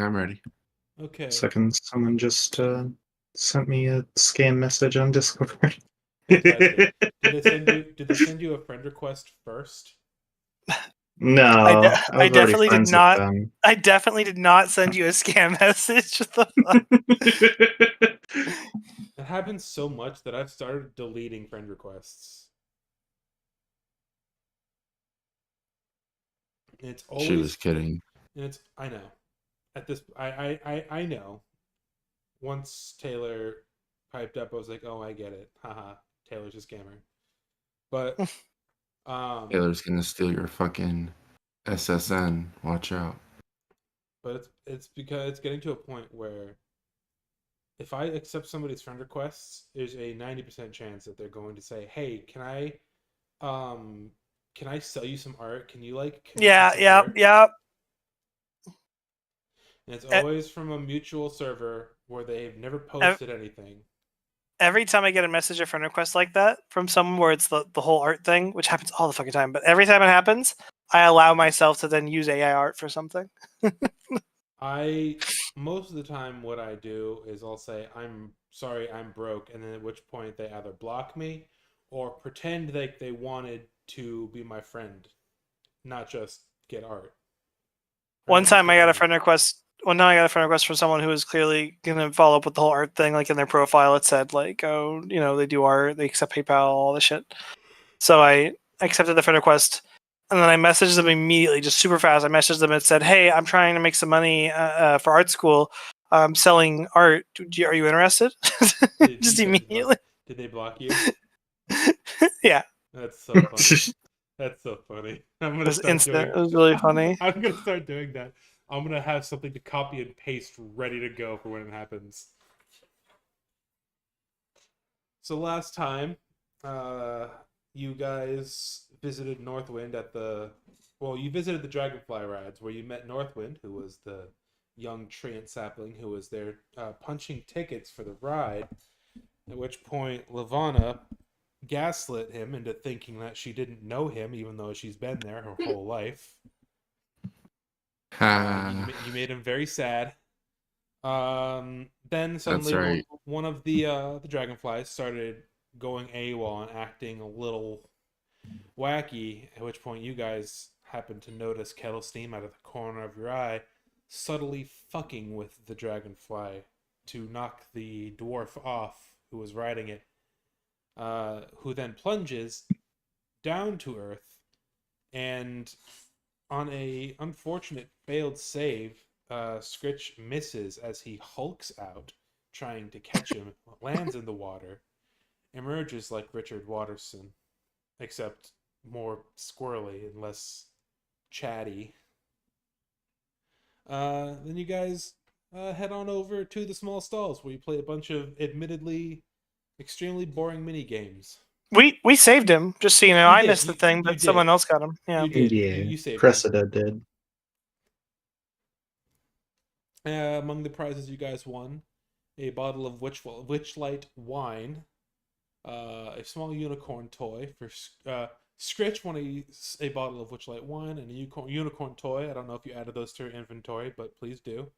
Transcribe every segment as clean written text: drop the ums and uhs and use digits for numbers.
I'm ready. Okay. Second, someone just sent me a scam message on Discord. Fantastic. Did they send you a friend request first? No, I I was already definitely did friends with not. them. I definitely did not send you a scam message. What the fuck? It happens so much that I've started deleting friend requests. And it's She was always kidding. and it's I know. At this I know. Once Taylor piped up, I was like, oh, I get it. Haha. Taylor's a scammer. But um Taylor's gonna steal your fucking SSN. Watch out. but it's because it's getting to a point where if I accept somebody's friend requests, there's a 90% chance that they're going to say, "Hey, um can I sell you some art? Can you like commission some Yeah. art?" And it's E- always from a mutual server where they've never ev- posted anything. Every time I get a message or friend request like that from someone where it's the whole art thing, which happens all the fucking time, but every time it happens, I allow myself to then use AI art for something. I Most of the time what I do is I'll say, "I'm sorry, I'm broke," and then at which point they either block me or pretend like they wanted to be my friend, not just get art. Or One not just time get I got a money. friend request. Well, now I got a friend request from someone who was clearly gonna follow up with the whole art thing. Like in their profile, it said like, "Oh, they do art, they accept PayPal, all this shit." So I accepted the friend request, and then I messaged them immediately, just super fast. I messaged them and said, "Hey, I'm trying to make some money for art school. I'm selling art. Are you interested?" Did you Just say immediately. did they block you? Yeah, That's so funny. That's so funny. I'm it gonna was start instant. doing. It was really funny. I'm gonna start doing that. I'm gonna have something to copy and paste ready to go for when it happens. So last time, uh, you guys visited Northwind at the. Well, you visited the Dragonfly rides where you met Northwind, who was the young treant sapling who was there punching tickets for the ride. At which point, Lavana gaslit him into thinking that she didn't know him, even though she's been there her whole life. Ha. You made him very sad. Then That's suddenly right. one of the dragonflies started going AWOL and acting a little wacky. At which point, you guys happened to notice Kettle Steam out of the corner of your eye, subtly fucking with the dragonfly to knock the dwarf off who was riding it. Who then plunges down to Earth, and on a unfortunate failed save, Scritch misses as he hulks out, trying to catch him, lands in the water, emerges like Richard Watterson, except more squirrely and less chatty. Then you guys head on over to the small stalls where you play a bunch of admittedly extremely boring mini games. We saved him, just so you know. You I did. missed the thing, You but someone did. else got him. Yeah. You did. Yeah, You saved him. Cressida did. Among the prizes you guys won, a bottle of Witchlight wine, a small unicorn toy for Scritch won a bottle of Witchlight wine and a unicorn toy. I don't know if you added those to your inventory, but please do.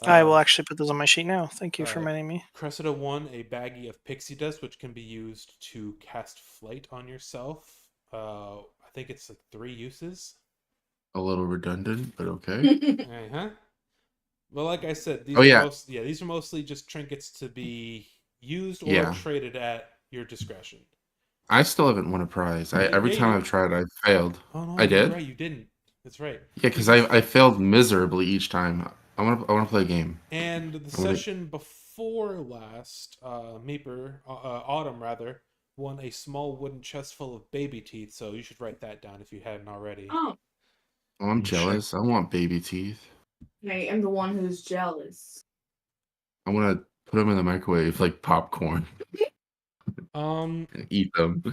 I will Uh, actually put those on my sheet now. Thank you for uh, reminding me. Cressida won a baggie of pixie dust, which can be used to cast flight on yourself. I think it's like 3 uses. A little redundant, but okay. Uh-huh. Well, like I said, Oh yeah. these are mostly just trinkets to be used or Yeah. traded at your discretion. I still haven't won a prize. Every time I've tried, I've failed. Oh no, I you're did? right. You didn't. That's right. Yeah, because I failed miserably each time. I wanna play a game. And the I wanna, session before last, Meeper, Autumn rather, won a small wooden chest full of baby teeth. So you should write that down if you hadn't already. Oh, I'm Check. jealous. I want baby teeth. I am the one who's jealous. I want to put them in the microwave like popcorn Um, and eat them.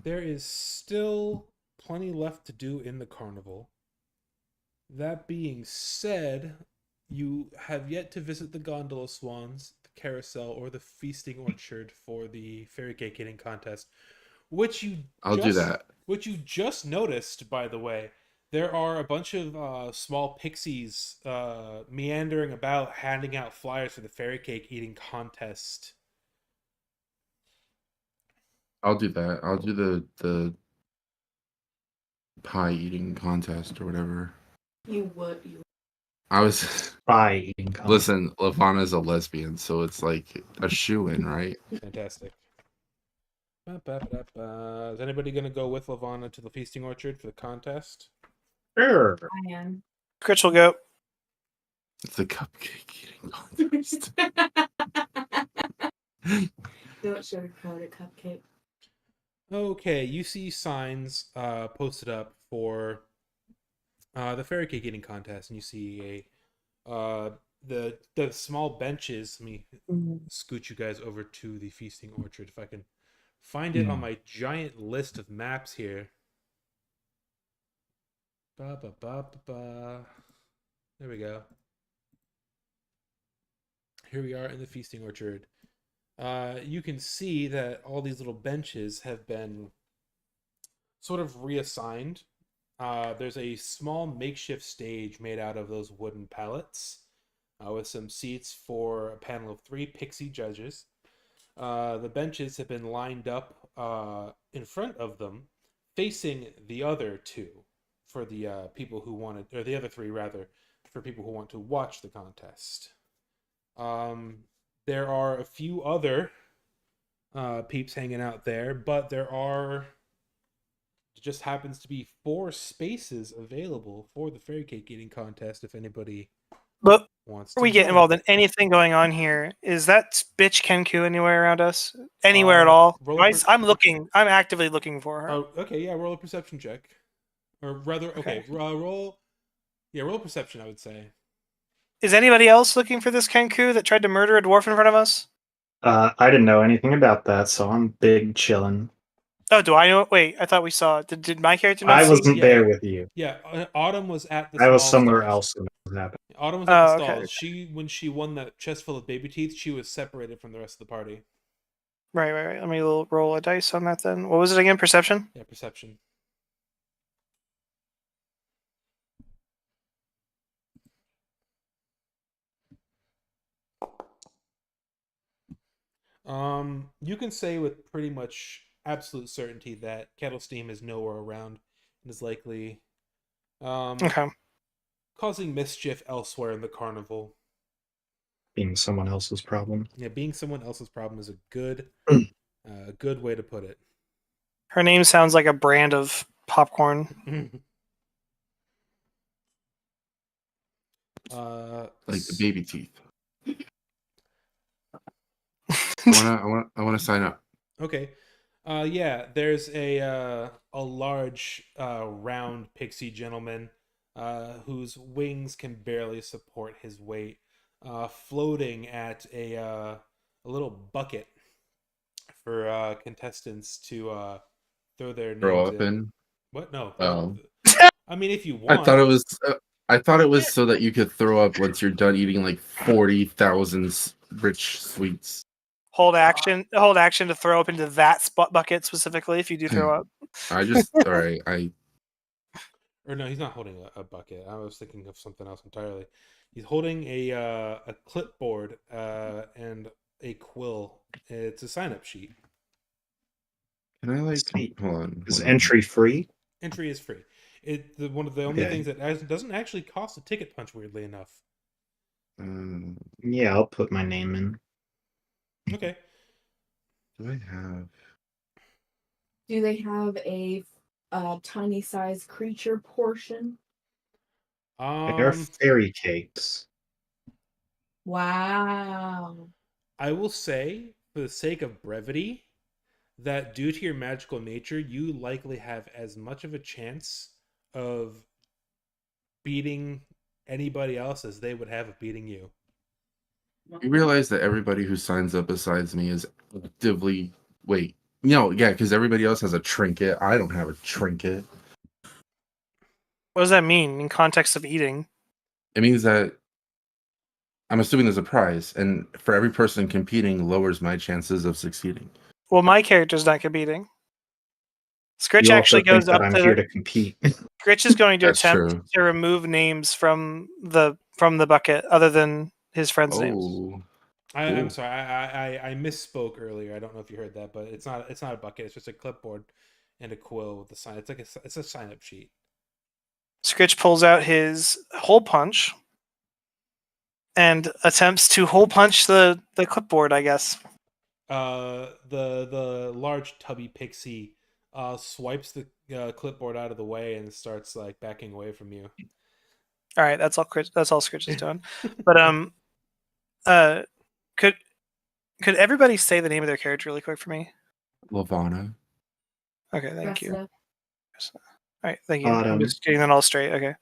there is still plenty left to do in the carnival. That being said, you have yet to visit the gondola swans, the carousel, or the feasting orchard for the fairy cake eating contest, which you I'll do that. which you just noticed, by the way, There are a bunch of small pixies meandering about, handing out flyers for the fairy cake eating contest. I'll do that. I'll do the pie eating contest or whatever. You would. You. I was Pie eating contest. listen. Lavana's a lesbian, so it's like a shoe-in, right? Fantastic. Is anybody going to go with Lavana to the feasting orchard for the contest? Sure. I am. Critch will go. It's the cupcake eating contest. Don't sugarcoat it, cupcake. Okay, you see signs posted up for the fairy cake eating contest, and you see the small benches. Let me scoot you guys over to the feasting orchard if I can find it on my giant list of maps here. There we go. Here we are in the feasting orchard. You can see that all these little benches have been sort of reassigned. There's a small makeshift stage made out of those wooden pallets with some seats for a panel of 3 pixie judges. The benches have been lined up in front of them, facing the other 2 for the people who wanted, or the other 3 rather, for people who want to watch the contest. There are a few other peeps hanging out there, but there just happens to be 4 spaces available for the fairy cake eating contest if anybody But wants to before we get join. involved in anything going on here, is that bitch Kenku anywhere around us? Anywhere at all? roll a per- I'm looking. I'm actively looking for her. Oh, okay, yeah, roll a perception check. Or rather, okay, roll a perception, I would say. Is anybody else looking for this Kenku that tried to murder a dwarf in front of us? I didn't know anything about that, so I'm big chillin'. Oh, do I know? Wait, I thought we saw it. Did my character not I see? wasn't Yeah. there with you. Yeah, Autumn was at the I was small somewhere stalls. else when it happened. Autumn was at the Oh, okay. stalls. When she won that chest full of baby teeth, she was separated from the rest of the party. Right. Let me roll a dice on that then. What was it again? Perception? Yeah, perception. You can say with pretty much absolute certainty that Kettle Steam is nowhere around and is likely Okay. causing mischief elsewhere in the carnival. Being someone else's problem. Yeah, being someone else's problem is a good way to put it. Her name sounds like a brand of popcorn. Like the baby teeth. I wanna sign up. Okay. Yeah, there's a large round pixie gentleman whose wings can barely support his weight, floating at a little bucket for contestants to throw their Throw names up in. What? No. Oh. I mean, if you want. I thought it was so that you could throw up once you're done eating like 40,000 rich sweets. Hold action to throw up into that bucket specifically if you do throw up. All right. Or no, he's not holding a bucket. I was thinking of something else entirely. He's holding a clipboard and a quill. It's a sign-up sheet. Can I Sweet. hold on? Is entry free? Entry is free. One of the only things that doesn't actually cost a ticket punch, weirdly enough. Yeah, I'll put my name in. Okay. Do I have? Do they have a tiny size creature portion? They're fairy cakes. Wow. I will say, for the sake of brevity, that due to your magical nature, you likely have as much of a chance of beating anybody else as they would have of beating you. You realize that everybody who signs up besides me is actively because everybody else has a trinket. I don't have a trinket. What does that mean in context of eating? It means that I'm assuming there's a prize, and for every person competing lowers my chances of succeeding. Well, my character's not competing. Scritch You also actually think goes that up I'm to here to compete. Scritch is going to That's attempt true. to remove names from the bucket other than his friends' names. Oh, I'm Cool. sorry. I misspoke earlier. I don't know if you heard that, but it's not a bucket. It's just a clipboard and a quill with the sign. It's a sign up sheet. Scritch pulls out his hole punch and attempts to hole punch the clipboard, I guess. The large tubby pixie swipes the clipboard out of the way and starts like backing away from you. All right, that's all Scritch is doing. But could everybody say the name of their character really quick for me? Lavana. Okay, thank you. All Cressida. right, thank you. I'm Autumn. just getting that all straight. Okay.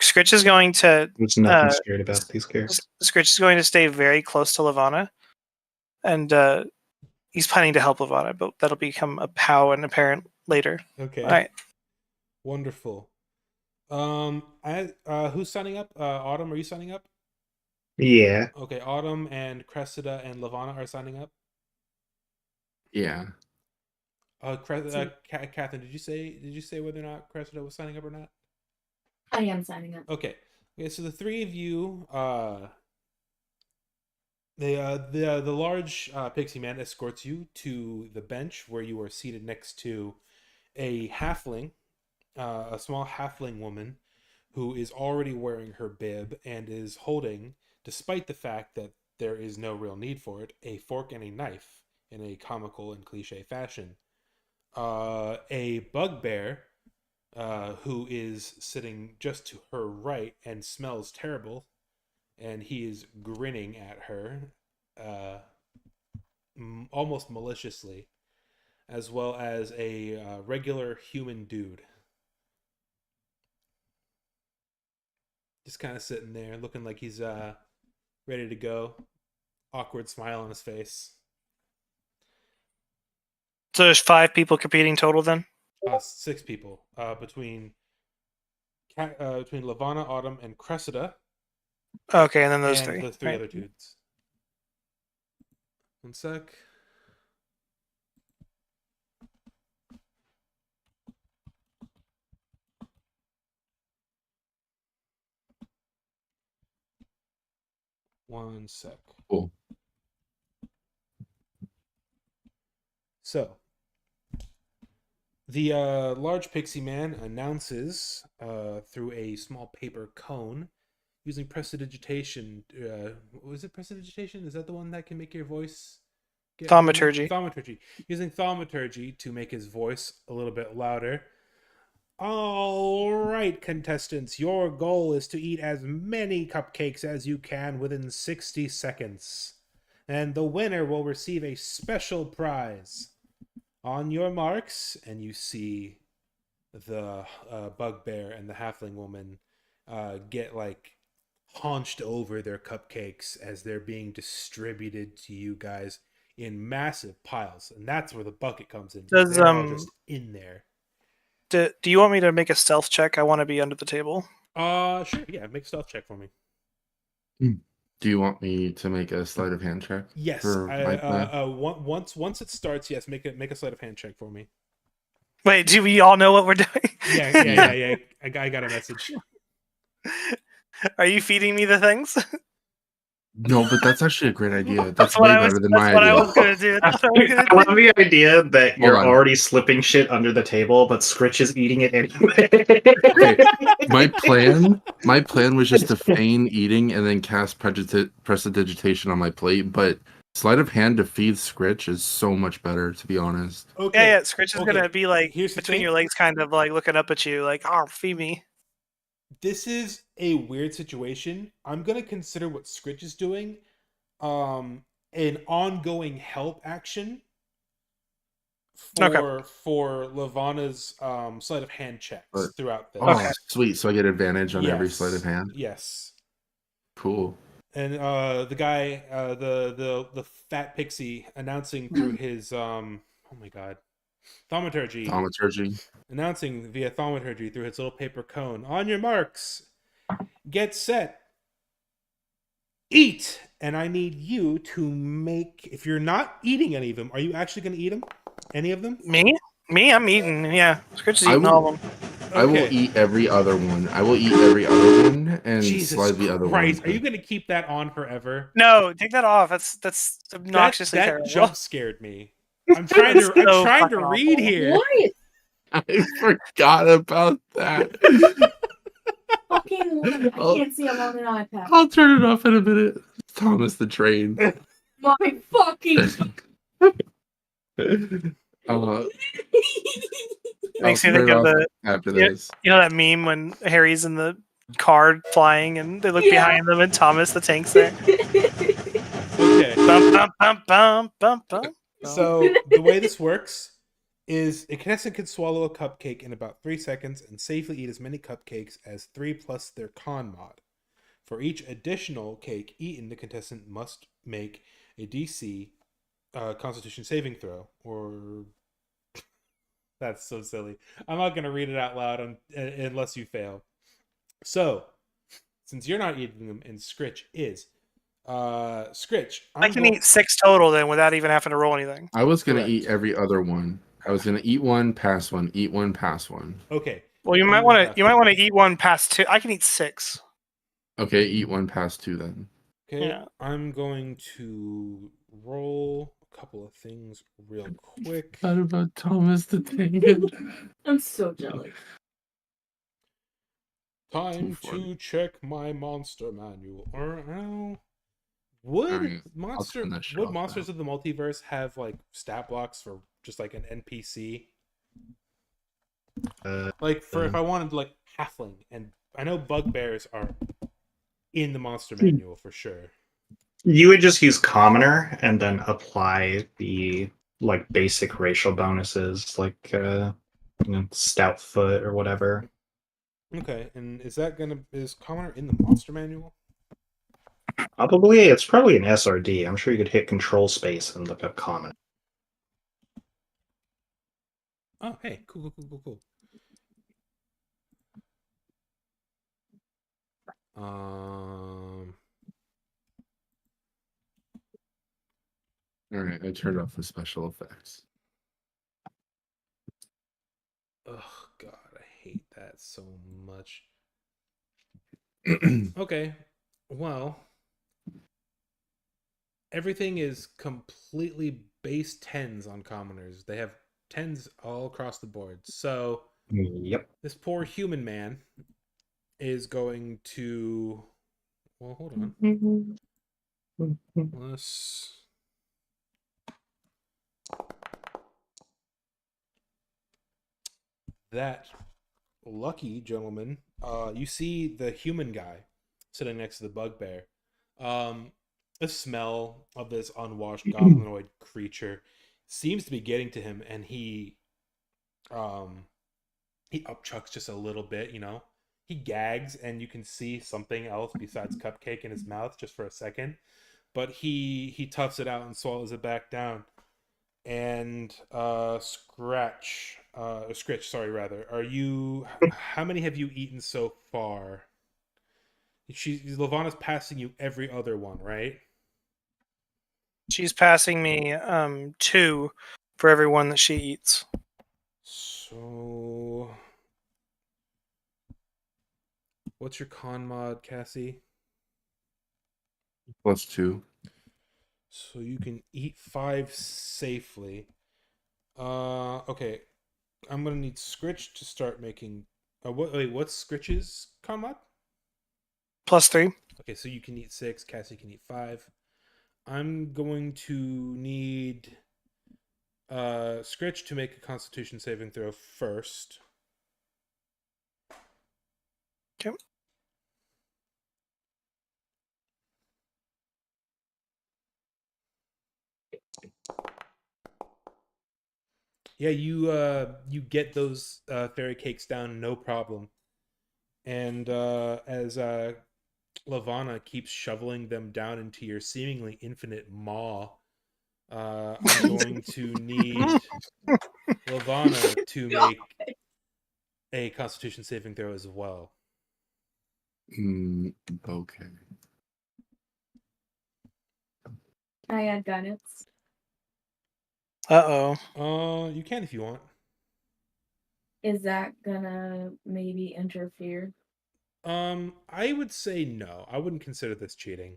Scritch is going to There's nothing straight about these characters. Scritch is going to stay very close to Lavana, and he's planning to help Lavana, but that'll become a pow and apparent later. Okay. All right. Wonderful. Who's signing up? Autumn, are you signing up? Yeah. Okay, Autumn and Cressida and Lavana are signing up. Yeah. Catherine, did you say whether or not Cressida was signing up or not? I am signing up. Okay. So the three of you, the large pixie man escorts you to the bench where you are seated next to a halfling, a small halfling woman, who is already wearing her bib and is holding, despite the fact that there is no real need for it, a fork and a knife in a comical and cliche fashion. A bugbear, who is sitting just to her right and smells terrible, and he is grinning at her, almost maliciously, as well as a regular human dude. Just kind of sitting there, looking like he's ready to go. Awkward smile on his face. So there's 5 people competing total then? 6 people between Lavana, Autumn, and Cressida, Okay, and then those and 3. the 3 Right. other dudes. One sec. One sec. Cool. So, the large pixie man announces through a small paper cone using prestidigitation. Was it prestidigitation? Is that the one that can make your voice get Thaumaturgy. Thaumaturgy. Using thaumaturgy to make his voice a little bit louder. All right, contestants, your goal is to eat as many cupcakes as you can within 60 seconds. And the winner will receive a special prize. On your marks, and you see the bugbear and the halfling woman get like haunched over their cupcakes as they're being distributed to you guys in massive piles, and that's where the bucket comes in. Does, They're all just in there. Do you want me to make a stealth check? I want to be under the table. Sure. Yeah, make a stealth check for me. Do you want me to make a sleight of hand check? Yes. For my plan? Once it starts, yes, make a sleight of hand check for me. Wait, do we all know what we're doing? Yeah. I got a message. Are you feeding me the things? No, but that's actually a great idea. That's what way I was. better than That's my what I idea. was gonna do. That's what I was gonna I love do. the idea that you're on. already slipping shit under the table, but Scritch is eating it anyway. Okay, my plan was just to feign eating and then cast prestidigitation on my plate, but sleight of hand to feed Scritch is so much better, to be honest. Okay. Yeah. Scritch is gonna be like Here's the between thing. your legs, kind of like looking up at you, like, "Oh, feed me." This is a weird situation. I'm gonna consider what Scritch is doing an ongoing help action for Lavana's sleight of hand checks throughout this. Oh, sweet. So I get advantage on every Yes. sleight of hand? Yes. Cool. And the guy, the fat pixie, announcing through his oh my god, thaumaturgy. Announcing via thaumaturgy through his little paper cone. On your marks, get set, eat. And I need you to make. If you're not eating any of them, are you actually going to eat them? Any of them? Me? Me, I'm eating. Yeah, Scritch is I eating will- all of them. I will eat every other one. I will eat every other one and Jesus slide the other Christ! one. Are you going to keep that on forever? No, take that off. That's That obnoxiously that terrible. jump scared me. I'm trying to So I'm trying to fucking read awful. here. What? I forgot about that. Fucking what? I I'll, can't see. I'm on an iPad. I'll turn it off in a minute. Thomas the Train. My fucking. I'll Makes me turn think it of off the after yeah. this. You know that meme when Harry's in the car flying and they look Yeah. behind them and Thomas the tank's there. Okay. Bum bum bum bum bum bum. So the way this works is a contestant can swallow a cupcake in about 3 seconds and safely eat as many cupcakes as 3 plus their con mod. For each additional cake eaten, the contestant must make a DC Constitution saving throw. Or that's so silly. I'm not going to read it out loud unless you fail. So, since you're not eating them, and Scritch is, Scritch, I can eat 6 total then without even having to roll anything. I was gonna Correct. eat every other one. I was gonna eat one, pass one, eat one, pass one. Okay. Well, you might want to eat one past 2. I can eat 6. Okay, eat one, pass two then. Okay, Yeah. I'm going to roll a couple of things real quick. What about Thomas the Tank? I'm so jealous. Time Too funny. to check my monster manual. Would Alright, turn that shit off monsters of the multiverse have like stat blocks for just like an NPC? Like for if I wanted like halfling, and I know bugbears are in the monster manual for sure. You would just use commoner and then apply the like basic racial bonuses, like stout foot or whatever. Okay, and is commoner in the monster manual? Probably it's probably an SRD. I'm sure you could hit control space and look up commoner. Oh, hey, cool. Alright, I turned off the special effects. Oh God, I hate that so much. Okay, well, everything is completely base 10s on commoners. They have 10s all across the board. So Yep. this poor human man is going to. Well, hold on. Let's. That lucky gentleman, you see the human guy sitting next to the bugbear. The smell of this unwashed goblinoid creature seems to be getting to him, and he upchucks just a little bit. He gags, and you can see something else besides cupcake in his mouth just for a second, but he toughs it out and swallows it back down. And Scritch, sorry, are you? How many have you eaten so far? Lavana's passing you every other one, right? She's passing me 2 for every one that she eats. So, what's your con mod, Cassie? +2. So you can eat 5 safely. Okay. I'm gonna need Scritch to start making. What's Scritch's con mod? +3. Okay, so you can eat 6. Cassie can eat 5. I'm going to need Scritch to make a Constitution saving throw first. Okay. Yeah, you get those fairy cakes down, no problem. And as Lavana keeps shoveling them down into your seemingly infinite maw, I'm going to need Lavana to make a Constitution saving throw as well. Okay. Can I add guidance? Uh-oh. You can if you want. Is that gonna maybe interfere? I would say no. I wouldn't consider this cheating.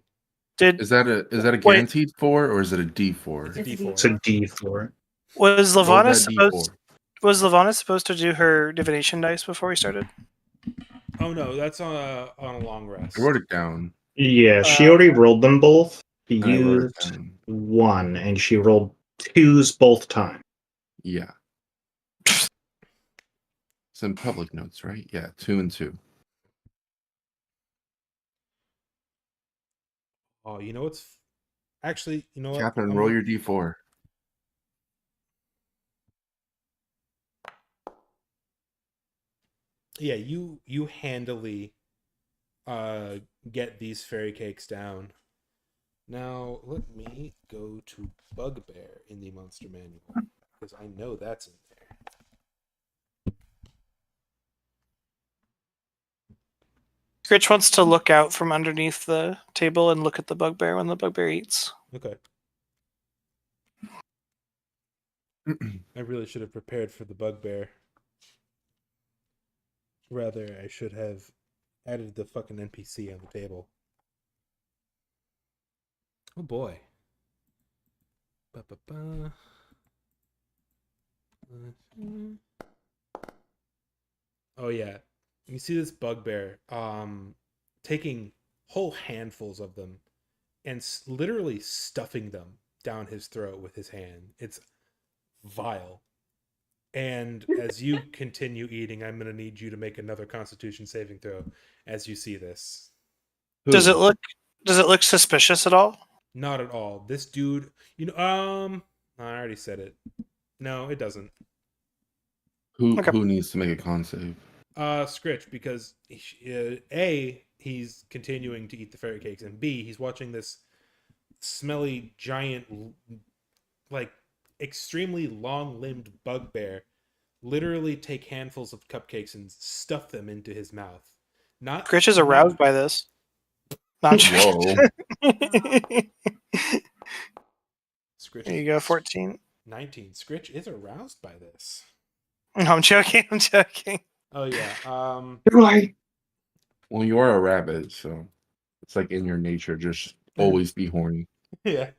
Did Is that a Wait. guaranteed 4 or is it a D4? It's a It's a D4. It's a D4. was Roll Lavana that supposed D4. was Lavana supposed to do her divination dice before we started? Oh no, that's on a long rest. I wrote it down. Yeah, she already rolled them both. She I wrote it used down. 1, and she rolled 2s both times. Yeah. It's in public notes, right? Yeah, 2 and 2. Oh, you know what's actually, you know what? Catherine, I'm roll gonna- your D4. Yeah, you handily get these fairy cakes down. Now let me go to Bugbear in the monster manual because I know that's in there. Scritch wants to look out from underneath the table and look at the bugbear when the bugbear eats. Okay. I really should have prepared for the Bugbear. Rather, I should have added the fucking NPC on the table. Oh boy. Ba-ba-ba. Oh yeah. You see this Bugbear taking whole handfuls of them and literally stuffing them down his throat with his hand. It's vile. And as you continue eating, I'm going to need you to make another Constitution saving throw as you see this. Does Who? it look suspicious at all? Not at all. This dude, I already said it. No, it doesn't. Okay. Who needs to make a con save? Scritch, because A, he's continuing to eat the fairy cakes, and B, he's watching this smelly, giant, like, extremely long-limbed bugbear literally take handfuls of cupcakes and stuff them into his mouth. Not Scritch is aroused by this. Not Whoa. Scritch There is you go, 14. 19. Scritch is aroused by this. No, I'm joking. I'm joking. Oh yeah. Well, you are a rabbit, so it's like in your nature, just always be horny. Yeah.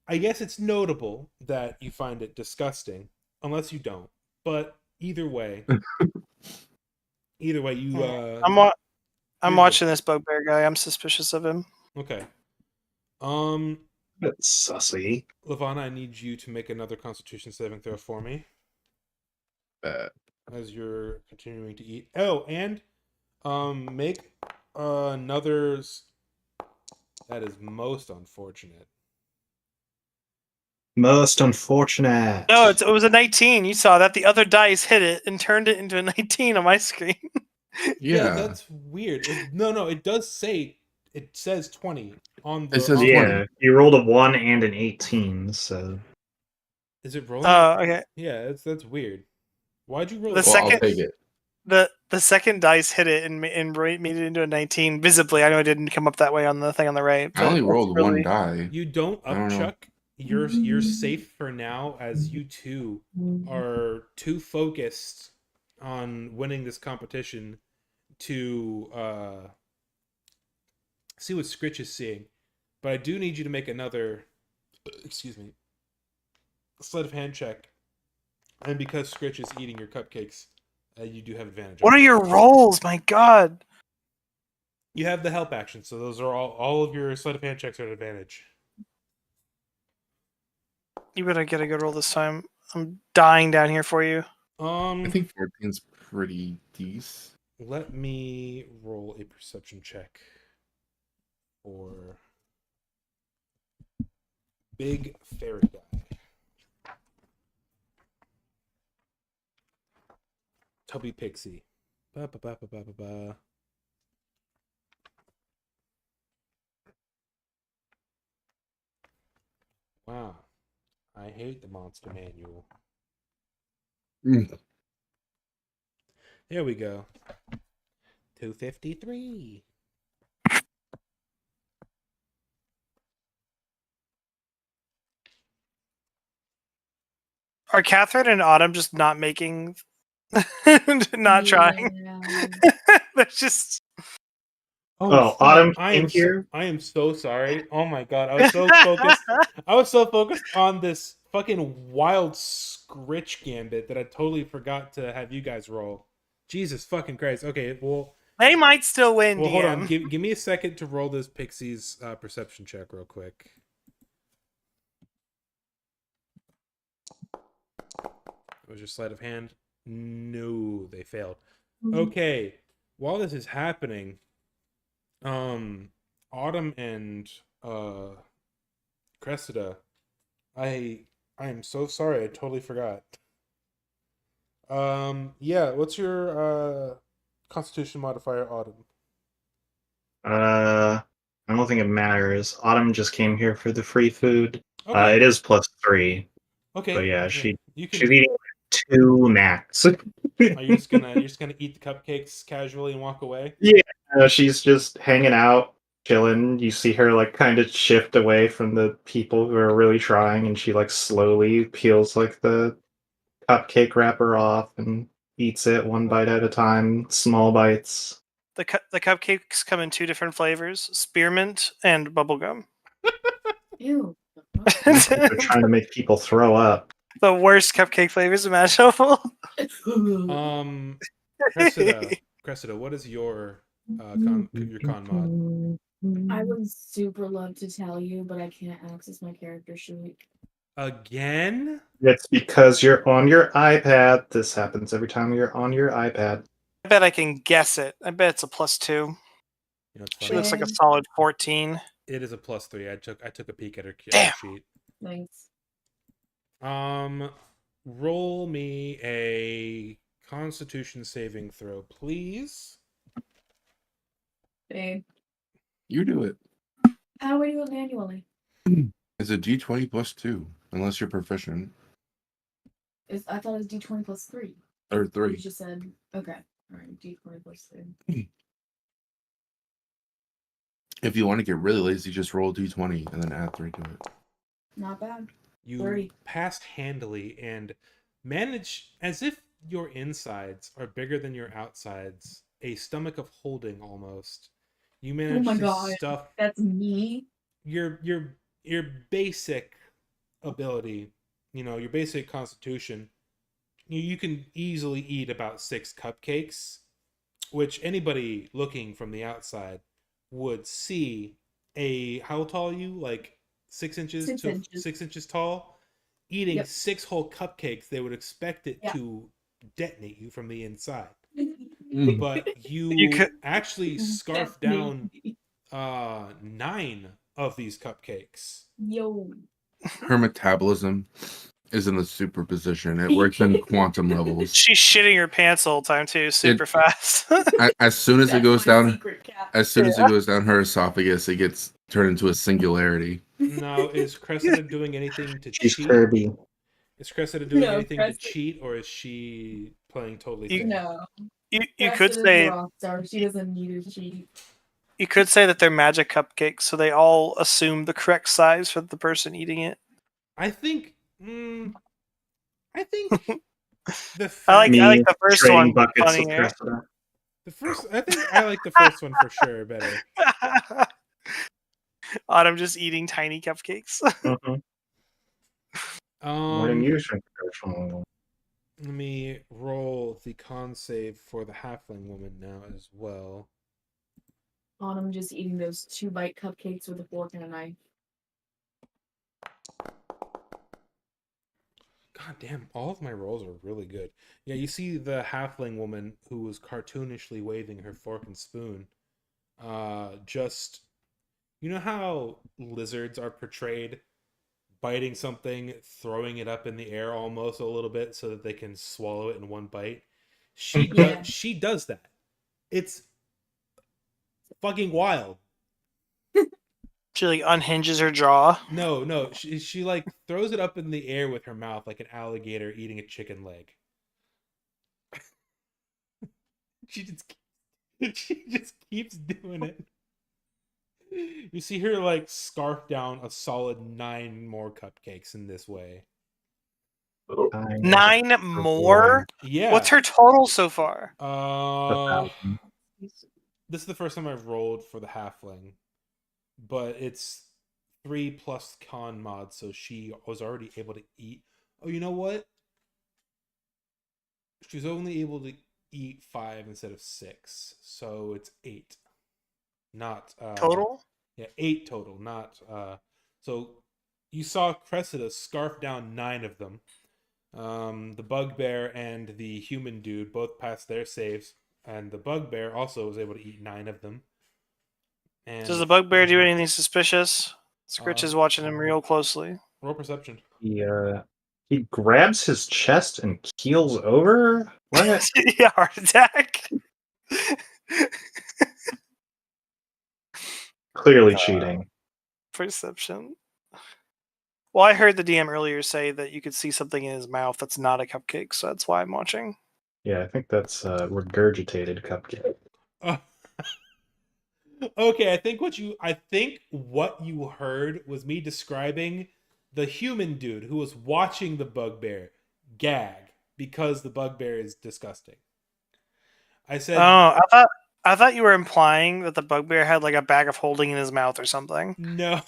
I guess it's notable that you find it disgusting, unless you don't. But either way, you. I'm watching this bugbear guy. I'm suspicious of him. Okay. That's sussy. Lavana, I need you to make another Constitution saving throw for me as you're continuing to eat. Oh, and make another. That is most unfortunate. Most unfortunate. No, it was a 19. You saw that. The other dice hit it and turned it into a 19 on my screen. Yeah. That's weird. No, it does say it says 20 on the. It says on- 20. Yeah, you rolled a 1 and an 18, so Is it rolling? Oh, okay. Yeah, that's weird. Why'd you roll? The it? Well, I'll second- take it. The second dice hit it and made it into a 19 visibly. I know it didn't come up that way on the thing on the right. I only but rolled really- one die. You don't I don't know. upchuck. You're safe for now, as you two are too focused on winning this competition to see what Scritch is seeing. But I do need you to make another, sleight of hand check. And because Scritch is eating your cupcakes, you do have advantage. What on are it. your rolls? My God. You have the help action, so those are all of your sleight of hand checks are at advantage. You better get a good roll this time. I'm dying down here for you. I think 14's pretty decent. Let me roll a perception check for Big Fairy Guy. Tubby Pixie. Ba, ba, ba, ba, ba, ba, ba. Wow. I hate the monster manual. Mm. There we go. 253. Are Catherine and Autumn just not making Not trying. Yeah. There's just Oh, fuck. Autumn I came am here. I am so sorry. Oh my god, I was so focused. I was so focused on this fucking wild scritch gambit that I totally forgot to have you guys roll. Jesus fucking Christ. Okay, well, they might still win. hold on. DM. Give me a second to roll this Pixie's perception check real quick. Was your sleight of hand? No, they failed. Okay, while this is happening, Autumn and Cressida, I am so sorry. I totally forgot. Yeah. What's your Constitution modifier, Autumn? I don't think it matters. Autumn just came here for the free food. Okay. It is +3. Okay. But yeah, You she's can. eating 2 max. Are you just gonna eat the cupcakes casually and walk away? She's just hanging out, chilling. You see her like kind of shift away from the people who are really trying, and she like slowly peels like the cupcake wrapper off and eats it one bite at a time, small bites. The cupcakes come in 2 different flavors: spearmint and bubblegum. Ew. Looks like they're trying to make people throw up. The worst cupcake flavors imaginable. Cressida, what is your con mod? I would super love to tell you, but I can't access my character sheet. Again? It's because you're on your iPad. This happens every time you're on your iPad. I bet I can guess it. I bet it's a +2. You know, it's She funny. looks like a solid 14. It is a +3. I took a peek at her Damn. sheet. Thanks. Roll me a Constitution saving throw, please. Babe, You do it. how do we do it manually? It's a D20 +2, unless you're proficient. I thought it was D20 +3. Or You 3. just said, okay. Alright, D20 +3. If you want to get really lazy, just roll D20 and then add 3 to it. Not bad. You 30. pass handily and manage, as if your insides are bigger than your outsides, a stomach of holding almost. You manage my to God. stuff That's me. your basic ability, your basic constitution. You can easily eat about 6 cupcakes, which anybody looking from the outside would see. How tall are you? Like 6 inches 6 to inches. 6 inches tall. Eating Yep. 6 whole cupcakes, they would expect it Yeah. to detonate you from the inside. Mm. But You could- actually scarf That's down me. 9 of these cupcakes. Yo. Her metabolism is in the superposition. It works in quantum levels. She's shitting her pants all the time too, super fast. As soon as it That's goes my down, secret cat. as soon as it goes down her esophagus, it gets turned into a singularity. Now, is Cressida doing anything to She's cheat? Kirby. Is Cressida doing No, anything to Cressida- cheat, or is she playing totally You- fair? No. you could Cressida's a say rock star. She doesn't need to cheat. you could say that they're magic cupcakes, so they all assume the correct size for the person eating it. I think. I think the fact, I like the first trading one buckets of funnier. Cressida. the first. I think I like the first one for sure better. Autumn just eating tiny cupcakes. Mhm. More than Um, usual. let me roll the con save for the halfling woman now as well. Autumn just eating those 2-bite cupcakes with a fork and a knife. God damn, all of my rolls are really good. Yeah, you see the halfling woman who was cartoonishly waving her fork and spoon. Just, you know how lizards are portrayed biting something, throwing it up in the air almost a little bit so that they can swallow it in one bite? Yeah. She does that. It's fucking wild. She like unhinges her jaw. No, she like throws it up in the air with her mouth like an alligator eating a chicken leg. she just keeps doing it. You see her like scarf down a solid 9 more cupcakes in this way. Kind 9 of more? Yeah. What's her total so far? 1,000. This is the first time I've rolled for the halfling, but it's 3 plus con mod, so she was already able to eat. Oh, you know what? She's only able to eat 5 instead of 6, so it's 8. Not Total? Yeah, 8 total. Not so you saw Cressida scarf down 9 of them. The bugbear and the human dude both passed their saves, and the bugbear also was able to eat 9 of them. And Does the bugbear do anything suspicious? Scritch is watching him real closely. roll perception. He grabs his chest and keels over. What? Yeah, heart attack. Clearly cheating. Perception. Well, I heard the DM earlier say that you could see something in his mouth that's not a cupcake, so that's why I'm watching. Yeah, I think that's regurgitated cupcake. Okay, I think what you heard was me describing the human dude who was watching the bugbear gag because the bugbear is disgusting. I said, Oh, I thought you were implying that the bugbear had like a bag of holding in his mouth or something. no,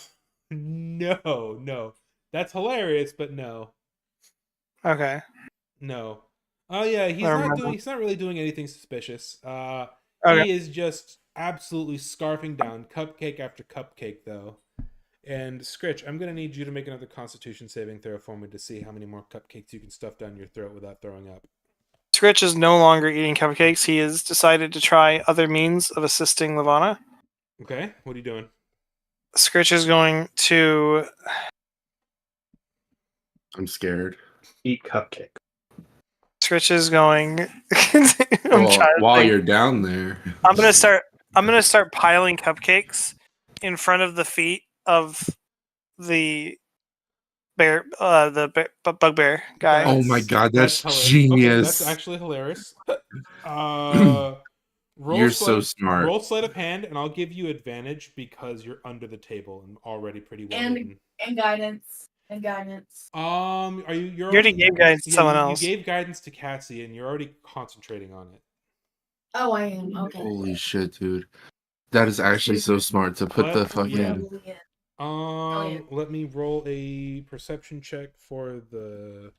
no. That's hilarious, but no. Okay. No. Oh yeah, Never mind. he's not really doing anything suspicious. Okay. He is just absolutely scarfing down cupcake after cupcake though. And Scritch, I'm gonna need you to make another Constitution saving throw for me to see how many more cupcakes you can stuff down your throat without throwing up. Scritch is no longer eating cupcakes. He has decided to try other means of assisting Lavana. Okay, what are you doing? Scritch is going to. I'm scared. Eat cupcake. Scritch is going. While you're down there, I'm gonna start piling cupcakes in front of the feet of the bugbear guy. oh my god, that's hilarious. genius. Okay, that's actually hilarious. Roll You're so smart. Roll sleight of hand, and I'll give you advantage because you're under the table and already pretty well hidden. And guidance. Are you? You already gave guidance to someone else. You gave guidance to Cassie, and you're already concentrating on it. Oh, I am. Okay. Holy shit, dude. That is actually so smart to put the fucking. Let me roll a perception check for the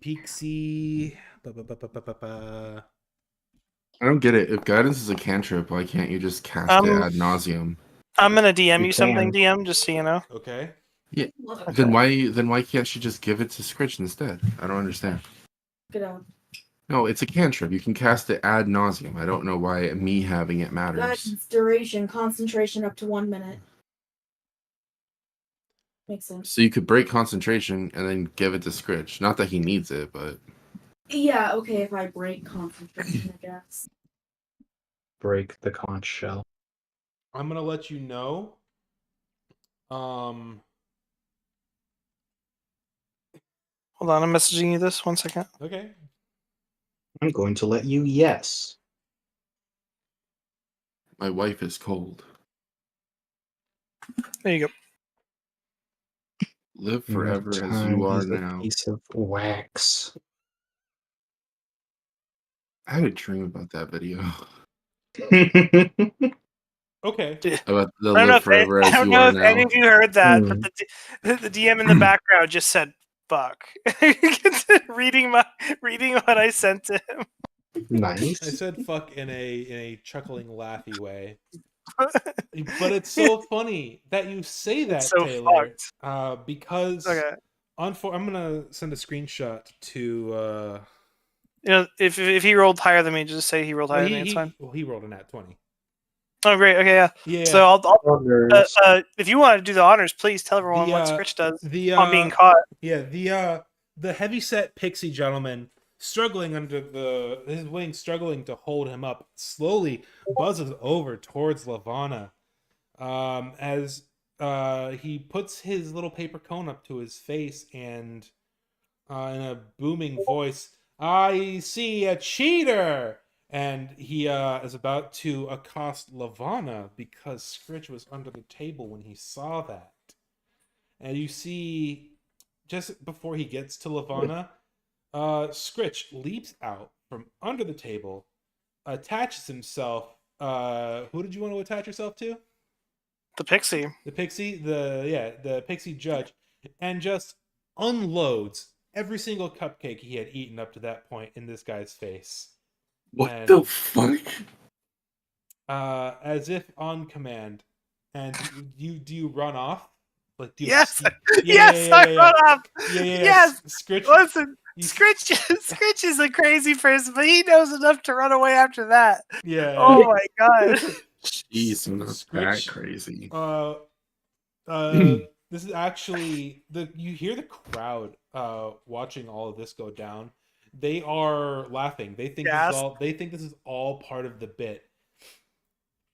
Pixie. I don't get it. If guidance is a cantrip, why can't you just cast it ad nauseum? I'm gonna DM You you something, can. DM, just so you know. Okay. Then why can't she just give it to Scritch instead? I don't understand. Get out. No, it's a cantrip. You can cast it ad nauseum. I don't know why me having it matters. Guidance duration, concentration up to 1 minute. Makes sense. So you could break concentration and then give it to Scritch. Not that he needs it, but Yeah, okay, if I break concentration, I guess. Break the conch shell. I'm gonna let you know. Hold on, I'm messaging you this. 1 second. Okay. I'm going to let you yes. my wife is cold. There you go. Live forever as you are now. A piece of wax. I had a dream about that video. Okay. About the I don't know live if, forever I as don't you know are if any now. of you heard that, but the DM in the background just said "fuck," reading what I sent to him. Nice. I said "fuck" in a chuckling, laughy way. But it's so funny that you say that, So Taylor. fucked. Because Okay. I'm gonna send a screenshot to. You know, if he rolled higher than me, just say he rolled higher than me. It's fine. He rolled a nat 20. Oh, great. Okay, yeah. Yeah. So I'll Honors. if you want to do the honors, please tell everyone what Scritch does on being caught. Yeah, the heavyset pixie gentleman struggling under his wings, struggling to hold him up, slowly buzzes over towards Lavana. As he puts his little paper cone up to his face and in a booming voice, "I see a cheater!" And he is about to accost Lavana because Scritch was under the table when he saw that. And you see just before he gets to Lavana, Scritch leaps out from under the table, attaches himself. Who did you want to attach yourself to? The pixie. The pixie, the pixie judge, and just unloads every single cupcake he had eaten up to that point in this guy's face. What And, the fuck? as if on command. And do you run off? Like Yes, yeah, I run up. Yeah. Yes, Scritch. listen, Scritch is a crazy person, but he knows enough to run away after that. Yeah. Oh my god. Jeez, I'm not that Scritch, crazy. This is actually you hear the crowd watching all of this go down. They are laughing. They think this is all part of the bit.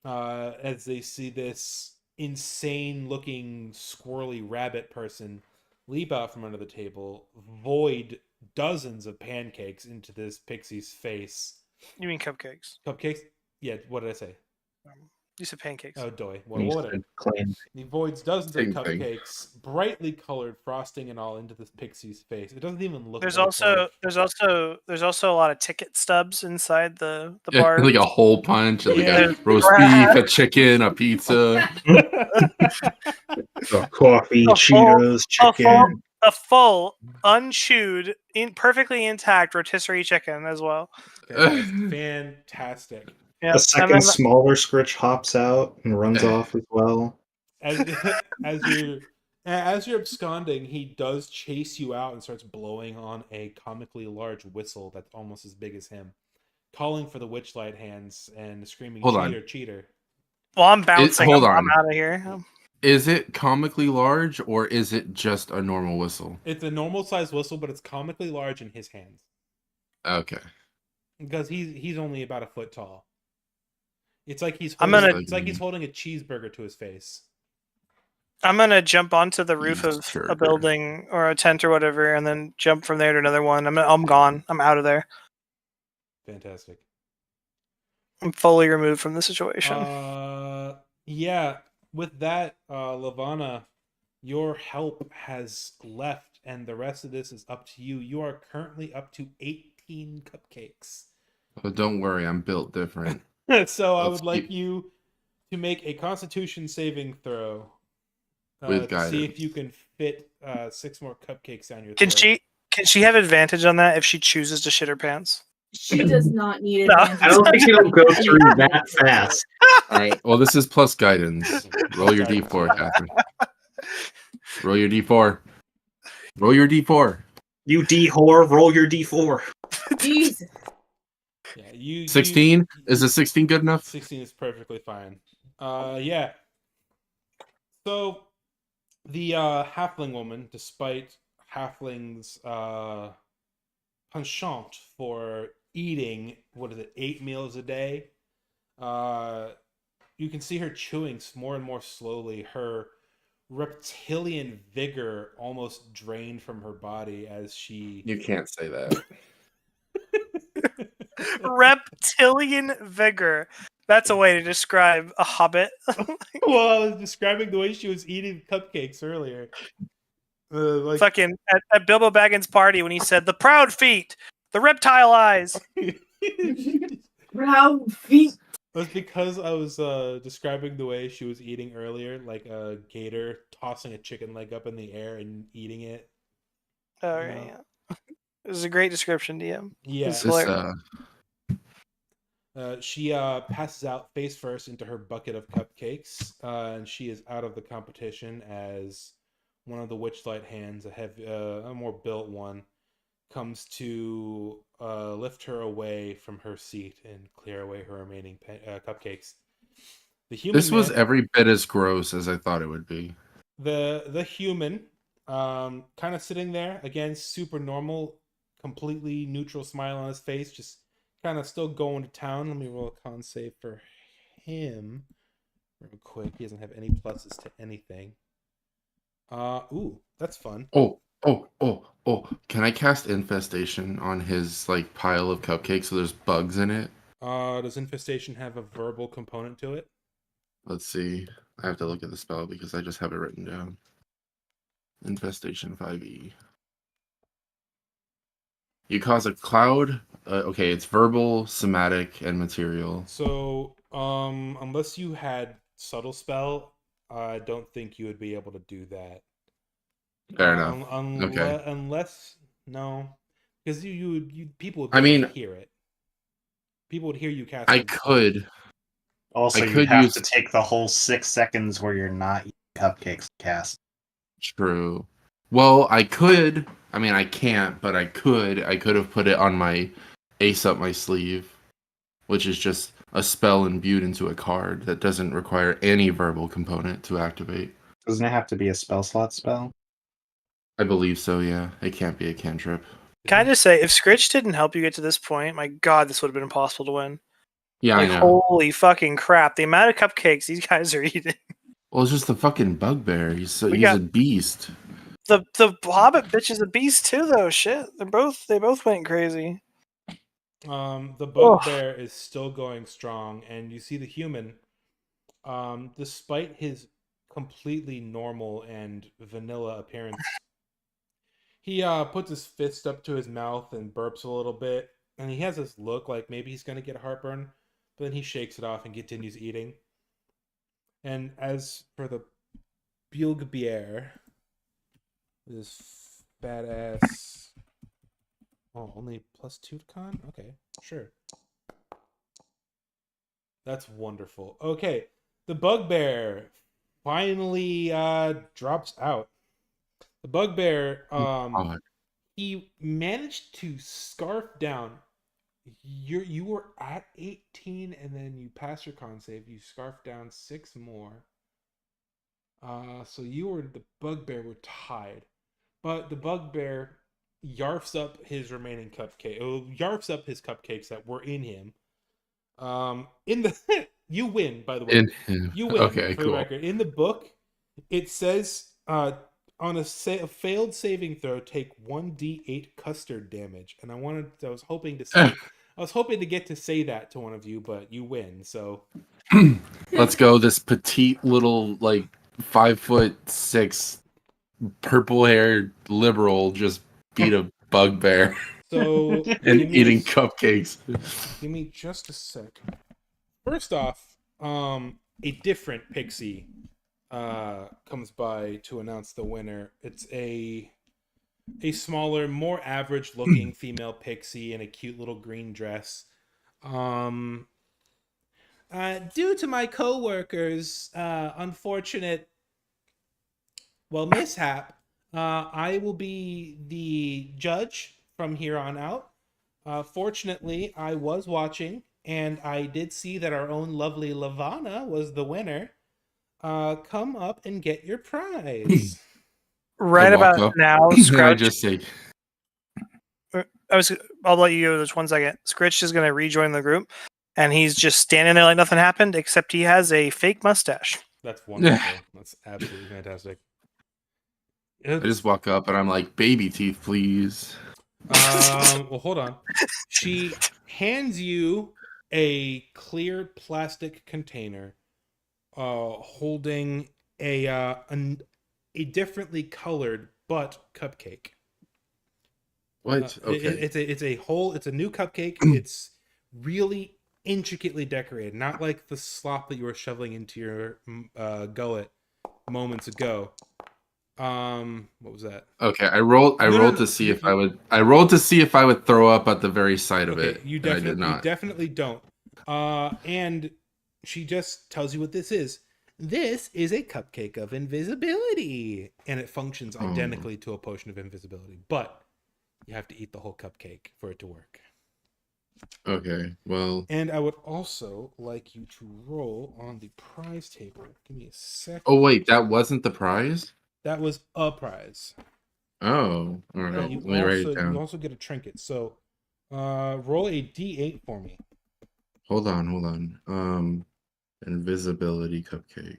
As they see this insane looking squirrely rabbit person leap out from under the table, void dozens of pancakes into this pixie's face. You mean cupcakes? Cupcakes? Yeah, what did I say? You said pancakes. Oh, doy. You What? said clam. He voids dozens Same of thing. cupcakes, brightly colored frosting and all, into this pixie's face. It doesn't even look. There's like also a lot of ticket stubs inside the Yeah, bar. like a hole punch, and like Yeah. a roast beef, a chicken, a pizza. Coffee, A Cheetos, chicken. A full, unchewed, perfectly intact rotisserie chicken as well. That's fantastic. Yeah, A second smaller Scritch hops out and runs off as well. As you're absconding, he does chase you out and starts blowing on a comically large whistle that's almost as big as him, calling for the Witchlight hands and screaming, Hold on. "Cheater, cheater!" Well, I'm bouncing. Hold I'm on. out of here. Is it comically large or is it just a normal whistle? It's a normal sized whistle, but it's comically large in his hands Okay. because he's only about a foot tall. It's like he's I'm holding, gonna- it's like he's holding a cheeseburger to his face. I'm gonna jump onto the roof of Sure. a building or a tent or whatever, and then jump from there to another one. I'm gone. I'm out of there. Fantastic. I'm fully removed from the situation. Yeah. With that, Lavana, your help has left, and the rest of this is up to you. You are currently up to 18 cupcakes. Oh, don't worry, I'm built different. So I Let's would like keep- you to make a Constitution saving throw With to see if guidance. you can fit 6 more cupcakes down your Can throat. she have advantage on that if she chooses to shit her pants? She does not need it. No. I don't think it'll go through that fast. All right. Well, this is plus guidance. Roll your d4, Catherine. Roll your d4. Roll your d4. You D-whore, roll your D4. Jesus. Yeah, you 16? Is a 16 good enough? 16 is perfectly fine. Yeah. So the halfling woman, despite halfling's penchant for eating 8 meals a day, you can see her chewing more and more slowly. Her reptilian vigor almost drained from her body as she You can't say that. Reptilian vigor. That's a way to describe a hobbit. Well, I was describing the way she was eating cupcakes earlier. Like Fucking at Bilbo Baggins' party when he said the proud feet, the reptile eyes. Proud feet. It was because I was describing the way she was eating earlier, like a gator tossing a chicken leg up in the air and eating it. Oh, yeah. It was a great description, DM. Yeah. It's This, hilarious. She passes out face first into her bucket of cupcakes, and she is out of the competition as one of the Witchlight hands, a more built one, comes to lift her away from her seat and clear away her remaining cupcakes. The human this was man- every bit as gross as I thought it would be. the human, kind of sitting there again, super normal, completely neutral smile on his face, just kind of still going to town. Let me roll a con save for him real quick. He doesn't have any pluses to anything. Ooh, that's fun. Oh. Can I cast infestation on his like pile of cupcakes so there's bugs in it? Does infestation have a verbal component to it? Let's see. I have to look at the spell because I just have it written down. Infestation 5e. You cause a cloud. Okay, it's verbal, somatic, and material. So, unless you had subtle spell, I don't think you would be able to do that. Fair enough. Okay. Unless no, because you people would be I able mean, to hear it. People would hear you I casting. could. Also, I you'd could have use to take the whole 6 seconds where you're not eating cupcakes to cast. true. Well, I could. I mean, I can't, but I could. I could have put it on my ace up my sleeve, which is just a spell imbued into a card that doesn't require any verbal component to activate. Doesn't it have to be a spell slot spell? I believe so, yeah. It can't be a cantrip. Can I just say, if Scritch didn't help you get to this point, my God, this would have been impossible to win. Yeah, Like, I know. holy fucking crap! The amount of cupcakes these guys are eating. Well, it's just the fucking bugbear. He's We he's got- a beast. The Hobbit bitch is a beast too, though. Shit, they both went crazy. The bugbear is still going strong, and you see the human, despite his completely normal and vanilla appearance, he puts his fist up to his mouth and burps a little bit, and he has this look like maybe he's gonna get heartburn, but then he shakes it off and continues eating. And as for the bugbear, this badass. Oh, only +2 to con? Okay, sure. That's wonderful. Okay, the bugbear finally drops out. The bugbear, God. he managed to scarf down. You were at 18, and then you pass your con save. You scarf down 6 more. So you were the bugbear were tied, but the bugbear yarfs up his remaining cupcake. Yarfs up his cupcakes that were in him. In the you win, by the way. In him. You win, Okay, for the cool. record. In the book, it says on a failed saving throw, take 1d8 custard damage. And I was hoping to say, I was hoping to get to say that to one of you, but you win. So Let's go. This petite little, like 5'6", purple-haired liberal just beat a bugbear So and give me eating cupcakes. give me just a sec. First off, a different pixie comes by to announce the winner. It's a smaller, more average looking female pixie in a cute little green dress. Due to my coworkers' unfortunate, mishap, I will be the judge from here on out. Fortunately, I was watching, and I did see that our own lovely Lavana was the winner. Come up and get your prize. Right I walk about up, now, and I Scratch. just say, I'll let you go this 1 second. Scritch is going to rejoin the group, and he's just standing there like nothing happened, except he has a fake mustache. That's wonderful. That's absolutely fantastic. I just walk up and I'm like, baby teeth, please. Well, hold on. She hands you a clear plastic container, holding a differently colored but cupcake. What? Okay. It's a new cupcake. It's really intricately decorated, not like the slop that you were shoveling into your gullet moments ago. What was that? Okay, I rolled to see if I would throw up at the very sight of it. You and I did not. definitely don't. And she just tells you what this is. This is a cupcake of invisibility, and it functions identically to a potion of invisibility, but you have to eat the whole cupcake for it to work. Okay, well. And I would also like you to roll on the prize table. Give me a second. Oh wait, that wasn't the prize? That was a prize. Oh, all right. And Let me write it down. you also get a trinket. So, roll a d8 for me. Hold on. Invisibility cupcake.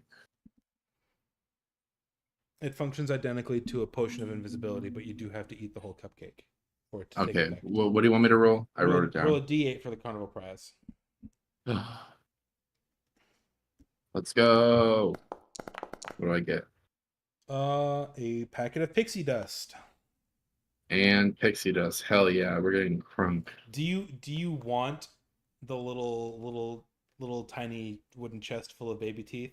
It functions identically to a potion of invisibility, but you do have to eat the whole cupcake for it to take Okay. effect. Well, what do you want me to roll? I wrote it down. Roll a d8 for the carnival prize. Let's go. What do I get? A packet of pixie dust. And pixie dust. Hell yeah, we're getting crunk. Do you want the little tiny wooden chest full of baby teeth?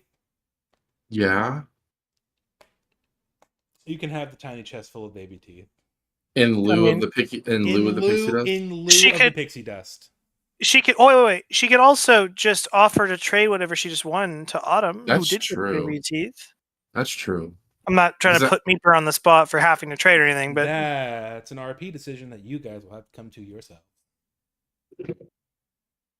Yeah. You can have the tiny chest full of baby teeth. In lieu of mean, the pixie dust. In lieu She of could- the pixie dust. She could. Oh wait. She could also just offer to trade whatever she just won to Autumn, who That's did get true. baby teeth. That's true. I'm not trying Is to that- put Meeper on the spot for having to trade or anything, but That's an RP decision that you guys will have to come to yourself.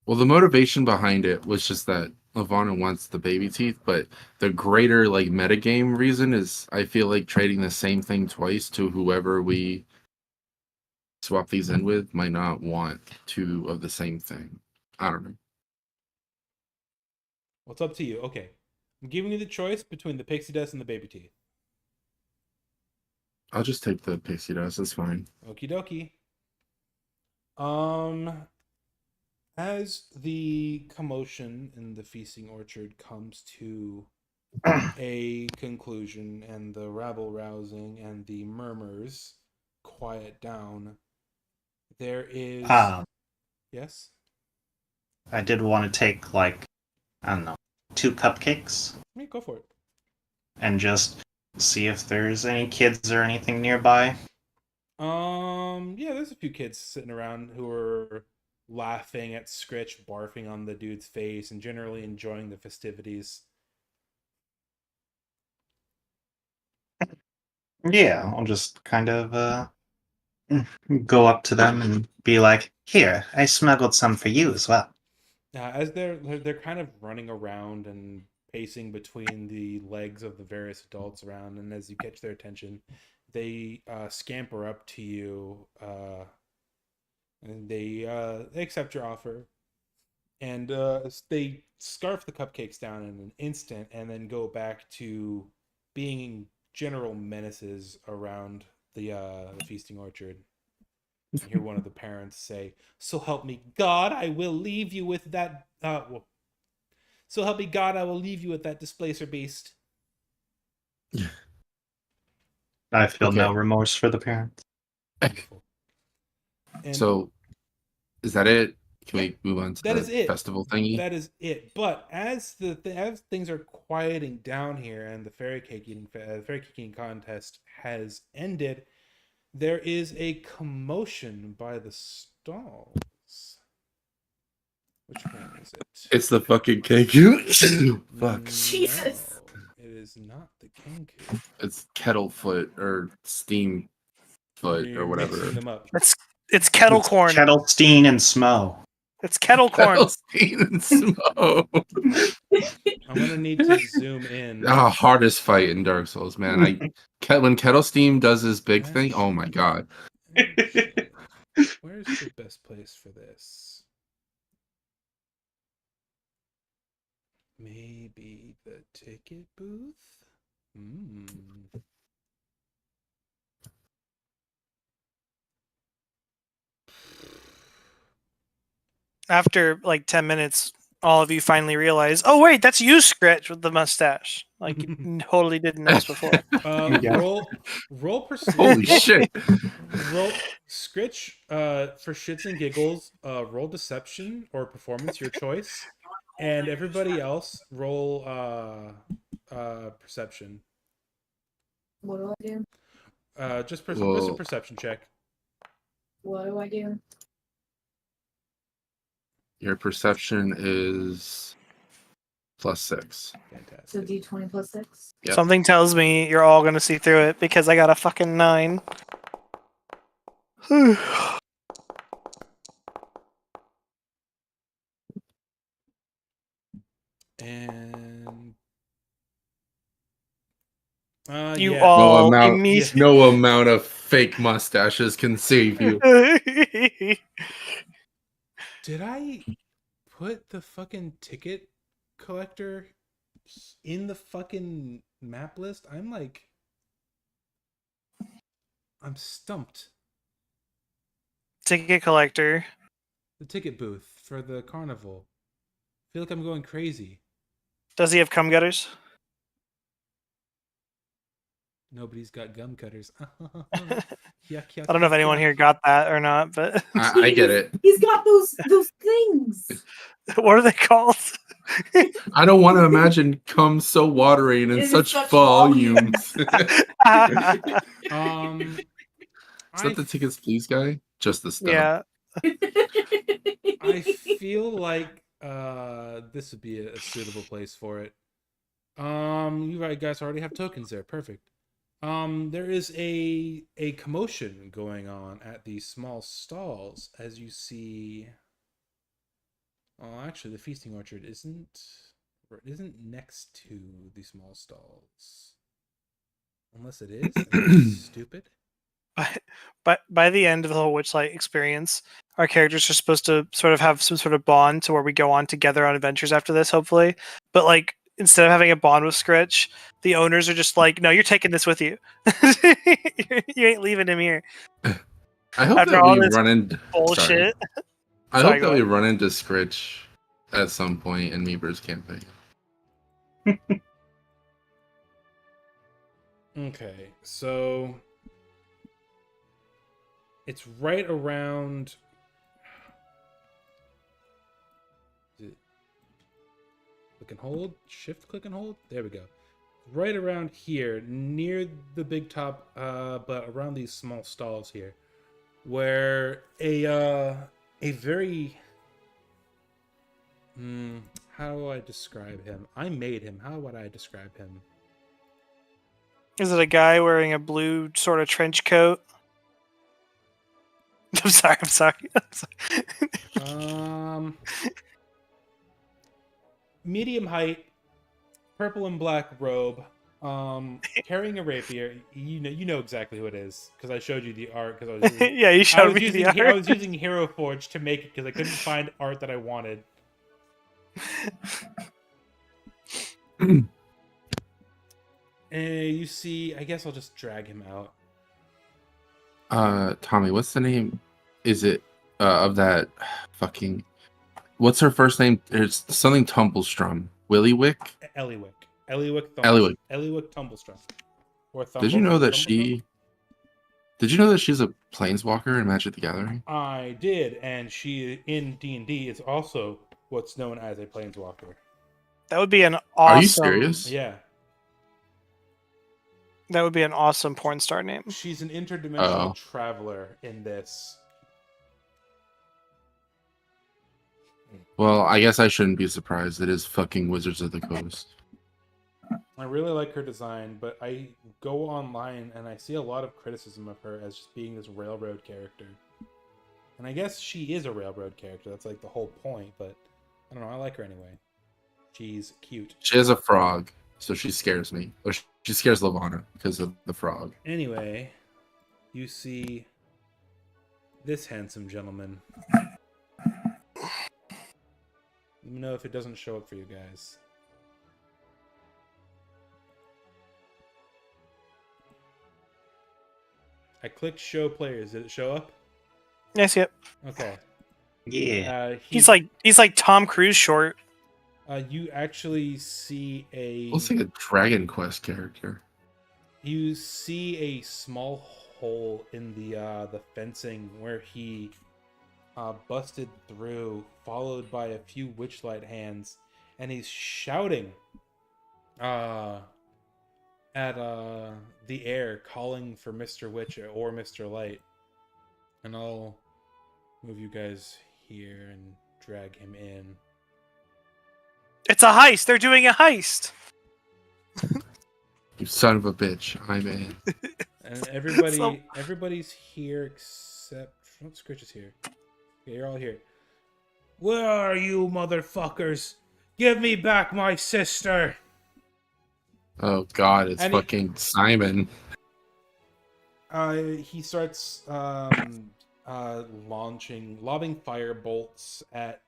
Well, the motivation behind it was just that Lavana wants the baby teeth, but the greater like metagame reason is I feel like trading the same thing twice to whoever we swap these in with might not want two of the same thing. I don't know. Well, it's up to you. Okay. I'm giving you the choice between the pixie dust and the baby teeth. I'll just take the pixie dust. It's fine. Okie dokie. As the commotion in the feasting orchard comes to a conclusion and the rabble rousing and the murmurs quiet down, there is yes. I did want to take I don't know, 2 cupcakes Yeah, go for it. and just see if there's any kids or anything nearby. Yeah, there's a few kids sitting around who are laughing at Scritch barfing on the dude's face and generally enjoying the festivities. Yeah, I'll just kind of go up to them and be like, "Here, I smuggled some for you as well." As they're kind of running around and pacing between the legs of the various adults around, and as you catch their attention, they scamper up to you, and they accept your offer, and they scarf the cupcakes down in an instant, and then go back to being general menaces around the feasting orchard. You hear one of the parents say, "So help me God, I will leave you with that. So help me God, I will leave you with that displacer beast." I feel no Okay. remorse for the parents. Beautiful. And So, is that it? Can we move on to that the is it. festival thingy? That is it. But as as things are quieting down here, and the fairy caking contest has ended, there is a commotion by the stalls. Which one is it? It's the fucking cake. Fuck. Jesus. No, it is not the Kenku. It's Kettlefoot or Steam Foot You're or whatever. mixing them up. it's kettle corn. Kettlestein and Smo. It's kettle corn. Kettlestein and Smoke. I'm gonna need to zoom in. Hardest fight in Dark Souls, man. When Kettlestein does his big thing, oh my god. Where's the best place for this? Maybe the ticket booth? After like 10 minutes, all of you finally realize, oh wait, that's you, Scritch, with the mustache. Like you totally didn't notice before. Yeah. Roll Holy shit. Roll Scritch, for shits and giggles, roll deception or performance, your choice. And everybody else roll perception. What do I do? Just a Whoa. perception check. What do I do? Your perception is +6. Fantastic. So D20 plus 6? Yep. Something tells me you're all gonna see through it because I got a fucking 9. And You yeah. all No amount, immediately. no amount of fake mustaches can save you. Did I put the fucking ticket collector in the fucking map list? I'm stumped. Ticket collector. The ticket booth for the carnival. I feel like I'm going crazy. Does he have cum gutters? Nobody's got gum cutters. Yuck, yuck, I don't know if yuck, anyone yuck. here got that or not, but I get it. He's got those things. what are they called? I don't want to imagine cum so watering in In such such volumes. Is Um, that the tickets, please, guy? Just the stub. yeah. I feel like this would be a suitable place for it. You guys already have tokens there. Perfect. There is a commotion going on at these small stalls, as you see. Oh, actually, the feasting orchard isn't next to the small stalls, unless it is. Am I stupid? But by the end of the whole Witchlight experience, our characters are supposed to sort of have some sort of bond to where we go on together on adventures after this, hopefully. But like instead of having a bond with Scritch, the owners are just like, "No, you're taking this with you. You ain't leaving him here." I hope After that all we this run into Bullshit. I Sorry, hope go that we ahead. run into Scritch at some point in Meeper's campaign. Okay, so it's right around. Is it click and hold? Shift, click and hold. There we go. Right around here, near the big top, but around these small stalls here, where a very how do I describe him? I made him. How would I describe him? Is it a guy wearing a blue sort of trench coat? I'm sorry. I'm sorry. Medium height, purple and black robe, carrying a rapier. You know exactly who it is because I showed you the art. Because I was using, Yeah, you showed me the I art. was using Hero Forge to make it because I couldn't find art that I wanted. And you see, I guess I'll just drag him out. Tommy, what's the name? Is it of that fucking? What's her first name? It's something Tumblestrum. Willywick? Eliwick. Eliwick Eliwick. Tumblestrum. Or Did you know that Tumblestrum? Did you know that she's a planeswalker in Magic the Gathering? I did, and she in D&D is also what's known as a planeswalker. That would be an awesome. Are you serious? Yeah. That would be an awesome porn star name. She's an interdimensional Oh. traveler in this. Well, I guess I shouldn't be surprised. It is fucking Wizards of the Coast. I really like her design, but I go online and I see a lot of criticism of her as just being this railroad character. And I guess she is a railroad character. That's like the whole point, but I don't know. I like her anyway. She's cute. She has a frog, so she scares me. Or she scares Lavana because of the frog. Anyway, you see this handsome gentleman. Let me know if it doesn't show up for you guys. I clicked show players. Did it show up? Yes, yep. Okay. Yeah. He's like Tom Cruise short. You actually see Looks like a Dragon Quest character. You see a small hole in the fencing where he busted through, followed by a few Witchlight hands, and he's shouting at the air, calling for Mr. Witch or Mr. Light. And I'll move you guys here and drag him in. It's a heist. They're doing a heist. You son of a bitch. I'm in. And everybody, So- everybody's here except Scritch is here. Okay, you're all here. Where are you, motherfuckers? Give me back my sister. Oh god, it's And he- fucking Simon. He starts lobbing fire bolts at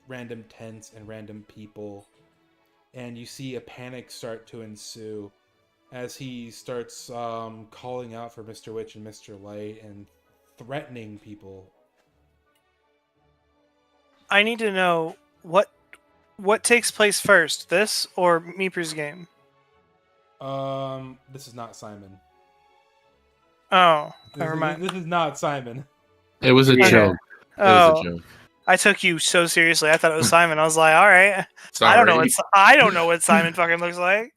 random tents and random people, and you see a panic start to ensue as he starts calling out for Mr. Witch and Mr. Light and threatening people. I need to know what takes place first, this or Meeper's game. This is not Simon. Oh, This never is- mind. This is not Simon. It was a Yeah. joke. It was Oh, a joke. I took you so seriously. I thought it was Simon. I was like, all right. Sorry. I don't know what Simon fucking looks like.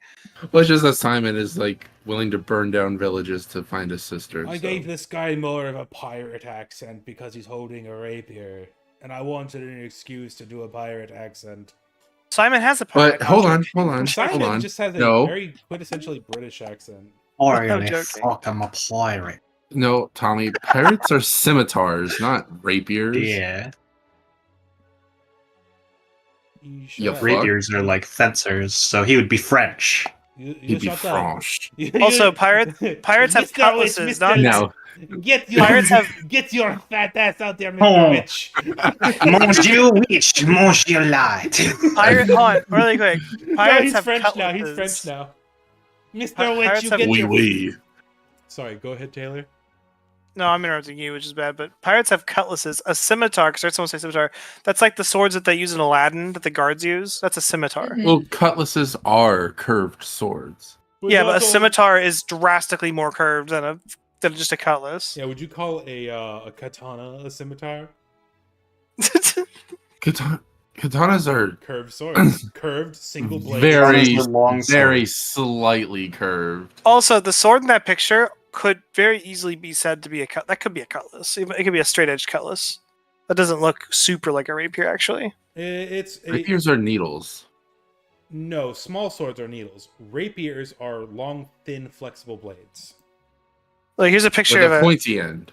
Well, it's just that Simon is like willing to burn down villages to find his sister. I so. gave this guy more of a pirate accent because he's holding a rapier, and I wanted an excuse to do a pirate accent. Simon has a pirate. But hold on. Simon just has a No. very quintessentially British accent. Or I'm really joking. fuck, I'm a pirate. No, Tommy. Pirates are scimitars, not rapiers. Yeah. You shut You up. fuck. Rapiers are like fencers, so he would be French. You He'd be shut up. French. Also, pirates have Mr. cutlasses, Witch, not- Mr. No. Get your Pirates have- get your fat ass out there, Mr. Oh. Witch. Monsieur Witch, Monsieur Light. Hold on, really quick. No, Pirates he's have French now. He's cutlasses. French now. Mr. Pirates Witch, you have- get Wee your. wee. Sorry, go ahead, Taylor. No, I'm interrupting you, which is bad. But pirates have cutlasses. A scimitar, because I heard someone say scimitar. That's like the swords that they use in Aladdin that the guards use. That's a scimitar. Mhm. Well, cutlasses are curved swords. Would Yeah, you but a also- scimitar is drastically more curved than just a cutlass. Yeah, would you call a katana a scimitar? Katanas are Curved swords, curved single blade. very, Katanas are long very swords. slightly curved. Also, the sword in that picture could very easily be said to be a cut. That could be a cutlass. It could be a straight edge cutlass. That doesn't look super like a rapier, actually. Rapiers are needles. No, small swords are needles. Rapiers are long, thin, flexible blades. Like here's a picture With of a a. pointy end,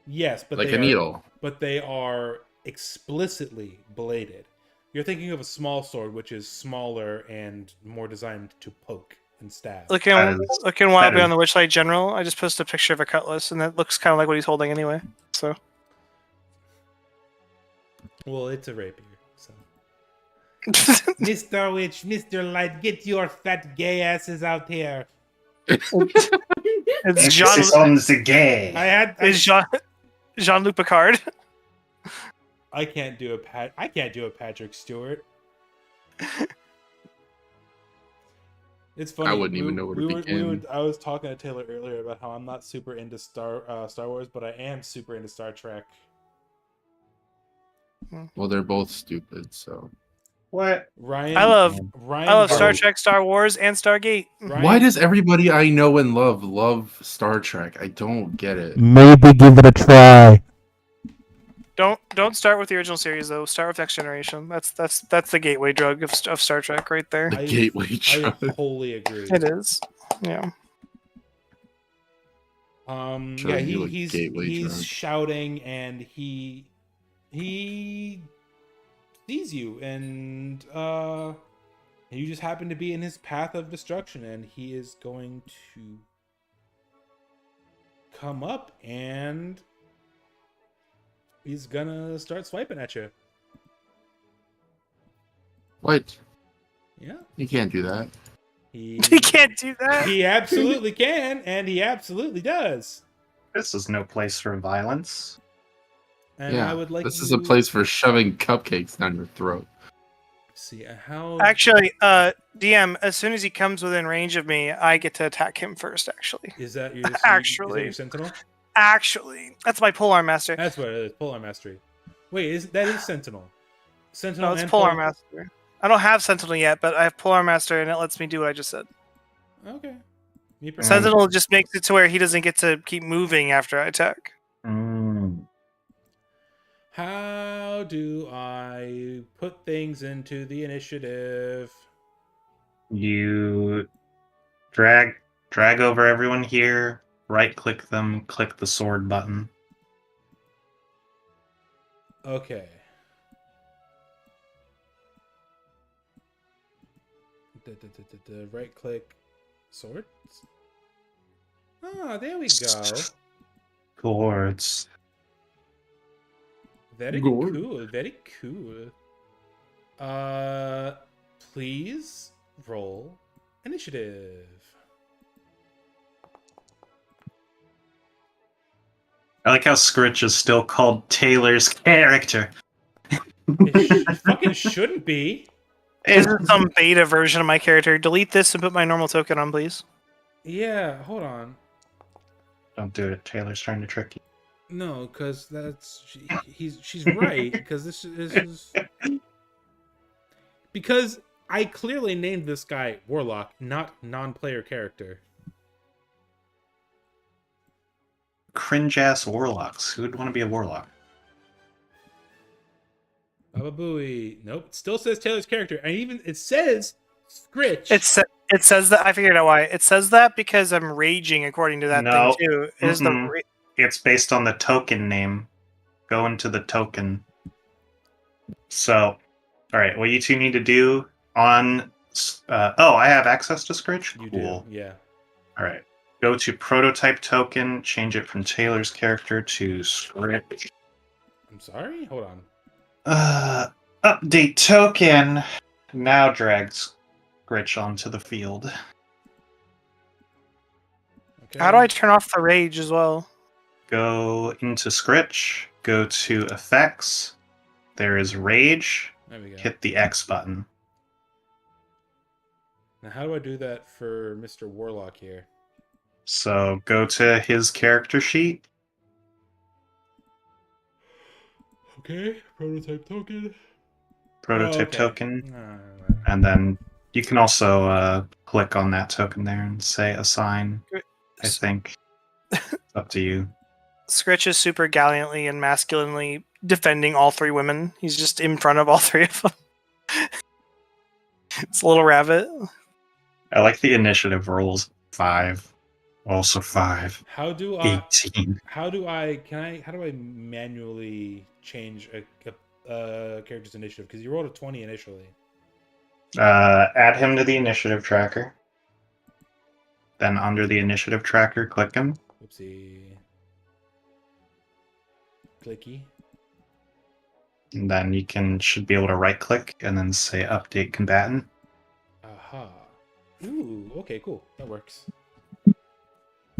Yes, but like they a are, needle. But they are explicitly bladed. You're thinking of a small sword, which is smaller and more designed to poke and stab. Looking That is wildly better. on the Witchlight General, I just posted a picture of a cutlass, and that looks kind of like what he's holding anyway. So Well, it's a rapier. So, Mr. Witch, Mr. Light, get your fat gay asses out here. it's Emphasis on the gay. Is Jean-Luc Picard. I can't do a Patrick Stewart. It's funny. I wouldn't even know where to begin. I was talking to Taylor earlier about how I'm not super into Star Wars, but I am super into Star Trek. Well, they're both stupid, so. What? Ryan, I love Ryan Star Barlow- Trek, Star Wars, and Stargate. Ryan- Why does everybody I know and love Star Trek? I don't get it. Maybe give it a try. Don't start with the original series though. Start with Next Generation. That's the gateway drug of Star Trek right there. The gateway I drug. wholly agree. It is. Yeah. Sure, Yeah, you a he's gateway drug. shouting and he sees you and you just happen to be in his path of destruction and he is going to come up and he's gonna start swiping at you. What? Yeah. You can't do that. He He can't do that. He absolutely can, and he absolutely does. This is no place for violence. And yeah. I would like This is a you- place for shoving cupcakes down your throat. See how Actually, DM, as soon as he comes within range of me, I get to attack him first. Actually, is that your Actually. is that your sentinel? that's my polearm master. That's what it is. Polearm mastery. Wait, that is sentinel? Sentinel. No, it's and polearm master. I don't have Sentinel yet, but I have polearm master, and it lets me do what I just said. Okay. Me Mm. Sentinel just makes it to where he doesn't get to keep moving after I attack. Mm. How do I put things into the initiative? You drag over everyone here, right click them, click the sword button. Okay. Right click swords. Ah, there we go. Swords. Very Good. cool. Very cool. Please roll initiative. I like how Scritch is still called Taylor's character. It fucking shouldn't be. This is some beta version of my character. Delete this and put my normal token on, please. Yeah, hold on. Don't do it. Taylor's trying to trick you. No, because she's right. Because this is because I clearly named this guy Warlock, not non-player character. Cringe ass warlocks. Who would want to be a warlock? Baba Booey. Nope. It still says Taylor's character, and even it says Scritch. It says that. I figured out why. It says that because I'm raging according to that No. thing too. It is the Mm-mm. It's based on the token name. Go into the token. So, all right. What you two need to do on. I have access to Scritch. You Cool. do, yeah. All right. Go to prototype token. Change it from Taylor's character to Scritch. I'm sorry. Hold on. Update token. Now drag Scritch onto the field. Okay. How do I turn off the rage as well? Go into Scritch. Go to effects. There is rage. There we go. Hit the X button. Now, how do I do that for Mr. Warlock here? So go to his character sheet. Okay. Prototype token. Prototype okay. token. Alright. And then you can also click on that token there and say assign. I think. It's up to you. Scritch is super gallantly and masculinely defending all three women. He's just in front of all three of them. It's a little rabbit. I like the initiative rolls. 5. Also 5. How do I 18. how do I manually change a character's initiative? Because you rolled a 20 initially. Add him to the initiative tracker. Then under the initiative tracker, click him. Whoopsie. Clicky. And then you should be able to right click and then say update combatant. Aha. Ooh, okay, cool. That works.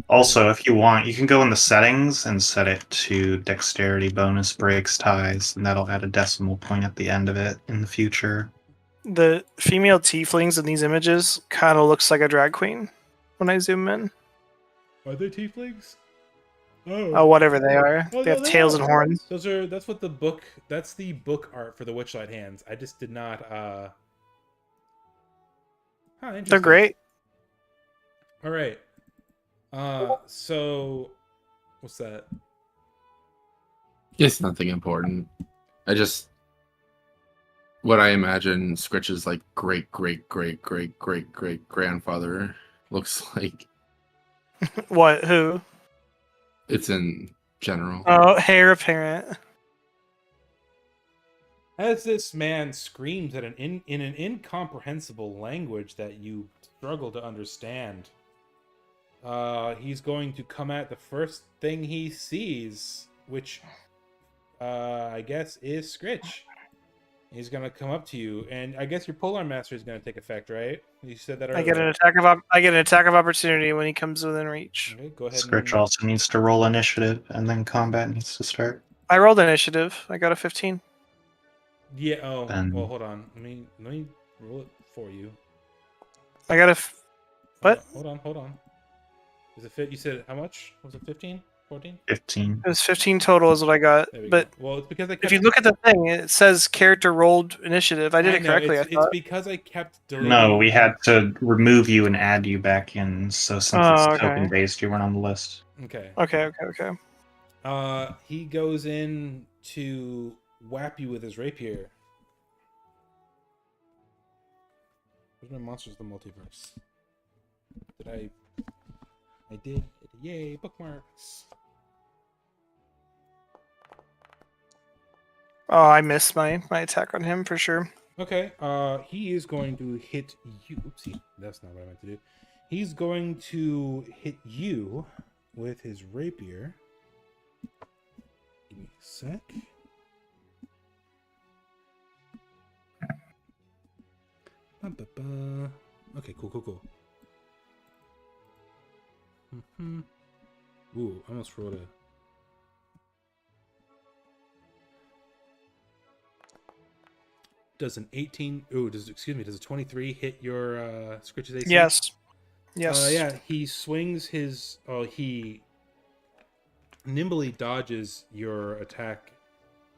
Also, if you want, you can go in the settings and set it to dexterity bonus breaks ties, and that'll add a decimal point at the end of it in the future. The female tieflings in these images kind of looks like a drag queen when I zoom in. Are they tieflings? Oh, whatever they are. Oh, They no, have tails and horns. That's what the book. That's the book art for the Witchlight hands. I just did not. Interesting. They're great. All right. So, what's that? It's nothing important. What I imagine Scritch's like great grandfather looks like. What? Who? It's in general. Oh, heir apparent. As this man screams at in an incomprehensible language that you struggle to understand, he's going to come at the first thing he sees, which I guess is Scritch. He's gonna come up to you, and I guess your Polar Master is gonna take effect, right? You said that earlier. I get an attack of opportunity when he comes within reach. Okay, go ahead. Scritch also needs to roll initiative, and then combat needs to start. I rolled initiative. I got a 15. Yeah. Oh. Then- Well, hold on. Let me roll it for you. I got a. What? Hold on. Is it fit? You said how much? Was it 15? 14? 15. It was 15 total is what I got. There we But go. Well, it's because I kept, if you look at the thing, it says character rolled initiative. I did it know, correctly. It's because I kept deleting. No, we had to remove you and add you back in, so since Oh, it's okay. token based, you weren't on the list. Okay. Okay. He goes in to whap you with his rapier. Where's my Monsters of the Multiverse? I did. Yay, bookmarks. Oh, I missed my attack on him for sure. Okay, he is going to hit you. Oopsie, that's not what I meant to do. He's going to hit you with his rapier. Give me a sec. Ba-ba-ba. Okay, cool. Ooh, I almost rolled a... Does an 18... Ooh, does a 23 hit your Scritch's AC? Yes. Yeah, he swings his... Oh, he nimbly dodges your attack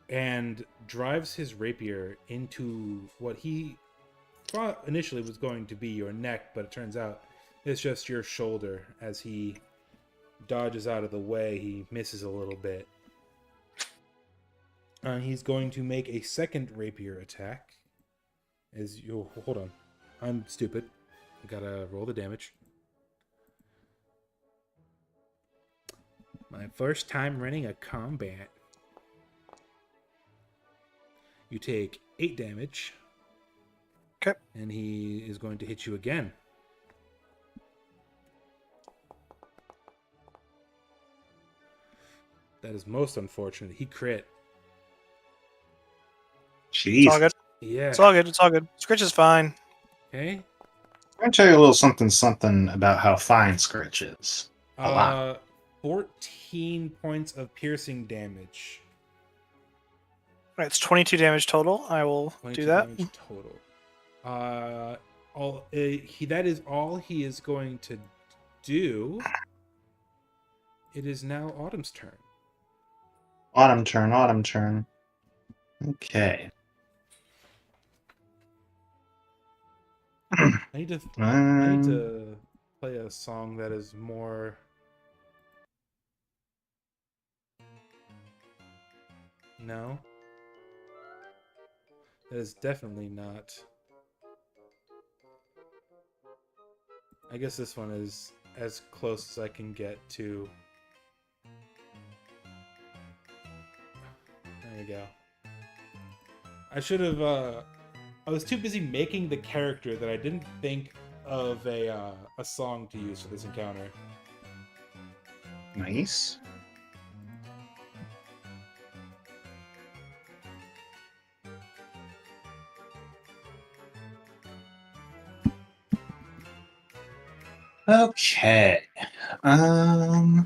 and drives his rapier into what he thought initially was going to be your neck, but it turns out it's just your shoulder. As he dodges out of the way, he misses a little bit. He's going to make a second rapier attack. As you hold on, I'm stupid. I gotta roll the damage. My first time running a combat. You take 8 damage. Okay. And he is going to hit you again. That is most unfortunate. He crit. It's all Jeez. good. Yeah. It's all good. It's all good. Scritch is fine. Okay. I'm gonna tell you a little something about how fine Scritch is. A lot. 14 points of piercing damage. All right, it's 22 damage total. I will 22 do that. damage total. That is all he is going to do. It is now Autumn's turn. Autumn turn. Okay. I need to play a song that is more. No. That is definitely not. I guess this one is as close as I can get to. There you go. I should have. I was too busy making the character that I didn't think of a song to use for this encounter. Nice. Okay. Hmm.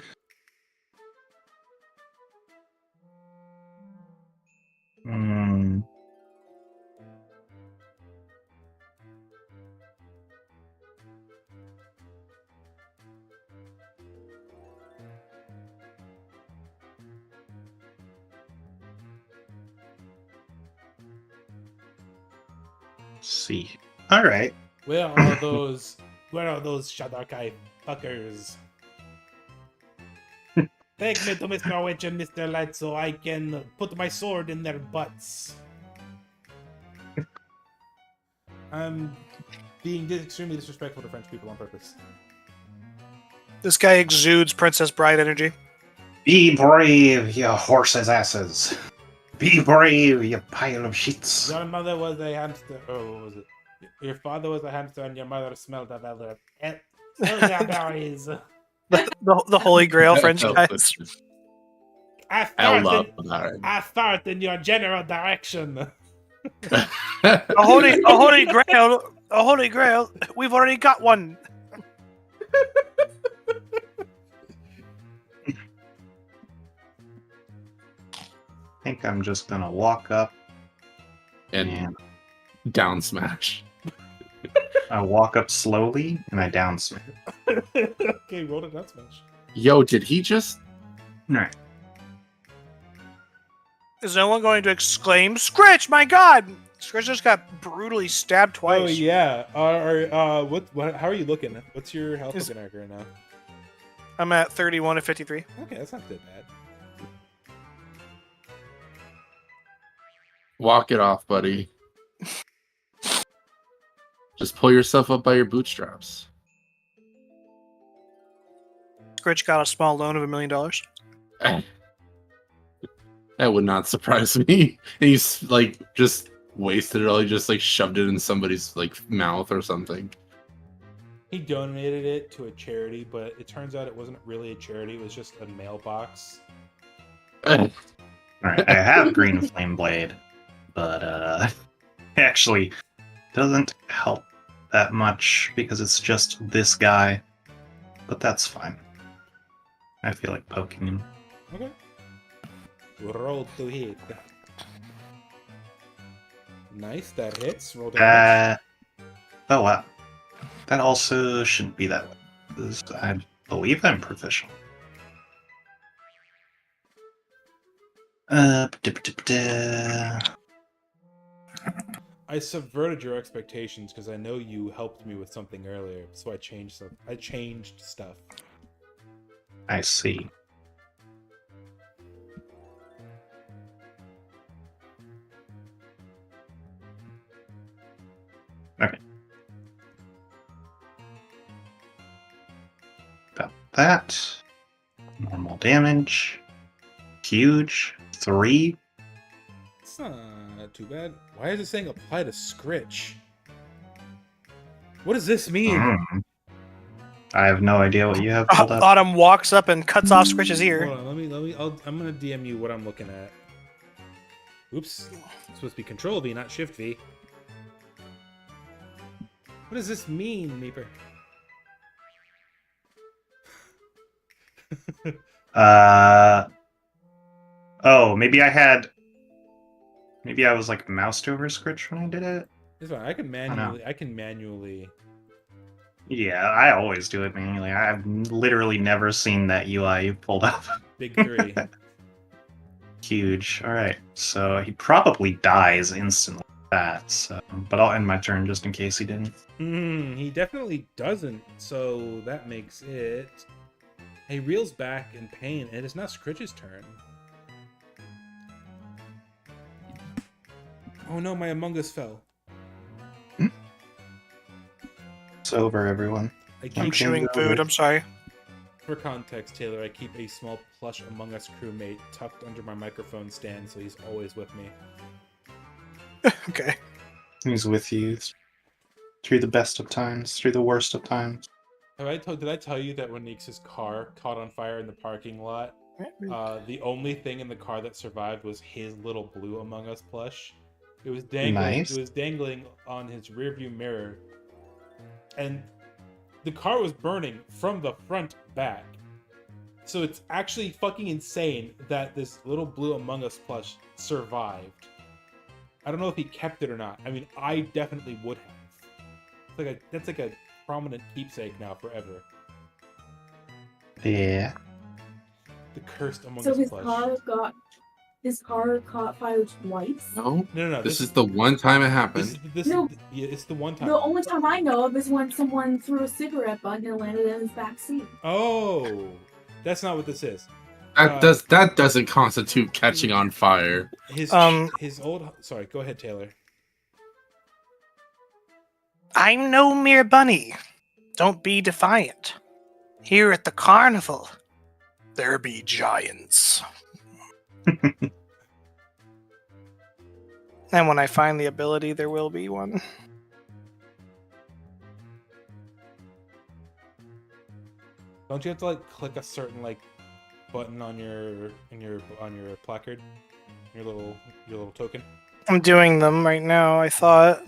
Let's see. All right. Where are those Shadakai fuckers? Take me to Mr. Witch and Mr. Light so I can put my sword in their butts. I'm being extremely disrespectful to French people on purpose. This guy exudes Princess Bride energy. Be brave, you horses' asses. Be brave, you pile of shits. Your mother was a hamster. Oh, what was it? Your father was a hamster and your mother smelled of other berries. The Holy Grail French guys. I love I fart in your general direction. that. A holy grail. We've already got one. I think I'm just gonna walk up and and down smash. I walk up slowly and I down smash. Okay, roll it down smash. Yo, did he just? All right. Is no one going to exclaim, "Scritch, my God!" Scritch just got brutally stabbed twice. Oh yeah. What? How are you looking? What's your health looking like right now? I'm at 31 of 53. Okay, that's not that bad. Walk it off, buddy. Just pull yourself up by your bootstraps. Scritch got a small loan of $1 million. That would not surprise me. And he's like just wasted it all. He just like shoved it in somebody's like mouth or something. He donated it to a charity, but it turns out it wasn't really a charity. It was just a mailbox. All right. I have Green Flame Blade, but it actually doesn't help that much because it's just this guy. But that's fine. I feel like poking him. Okay. Roll to hit. Nice, that hits. Roll damage. Oh wow. That also shouldn't be that way. 'Cause I believe I'm proficient. ba-da-ba-da-ba-da. I subverted your expectations because I know you helped me with something earlier, so I changed stuff. I see. Okay. About that. Normal damage. Huge. 3. It's not too bad. Why is it saying apply to Scritch? What does this mean? Mm. I have no idea what you have pulled up. Autumn walks up and cuts off Scritch's ear. Hold on, let me. I'm gonna DM you what I'm looking at. Oops, it's supposed to be Control V, not Shift V. What does this mean, Meeper? Oh, maybe I was like moused over Scritch when I did it. It's fine. I can manually. Yeah, I always do it manually. I've literally never seen that UI you pulled up. Big 3. Huge. All right, so he probably dies instantly with that. So, but I'll end my turn just in case he didn't. He definitely doesn't. So that makes it. He reels back in pain, and it's not Scritch's turn. Oh no, my Among Us fell. It's over, everyone. I'm chewing food. I'm sorry. For context, Taylor, I keep a small plush Among Us crewmate tucked under my microphone stand, so he's always with me. Okay. He's with you through the best of times, through the worst of times. Did I tell you that when Neex's car caught on fire in the parking lot, the only thing in the car that survived was his little blue Among Us plush? It was dangling. Nice. It was dangling on his rearview mirror, and the car was burning from the front back. So it's actually fucking insane that this little blue Among Us plush survived. I don't know if he kept it or not. I mean, I definitely would have. That's like a prominent keepsake now forever. Yeah. The cursed Among So Us his plush. car caught fire twice? No, No. this is the one time it happened. No. Yeah, it's the one time. The only time I know of is when someone threw a cigarette butt and it landed in his back seat. Oh, that's not what this is. That doesn't constitute catching on fire. His old. Sorry, go ahead, Taylor. I'm no mere bunny. Don't be defiant. Here at the carnival, there be giants. And when I find the ability, there will be one. Don't you have to like click a certain like button on your placard, your little token? I'm doing them right now, I thought.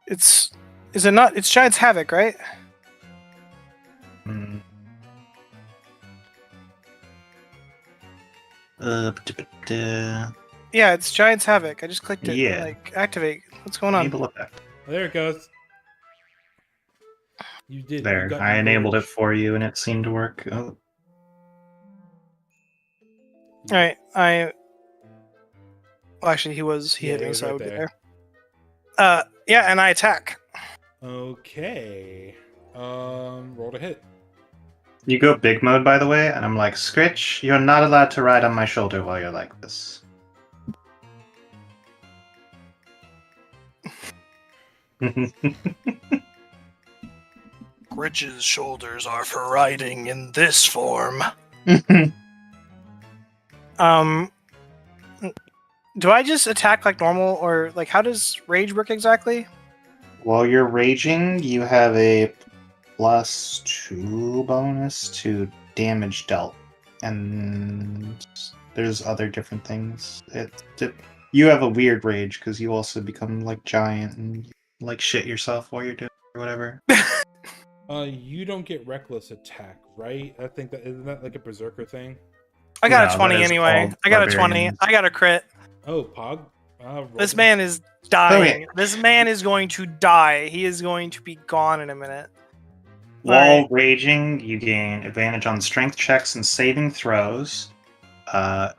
Is it not? It's Giant's Havoc, right? Mm. Yeah, it's Giant's Havoc. I just clicked it. Yeah. Like, activate. What's going on? Enable effect. Oh, there it goes. You did. There, You got I the enabled it bridge. for you, and it seemed to work. Oh. Alright, well, actually, he Yeah, hit it me, was so I right would be there. there. Yeah, and I attack. Okay. Roll to hit. You go big mode, by the way, and I'm like, Scritch, you're not allowed to ride on my shoulder while you're like this. Gritch's shoulders are for riding in this form. Do I just attack like normal, or like how does rage work exactly? While you're raging, you have a +2 bonus to damage dealt, and there's other different things. You have a weird rage because you also become like giant and like shit yourself while you're doing it or whatever. You don't get reckless attack, right? I think that isn't that like a berserker thing. I got No, a 20 that is anyway. called I got a 20. barbarians. I got a crit. Oh, Pog. Roll This to- man is dying. Okay. This man is going to die. He is going to be gone in a minute. While Alright. raging, you gain advantage on strength checks and saving throws.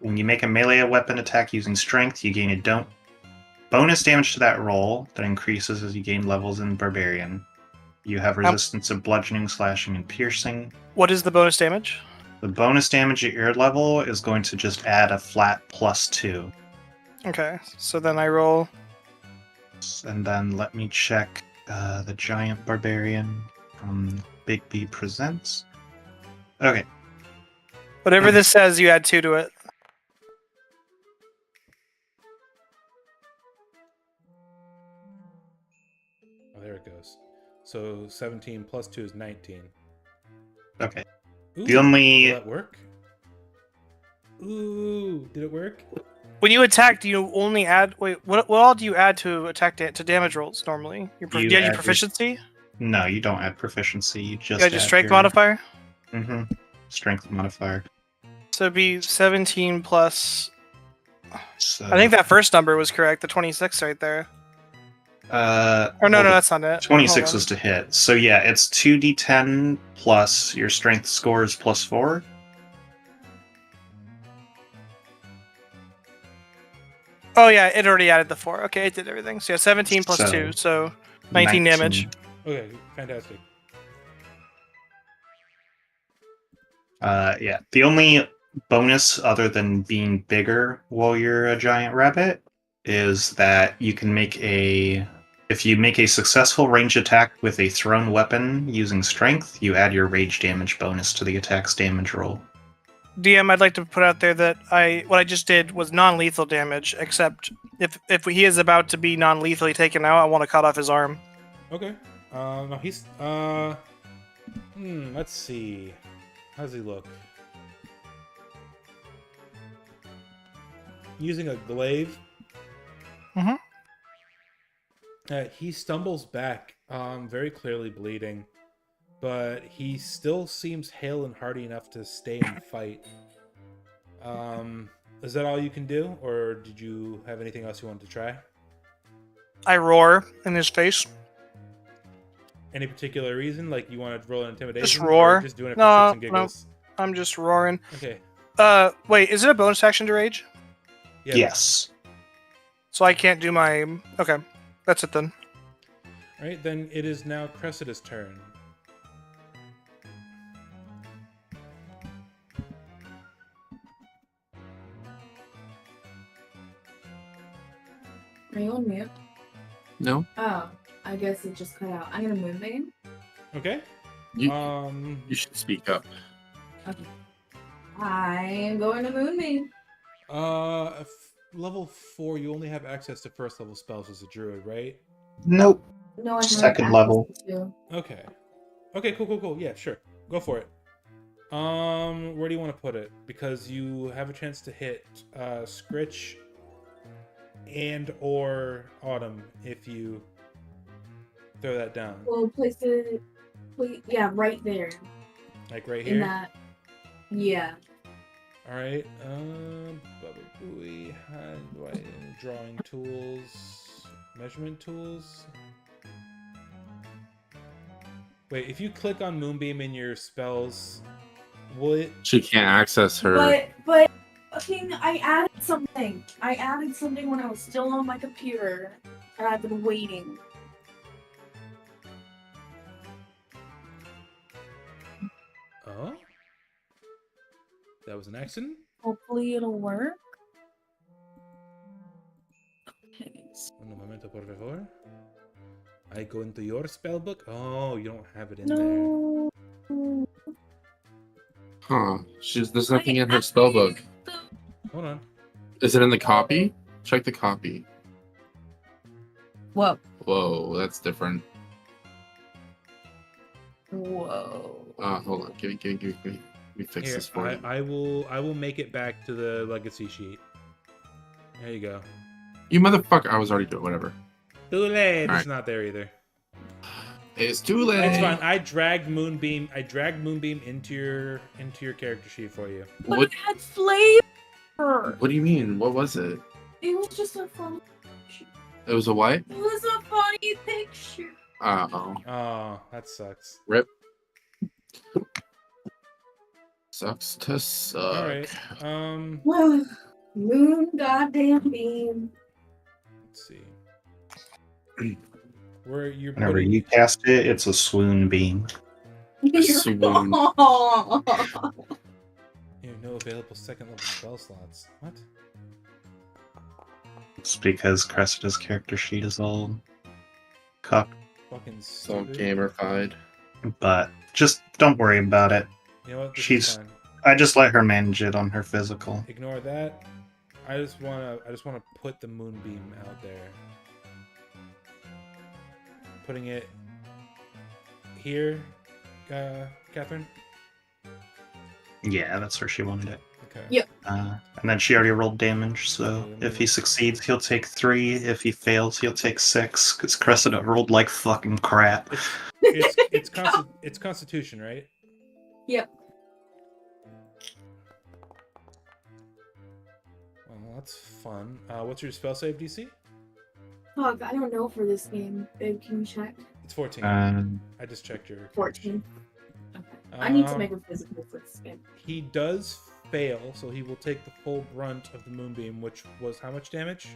When you make a melee weapon attack using strength, you gain a bonus damage to that roll that increases as you gain levels in Barbarian. You have resistance to bludgeoning, slashing, and piercing. What is the bonus damage? The bonus damage at your level is going to just add a flat +2. Okay, so then I roll. And then let me check the Giant Barbarian from Big B Presents. Okay. Whatever this says, you add 2 to it. Oh, there it goes. So 17 plus 2 is 19. Okay. Ooh, The only- Did that work? Ooh, did it work? When you attack, do you only add? Wait, what all do you add to attack to damage rolls normally? You Do you add your add your- proficiency? No, you don't add proficiency. You just You add your add strength modifier. Strength modifier. So it'd be 17 plus. So, I think that first number was correct. The 26 right there. Or no, well, that's not it. 26 Hold was to hit. So yeah, it's 2d10 plus your strength score is +4. Oh yeah, it already added the 4. Okay, it did everything. So yeah, 17 plus So, 2, so 19 damage. Okay, fantastic. Yeah. The only bonus other than being bigger while you're a giant rabbit is that you can if you make a successful range attack with a thrown weapon using strength, you add your rage damage bonus to the attack's damage roll. DM, I'd like to put out there that what I just did was non-lethal damage, except if he is about to be non-lethally taken out, I want to cut off his arm. Okay. No, he's let's see. How does he look? Using a glaive. Mhm. He stumbles back, very clearly bleeding, but he still seems hale and hearty enough to stay and fight. Is that all you can do, or did you have anything else you wanted to try? I roar in his face. Any particular reason? Like you want to roll an intimidation? Just or roar. just doing it for No, shits and no. giggles? I'm just roaring. Okay. Wait, is it a bonus action to rage? Yeah. Yes. So I can't do my. Okay, that's it then. All right, then it is now Cressida's turn. Are you on mute? No, Oh, I guess it just cut out. I'm gonna moonbeam. Okay. you You should speak up. Okay. I'm going to moonbeam. Level 4, you only have access to first level spells as a druid, right? Nope. No, I have Second access level. to. Okay. Okay, cool. Yeah, sure. Go for it. Where do you want to put it? Because you have a chance to hit Scritch and or Autumn if you throw that down. We'll place it. Yeah, right there. Like right In here. that. Yeah. All right. Baba Booey, handwriting, drawing tools, measurement tools. Wait, if you click on Moonbeam in your spells, will it? She can't access her. But I added something. I added something when I was still on my computer, and I've been waiting. Oh, that was an accident. Hopefully it'll work. Okay. Un momento, por favor. I go into your spell book. Oh, you don't have it in No. Huh? There's nothing in her spell book. there. Hold on. Is it in the copy? Check the copy. Whoa. Whoa, that's different. Whoa. Hold on. Give me fix Here, this for you. I will make it back to the legacy sheet. There you go. You motherfucker! I was already doing whatever. Too late. It's Alright. not there either. It's too late. It's fine. I dragged Moonbeam into your character sheet for you. But What? it had flavor. What do you mean? What was it? It was just a funny picture. It was a what? It was a funny picture. Oh. Oh, that sucks. Rip. Sucks to suck. All right. Moon goddamn beam. Let's see. Where you're Whenever putting you cast it, it's a swoon beam. Swoon. you have no available second level spell slots. What? It's because Cressida's character sheet is all cucked. Fucking So stupid. gamified. But just don't worry about it. You know what? This is She's- fine. I just let her manage it on her physical. Ignore that. I just wanna put the moonbeam out there. Putting it here, Catherine. Yeah, that's where she wanted it. Okay. Yep. And then she already rolled damage, so if he succeeds, he'll take 3. If he fails, he'll take 6. Because Cressida rolled like fucking crap. It's Constitution, right? Yep. Well, that's fun. What's your spell save DC? Fuck, I don't know for this game. Babe, can you check? It's 14. I just checked your 14. Okay. I need to Um, make a physical for this game. He does fail, so he will take the full brunt of the moonbeam, which was how much damage?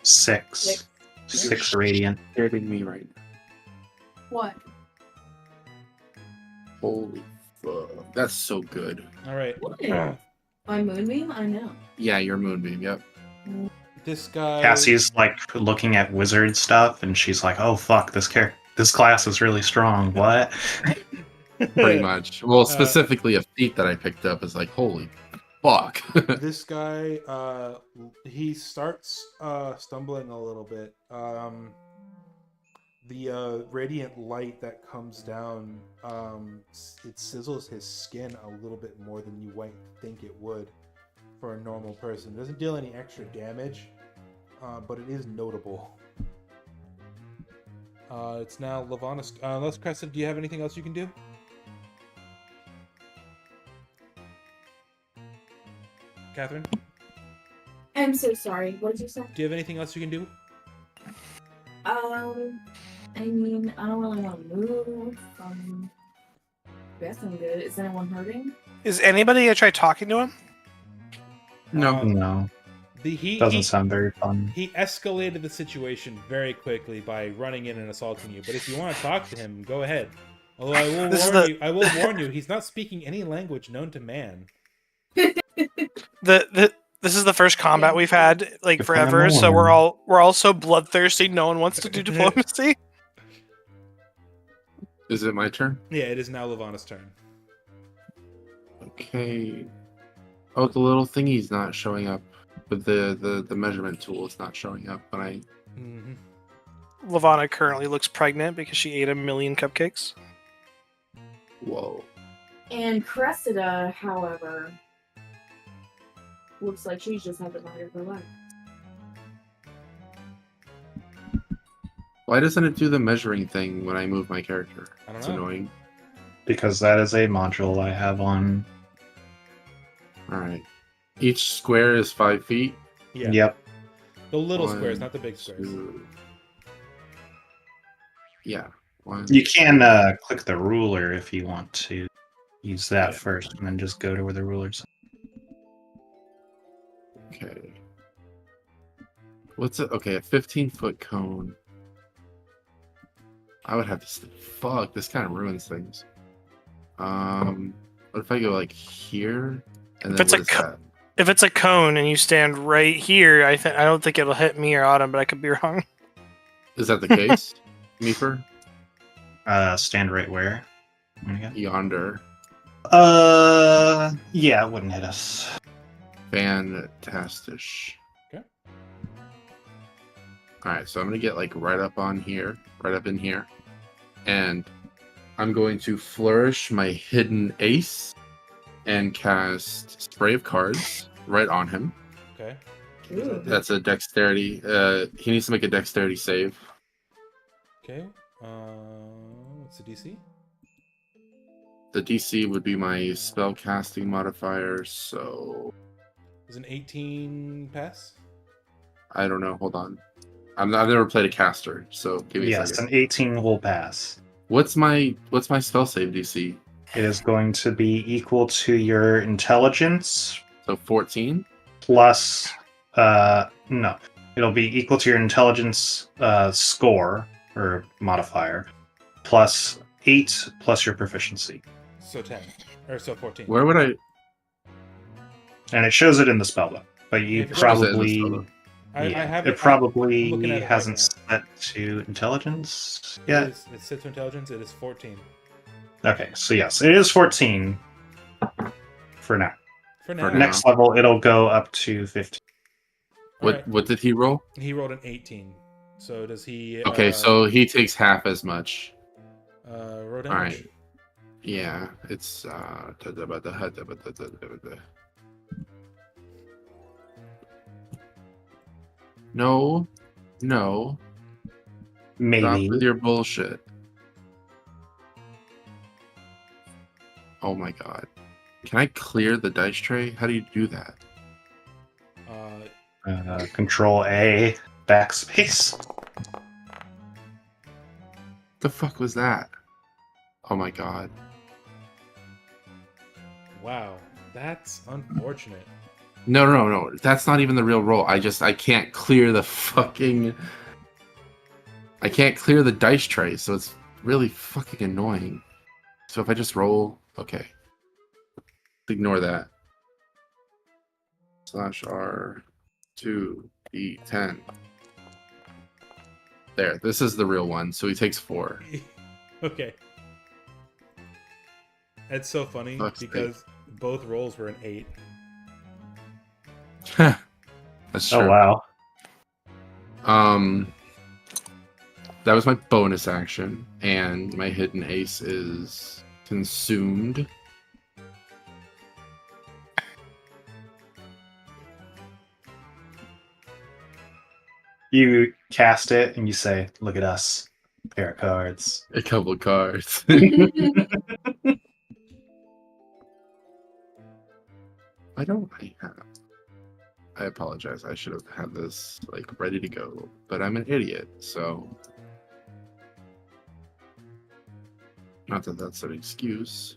6. 6 radiant. Scaring me right now. What? Holy fuck. That's so good. All right. What? My moonbeam? I know. Yeah, your moonbeam, yep. This guy. Cassie's like looking at wizard stuff, and she's like, "Oh fuck, this class is really strong." What? Pretty much. Well, specifically a feat that I picked up is like, holy fuck. This guy, he starts stumbling a little bit. The radiant light that comes down, it sizzles his skin a little bit more than you might think it would for a normal person. It doesn't deal any extra damage, but it is notable. It's now Lavana's. Unless Crescent, do you have anything else you can do? Catherine, I'm so sorry. What did you say? do you have anything else you can do? I mean, I don't really want to move. I guess I'm good. Is anyone hurting? Is anybody gonna try talking to him? No. No, He doesn't sound very fun. He escalated the situation very quickly by running in and assaulting you. But if you want to talk to him, go ahead. Although I will warn you, he's not speaking any language known to man. This is the first combat we've had like Good forever, kind of so we're morning. all so bloodthirsty. No one wants to do diplomacy. Is it my turn? Yeah, it is now Lavana's turn. Okay. Oh, the little thingy's not showing up. But the measurement tool is not showing up when I... Mm-hmm. Lavana currently looks pregnant because she ate 1 million cupcakes. Whoa. And Cressida, however, looks like she's just had the night of her life. Why doesn't it do the measuring thing when I move my character? I don't It's know. annoying. Because that is a module I have on. Alright. Each square is 5 feet. Yeah. Yep. The little One, squares, not the big squares. 2. Yeah. 1. You can click the ruler if you want to use that Yeah. first, and then just go to where the ruler's. Okay. What's it? Okay, a 15-foot cone. I would have to. Fuck, this kind of ruins things. What if I go like here? And If then it's a what is co- that? If it's a cone and you stand right here, I don't think it'll hit me or Autumn, but I could be wrong. Is that the case? Meeper? Stand right where? Yonder. Yeah, it wouldn't hit us. Fantastic. Okay. Alright, so I'm gonna get like right up on here, right up in here. And I'm going to flourish my hidden ace and cast Spray of Cards right on him. Okay. Ooh. That's a dexterity. He needs to make a dexterity save. Okay. What's the DC? The DC would be my spell casting modifier, so Is an 18 pass? I don't know. Hold on. I've never played a caster, so give me a Yes, second. an 18 will pass. What's my spell save DC? It is going to be equal to your intelligence So 14. plus no. It'll be equal to your intelligence score or modifier plus 8 plus your proficiency. So 10 or so 14. Where would I? And it shows it in the spellbook, but you If it shows it in the probably spellbook. I have it I'm probably looking at it right hasn't now. set to intelligence It yet. is, it's set to intelligence. It is 14 Okay, so yes, it is 14 for now. for now. now. Next level, it'll go up to 15. Alright. What did he roll? He rolled an 18. So does he? Okay, so he takes half as much. roll damage. All right. Yeah, it's no, no. Stop Maybe. with your bullshit. Oh my god. Can I clear the dice tray? How do you do that? Control A, backspace. The fuck was that? Oh my god. Wow, that's unfortunate. No. That's not even the real roll. I can't clear the fucking... I can't clear the dice tray, so it's really fucking annoying. So if I just roll... Okay. Ignore that. /R 2d10. There, this is the real one, so he takes 4. Okay. It's so funny Fuck's because both rolls were an 8. That's true. Oh wow. That was my bonus action, and my hidden ace is consumed. You cast it and you say, "Look at us, pair of cards." A couple of cards. I don't have. I apologize. I should have had this like ready to go, but I'm an idiot. So, not that that's an excuse.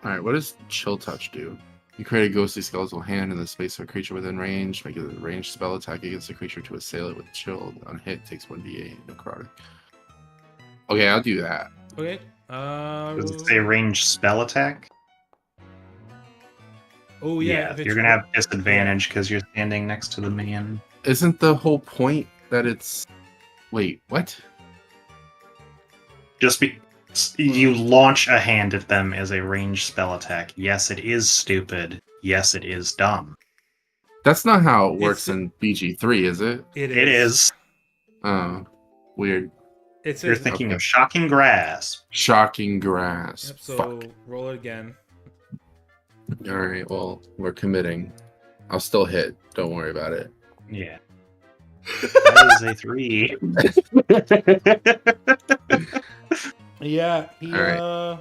All right, what does Chill Touch do? You create a ghostly skeletal hand in the space of a creature within range. Make it a ranged spell attack against a creature to assail it with chill. On hit, takes 1d8 necrotic. Okay, I'll do that. Okay. Does it say ranged spell attack? Oh yeah. if it's you're gonna have disadvantage because you're standing next to the minion. Isn't the whole point that it's... Wait, what? Just be you launch a hand at them as a ranged spell attack. Yes, it is stupid. Yes, it is dumb. That's not how it works It's- in BG3, is it? It It is. Oh, weird. It You're says thinking Okay. of shocking grasp. Shocking grass. Yep, so Fuck. roll it again. All right, well, we're committing. I'll still hit. Don't worry about it. Yeah. That is a 3. Yeah, he All right.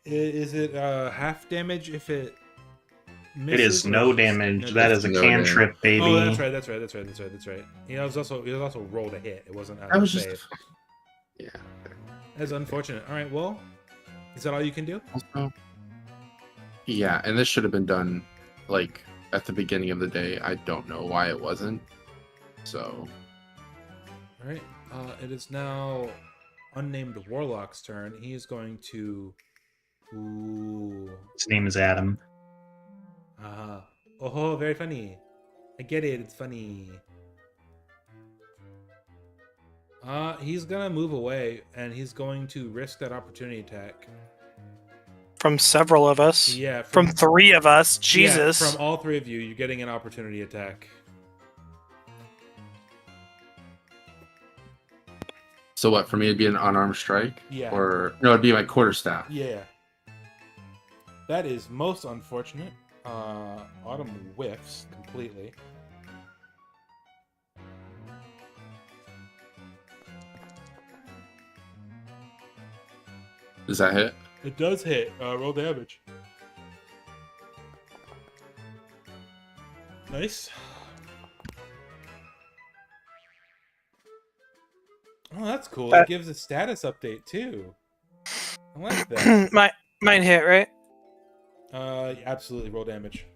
is it half damage if it misses? It is or no just- damage. no That damage? is a No cantrip, baby. Oh, that's right. He was also rolled a hit. It wasn't I was save. just... Yeah. That's unfortunate. All right, well, is that all you can do? Also, yeah, and this should have been done, like, at the beginning of the day. I don't know why it wasn't. So, All right. It is now unnamed Warlock's turn. He is going to. Ooh. His name is Adam. Oh, very funny. I get it. It's funny. He's gonna move away, and he's going to risk that opportunity attack. From several of us. Yeah, From 3 of us. yeah, Jesus. from all 3 of you, you're getting an opportunity attack. so what, for me it'd be an unarmed strike? Yeah. Or, no, it'd be my quarterstaff. Yeah. That is most unfortunate. Autumn whiffs completely. Does that hit? It does hit. Roll damage. Nice. Oh, that's cool. It gives a status update too. I like that. Mine hit, right? Absolutely. Roll damage.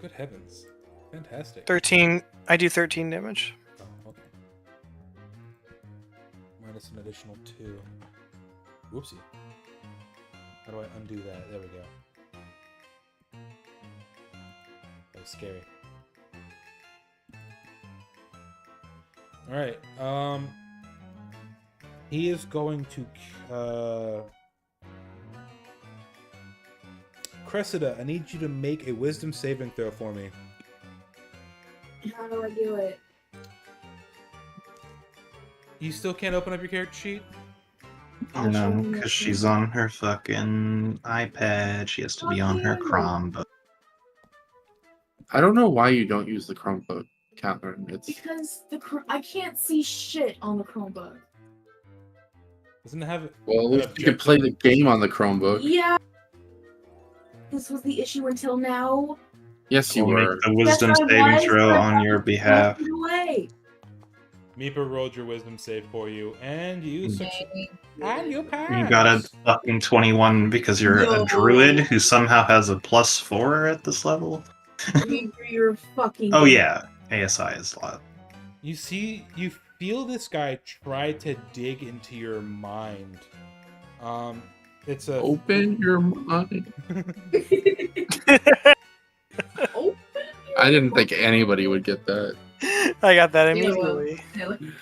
Good heavens. Fantastic. 13. I do 13 damage. Oh, okay. Minus an additional 2. Whoopsie. How do I undo that? There we go. That was scary. Alright, he is going to, Cressida, I need you to make a wisdom saving throw for me. How do I do it? You still can't open up your character sheet? No, because she's on her fucking iPad. She has to be on her Chromebook. I don't know why you don't use the Chromebook, Catherine. It's Because I can't see shit on the Chromebook. Doesn't it have... well, at least you can play the game on the Chromebook. Yeah. This was the issue until now. Yes, you We'll were. make the wisdom Yes, I saving was, throw but I on your wasn't behalf. walking away. Meepa rolled your wisdom save for you, and you and you passed. You got a fucking 21 because you're No. a druid who somehow has a +4 at this level. You're fucking. Oh yeah, ASI is a lot. You feel this guy try to dig into your mind. It's a Open your mind. Open I didn't think anybody would get that. I got that Yeah, well. immediately.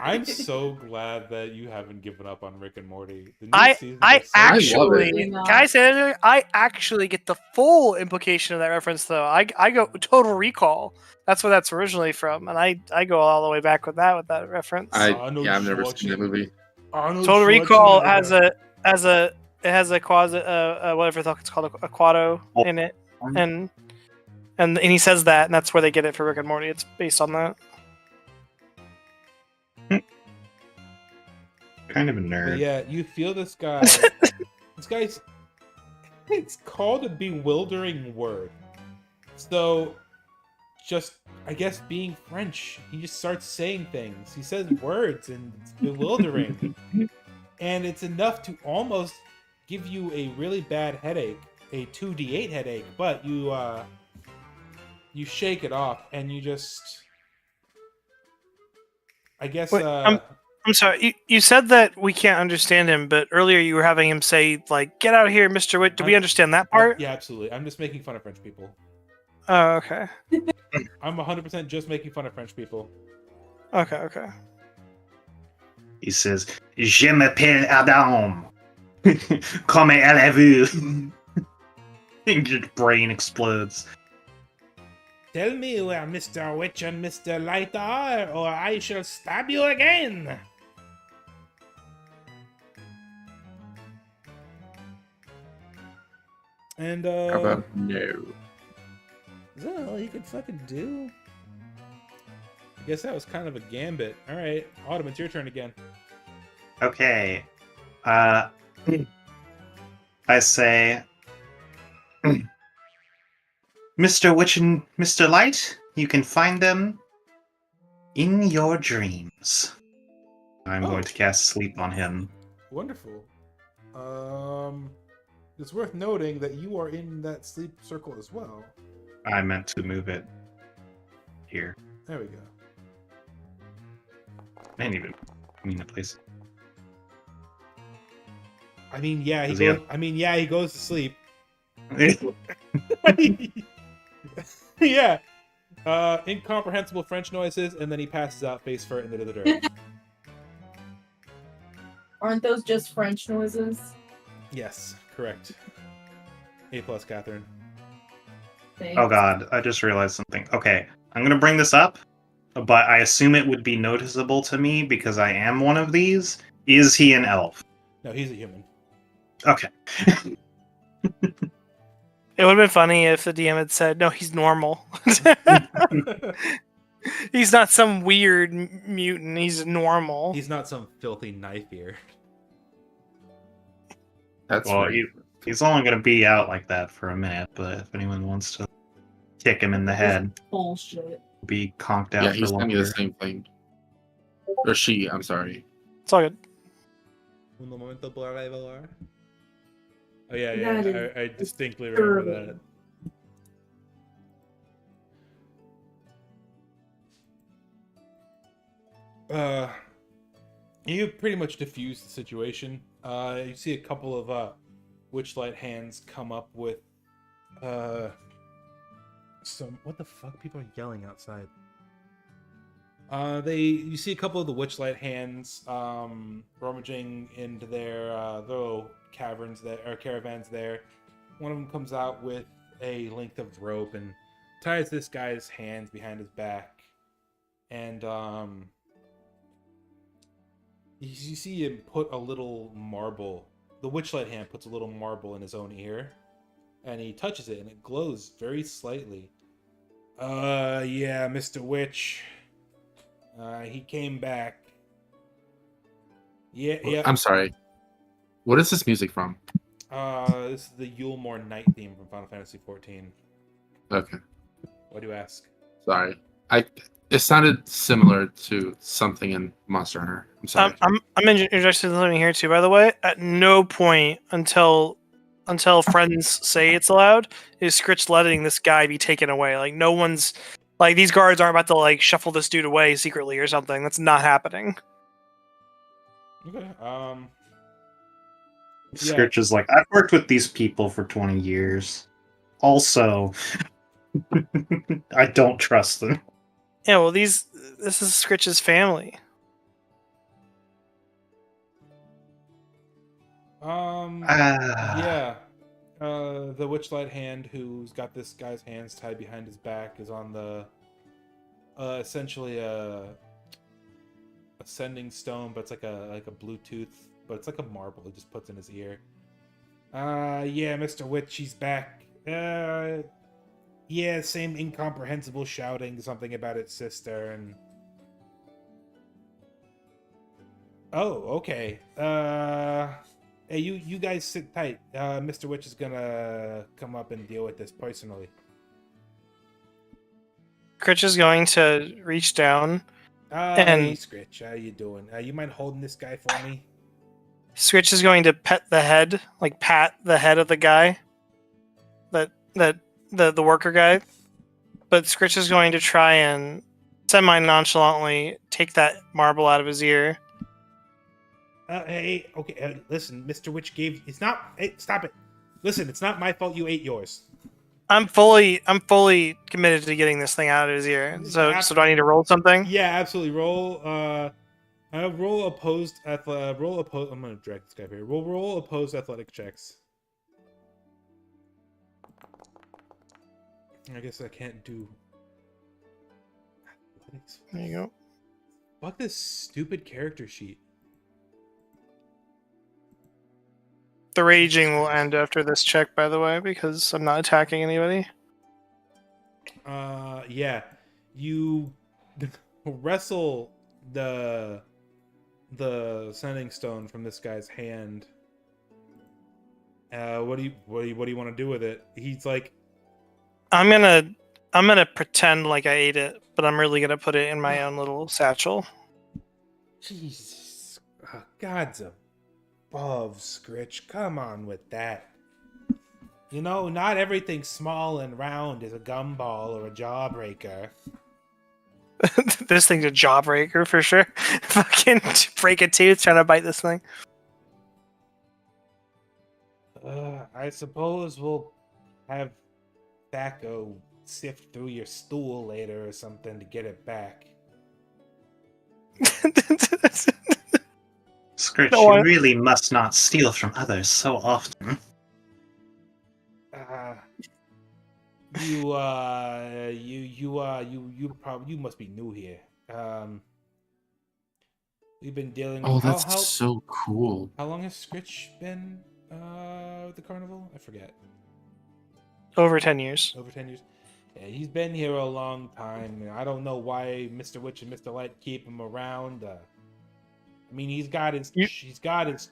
I'm so glad that you haven't given up on Rick and Morty. The new I season I looks so actually, good. can I say that? I actually get the full implication of that reference though. I go Total Recall. That's where that's originally from, and I go all the way back with that reference. Arnold I've never seen that Schwarzenegger. movie. Arnold Total Recall Schwarzenegger. has a whatever the fuck it's called, a quado in it, and he says that, and that's where they get it for Rick and Morty. It's based on that. Kind of a But nerd. yeah, you feel this guy. This guy's. It's called a bewildering word. So, just I guess being French, he just starts saying things. He says words, and it's bewildering. And it's enough to almost give you a really bad headache, a 2d8 headache. But you shake it off, and you just. I guess. Wait, I'm sorry. You said that we can't understand him, but earlier you were having him say like, "Get out of here, Mr. Witt." Do we understand that part? Yeah, absolutely. I'm just making fun of French people. Oh, okay. I'm 100% just making fun of French people. Okay. He says, "Je m'appelle Adam." Comme allez-vous? Your brain explodes. Tell me where Mr. Witch and Mr. Light are, or I shall stab you again! And, How about no? is that all you could fucking do? I guess that was kind of a gambit. Alright, Autumn, it's your turn again. Okay. I say, Mr. Witch and Mr. Light, you can find them in your dreams. I'm Oh. going to cast Sleep on him. Wonderful. It's worth noting that you are in that sleep circle as well. I meant to move it here. There we go. I didn't even mean to place I mean, yeah, Does he have- he goes to sleep. it. Yeah. Incomprehensible French noises, and then he passes out face first into the dirt. Aren't those just French noises? Yes, correct. A+, Catherine. Thanks. Oh god, I just realized something. Okay, I'm gonna bring this up, but I assume it would be noticeable to me because I am one of these. Is he an elf? No, he's a human. Okay. It would have been funny if the DM had said, "No, he's normal. He's not some weird mutant. He's normal." He's not some filthy knife ear. That's Well, right. he's only gonna be out like that for a minute, but if anyone wants to kick him in the head. Bullshit. Be conked out Yeah, for he's telling me the longer. same thing. Or she, I'm sorry. It's all good. Un momento por revelar. Oh yeah, That yeah. is I distinctly remember disturbing. that. You pretty much diffuse the situation. You see a couple of Witchlight hands come up with some what the fuck? People are yelling outside. You see a couple of the Witchlight hands rummaging into their little caverns there or caravans there. One of them comes out with a length of rope and ties this guy's hands behind his back, and you see him put a little marble. The Witchlight hand puts a little marble in his own ear, and he touches it, and it glows very slightly. Yeah, Mr. Witch. He came back. Yeah. I'm sorry. What is this music from? This is the Yulemore Night theme from Final Fantasy XIV. Okay, Why do you ask? sorry. It sounded similar to something in Monster Hunter. I'm sorry. I'm interjecting something here too. By the way, at no point until friends say it's allowed is Scritch letting this guy be taken away. Like no one's like these guards aren't about to like shuffle this dude away secretly or something. That's not happening. Okay. Scritch is like, I've worked with these people for 20 years. Also, I don't trust them. Yeah, well this is Scritch's family. Yeah. The Witchlight hand who's got this guy's hands tied behind his back is on the essentially a ascending stone, but it's like a Bluetooth, but it's like a marble he just puts in his ear. Yeah, Mr. Witch, he's back. Yeah, same incomprehensible shouting, something about its sister, and oh, okay. Hey, you guys sit tight. Mr. Witch is gonna come up and deal with this personally. Scritch is going to reach down. Hey, Scritch, how you doing? You mind holding this guy for me? Scritch is going to pat the head of the guy, the worker guy. But Scritch is going to try and semi-nonchalantly take that marble out of his ear. Hey, okay, listen, Mr. Witch gave... It's not... Hey, stop it. Listen, it's not my fault you ate yours. I'm fully committed to getting this thing out of his ear. So do I need to roll something? Yeah, absolutely. Roll opposed... I'm gonna drag this guy up here. Roll opposed athletic checks. I guess I can't do... Athletics. There you go. Fuck this stupid character sheet. The raging will end after this check, by the way, because I'm not attacking anybody. Yeah. You wrestle the sending stone from this guy's hand. What do you want to do with it? He's like, I'm gonna pretend like I ate it, but I'm really gonna put it in my own little satchel. Jesus, God's above, Scritch. Come on with that. You know, not everything small and round is a gumball or a jawbreaker. This thing's a jawbreaker for sure. Fucking break a tooth trying to bite this thing. I suppose we'll have Thaco sift through your stool later or something to get it back. Scritch, No, you really must not steal from others so often. You must be new here. We've been dealing with... Oh, that's so cool. How long has Scritch been with the carnival? I forget. Over 10 years. Over 10 years. Yeah, he's been here a long time. I don't know why Mr. Witch and Mr. Light keep him around. I mean, he's got his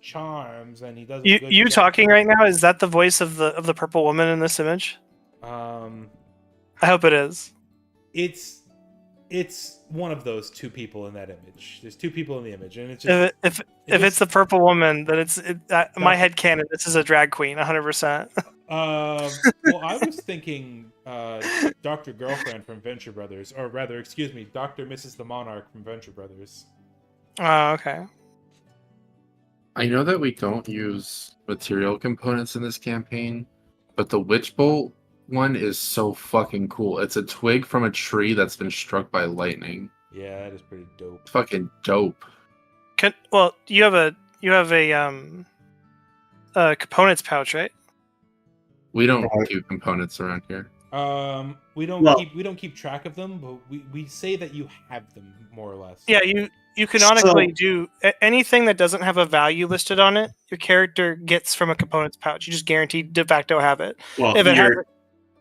charms, and he does. You talking right now? Is that the voice of the purple woman in this image? I I hope it is. It's one of those two people in that image. There's two people in the image, and it's just If it's the purple woman, then my head canon. This is a drag queen, 100%. Well, I was thinking Dr. Girlfriend from Venture Brothers, or rather, excuse me, Dr. Mrs. the Monarch from Venture Brothers. Oh, okay. I know that we don't use material components in this campaign, but the Witch Bolt one is so fucking cool. It's a twig from a tree that's been struck by lightning. Yeah, that is pretty dope. Fucking dope. Well, you have a components pouch, right? We don't do components around here. We don't Well- keep track of them, but we say that you have them more or less. Yeah, you canonically do anything that doesn't have a value listed on it. Your character gets from a components pouch. You just guaranteed de facto have it. Well, If it has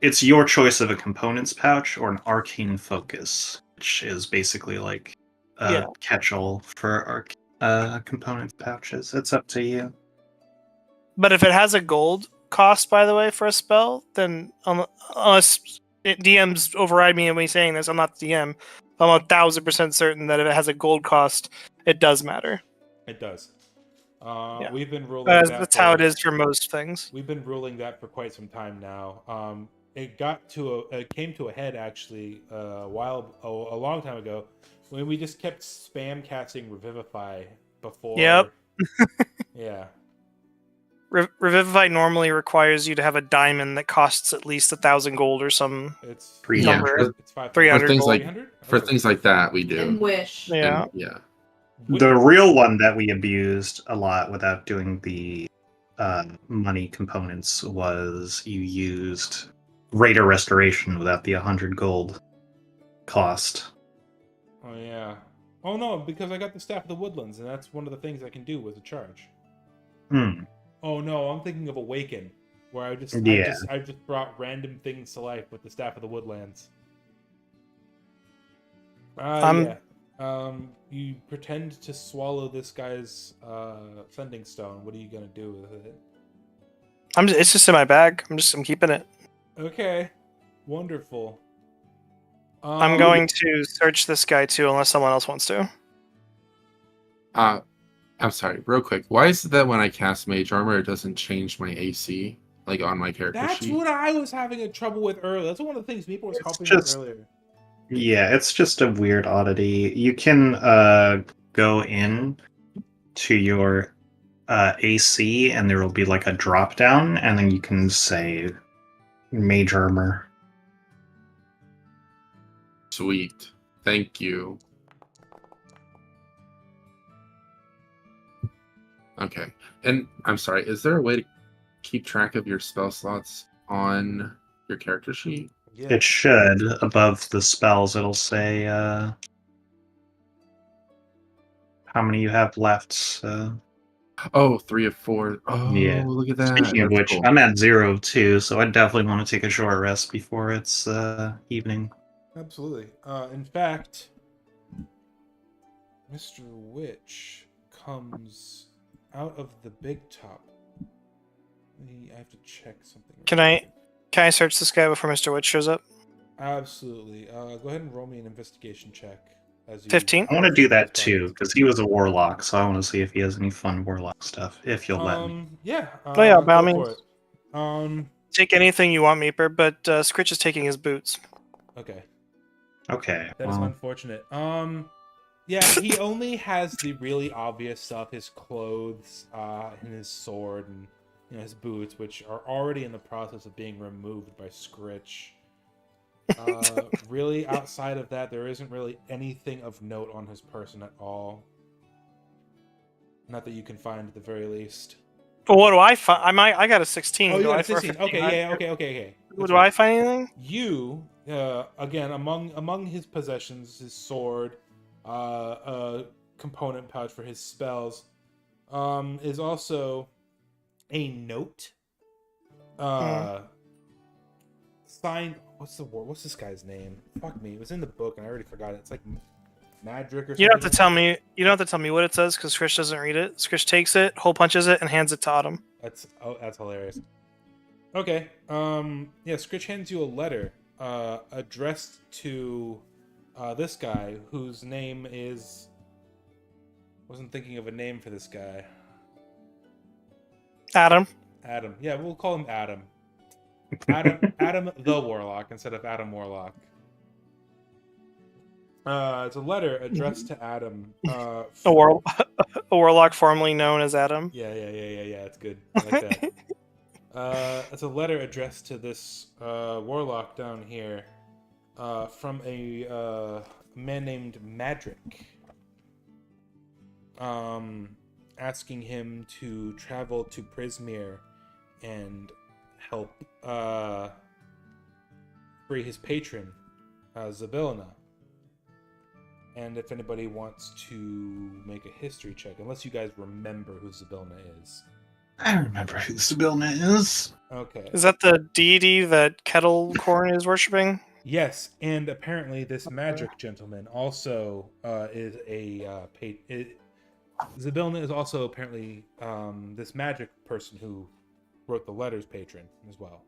it's your choice of a components pouch or an arcane focus, which is basically like a Yeah. catch-all for component pouches. It's up to you. But if it has a gold cost, by the way, for a spell, then unless DMs override me in me saying this, I'm not the DM. I'm 1,000% certain that if it has a gold cost, it does matter. It does. Yeah. We've been ruling That's how it is for most things. We've been ruling that for quite some time now. It came to a head actually a long time ago when we just kept spam casting Revivify before. Yep. Yeah. Revivify normally requires you to have a diamond that costs at least 1,000 gold or some It's Yeah, number. It's 500. 300 things gold. like 300? for things like that, we And do. wish. Yeah. And, yeah. The real one that we abused a lot without doing the money components was you used Raider Restoration without the 100 gold cost. Oh yeah. Oh no, because I got the Staff of the Woodlands, and that's one of the things I can do with a charge. Hmm. Oh no, I'm thinking of Awaken, where I just brought random things to life with the Staff of the Woodlands. Yeah. You pretend to swallow this guy's sending stone. What are you gonna do with it? It's just in my bag. I'm keeping it. Okay, wonderful. I'm going to search this guy too, unless someone else wants to. I'm sorry, real quick. Why is it that when I cast Mage Armor, it doesn't change my AC, like on my character That's sheet? what I was having a trouble with earlier. That's one of the things people was helping just- with earlier. Yeah, it's just a weird oddity. You can go in to your AC, and there will be like a drop down, and then you can say Mage Armor. Sweet. Thank you. Okay. And I'm sorry, is there a way to keep track of your spell slots on your character sheet? Yeah. It should, above the spells, it'll say how many you have left. So. Oh, 3 of 4. Oh, Yeah. look at that. Speaking of That's which, cool. I'm at 0 too, so I definitely want to take a short rest before it's evening. Absolutely. In fact, Mr. Witch comes out of the big top. I have to check something. Can I search this guy before Mr. Witch shows up? Absolutely. Go ahead and roll me an investigation check. As you 15? I want to do that too, because he was a warlock, so I want to see if he has any fun warlock stuff, if you'll let me. Yeah. Yeah, by all go means. for it. Take anything you want, Meeper, but Scritch is taking his boots. Okay. Okay. That is well, unfortunate. Yeah, he only has the really obvious stuff: his clothes, and his sword, and his boots, which are already in the process of being removed by Scritch. Really, outside of that, there isn't really anything of note on his person at all. Not that you can find, at the very least. But what do I find? I got a 16. Oh, you Do got I a for a 16. 15? Okay, yeah, okay. That's Do I find anything? You, again, among his possessions, his sword, a component pouch for his spells, is also a note. Signed. What's this guy's name? Fuck me. It was in the book and I already forgot it. It's like Madrick or something. You don't have to tell me. You don't have to tell me what it says because Scritch doesn't read it. Scritch takes it, hole punches it, and hands it to Autumn. That's hilarious. Okay. Yeah, Scritch hands you a letter. addressed to this guy whose name is. Wasn't thinking of a name for this guy. Adam. Adam. Yeah, we'll call him Adam. Adam the Warlock instead of Adam Warlock. It's a letter addressed to Adam. A warlock formerly known as Adam. Yeah. It's good. I like that. It's a letter addressed to this warlock down here from a man named Madrick. Asking him to travel to Prismere and help free his patron, Zabilna. And if anybody wants to make a history check, unless you guys remember who Zabilna is. I remember who Zabilna is. Okay. Is that the deity that Kettle Corn is worshipping? Yes, and apparently this magic gentleman also is Zabilna is also apparently this magic person who wrote the letters patron as well.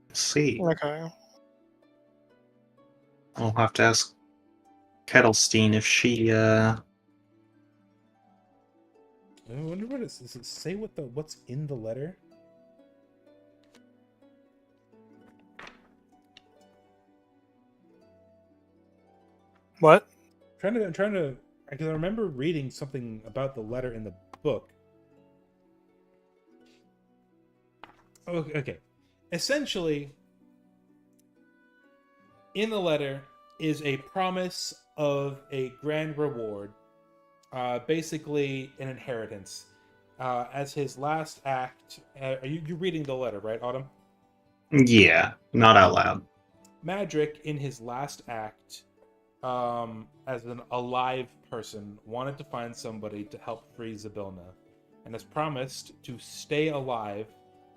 Let's see. Okay. I'll have to ask Kettlestein if she I wonder what does it say what's in the letter? What? I'm trying to because I remember reading something about the letter in the book. Okay. Essentially, in the letter is a promise of a grand reward, basically an inheritance. As his last act, are you reading the letter, right, Autumn? Yeah, not out loud. Madrick, in his last act, as an alive person, wanted to find somebody to help free Zabilna, and has promised to stay alive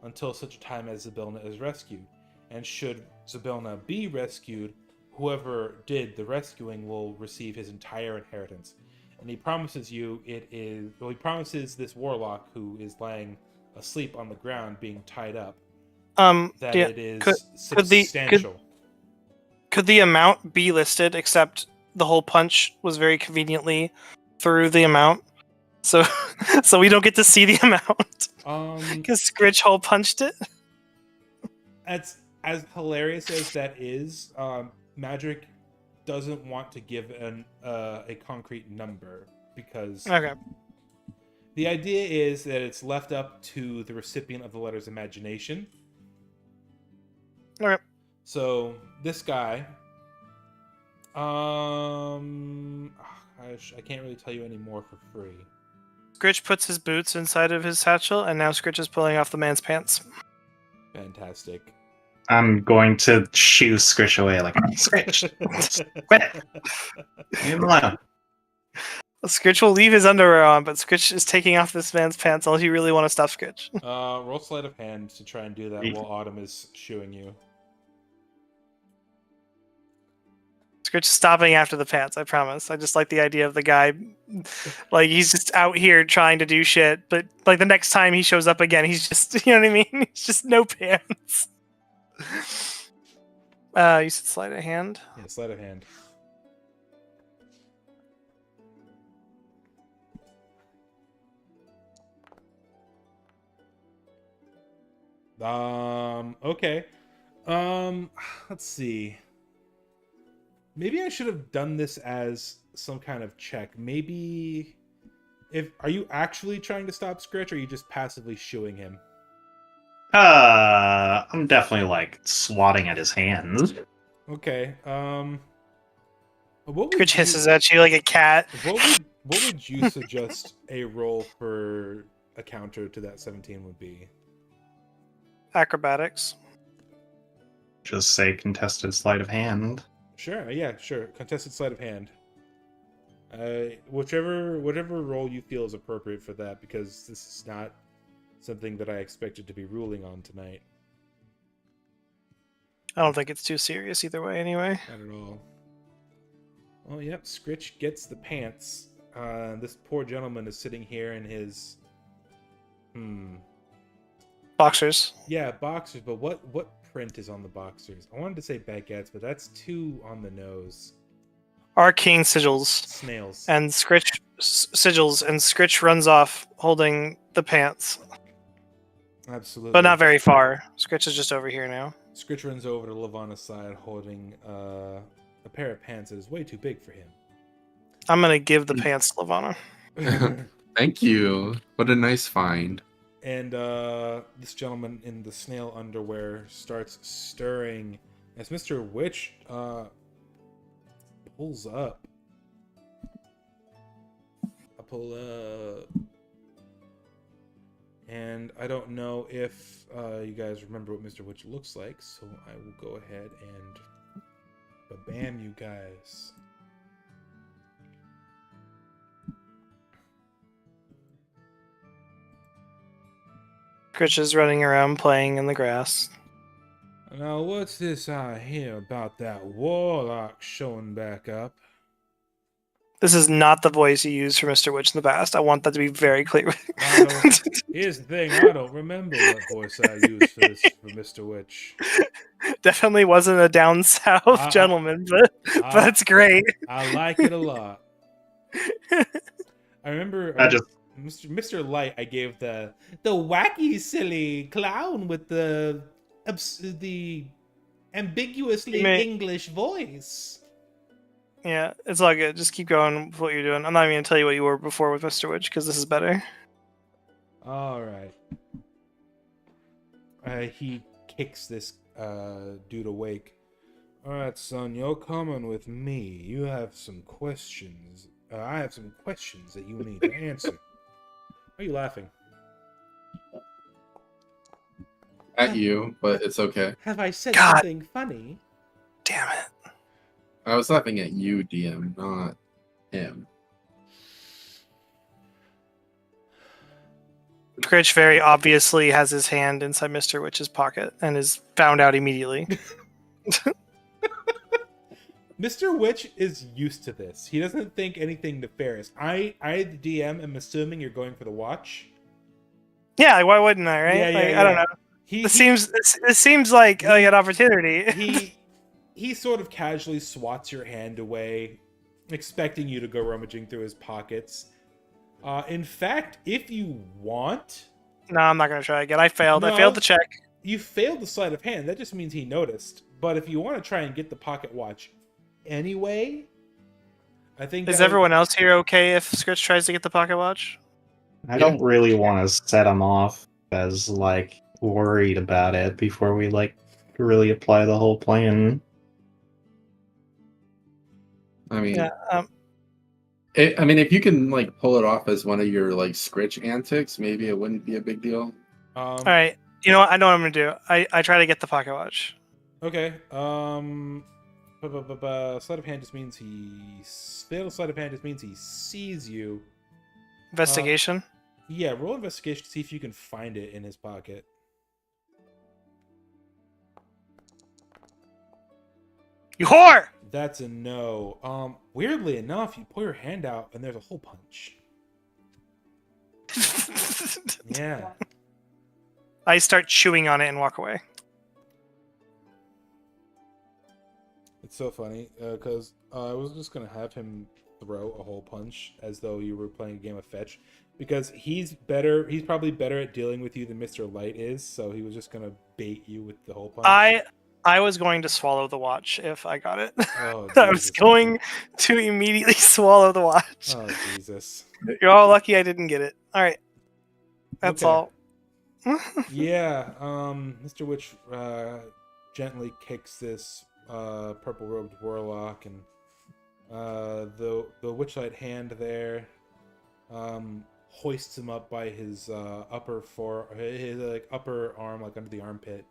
until such a time as Zabilna is rescued. And should Zabilna be rescued, whoever did the rescuing will receive his entire inheritance. And he promises he promises this warlock who is lying asleep on the ground being tied up, that yeah, it is could the- substantial. Could the amount be listed, except the hole punch was very conveniently through the amount? So so we don't get to see the amount. Because Scritch hole punched it? As hilarious as that is, Madrick doesn't want to give a concrete number because Okay. the idea is that it's left up to the recipient of the letter's imagination. Alright. So this guy, I can't really tell you any more for free. Scritch puts his boots inside of his satchel, and now Scritch is pulling off the man's pants. Fantastic. I'm going to shoo Scritch away like, Scritch, quit it. Leave him alone. Scritch will leave his underwear on, but Scritch is taking off this man's pants unless you really want to stop Scritch. Roll sleight of hand to try and do that while Autumn is shooing you. Scritch is stopping after the pants, I promise. I just like the idea of the guy, like, he's just out here trying to do shit, but, like, the next time he shows up again, he's just, you know what I mean? He's just no pants. You said sleight of hand? Yeah, sleight of hand. Okay. Let's see. Maybe I should have done this as some kind of check. Maybe are you actually trying to stop Scritch, or are you just passively shooing him? I'm definitely like swatting at his hands. Okay. What would Scritch you- hisses at you like a cat. What would you suggest a roll for a counter to that 17 would be? Acrobatics. Just say contested sleight of hand. Sure, yeah, sure. Contested sleight of hand. Whichever role you feel is appropriate for that, because this is not something that I expected to be ruling on tonight. I don't think it's too serious either way, anyway. Not at all. Oh, yep, Scritch gets the pants. This poor gentleman is sitting here in his... Boxers. Yeah, boxers, but what print is on the boxers? I wanted to say baguettes, but that's too on the nose. Arcane sigils Snails. and Scritch sigils, and Scritch runs off holding the pants, Absolutely. but not very far. Scritch is just over here now. Scritch runs over to Levana's side holding a pair of pants that is way too big for him. I'm gonna give the pants to Levana. Thank you. What a nice find. And this gentleman in the snail underwear starts stirring as Mr. Witch pulls up. I pull up. And I don't know if you guys remember what Mr. Witch looks like, so I will go ahead and bam you guys. Scritch is running around playing in the grass. Now, what's this I hear about that warlock showing back up? This is not the voice you used for Mr. Witch in the past. I want that to be very clear. Here's the thing, I don't remember what voice I used for this for Mr. Witch. Definitely wasn't a down south gentleman, but it's great. I like it a lot. I remember Mr. Light, I gave the wacky silly clown with the ambiguously English voice. Yeah, it's all good. Just keep going with what you're doing. I'm not even gonna tell you what you were before with Mr. Witch because this is better. All right. He kicks this dude awake. All right, son, you're coming with me. You have some questions. I have some questions that you need to answer. Why are you laughing? At you, but it's okay. Have I said something funny? Damn it. I was laughing at you, DM, not him. Scritch very obviously has his hand inside Mr. Witch's pocket and is found out immediately. Mr. Witch is used to this. He doesn't think anything nefarious. I the DM, am assuming you're going for the watch. Yeah, why wouldn't I, right? Yeah. I don't know. This seems like an opportunity. He sort of casually swats your hand away, expecting you to go rummaging through his pockets. In fact, if you want... No, I'm not going to try again. I failed. No, I failed the check. You failed the sleight of hand. That just means he noticed. But if you want to try and get the pocket watch anyway, I think... Is everyone else here okay if Scritch tries to get the pocket watch? I don't really want to set him off as, like, worried about it before we, like, really apply the whole plan. I mean, Yeah, if you can like pull it off as one of your like Scritch antics, maybe it wouldn't be a big deal. all right. You know what? I know what I'm going to do. I try to get the pocket watch. Okay. Sleight of hand just means failed sleight of hand just means he sees you. Investigation? Yeah, roll investigation to see if you can find it in his pocket. You whore! That's a no. Weirdly enough, you pull your hand out and there's a hole punch. Yeah. I start chewing on it and walk away. It's so funny because I was just gonna have him throw a hole punch as though you were playing a game of fetch, because he's probably better at dealing with you than Mr. Light is, so he was just gonna bait you with the hole punch. I was going to swallow the watch if I got it. Oh, I was going to immediately swallow the watch. Oh, Jesus. You're all lucky I didn't get it. All right. That's Okay. all. Yeah, Mr. Witch gently kicks this purple-robed warlock, and the Witchlight hand there hoists him up by his upper arm, like under the armpit,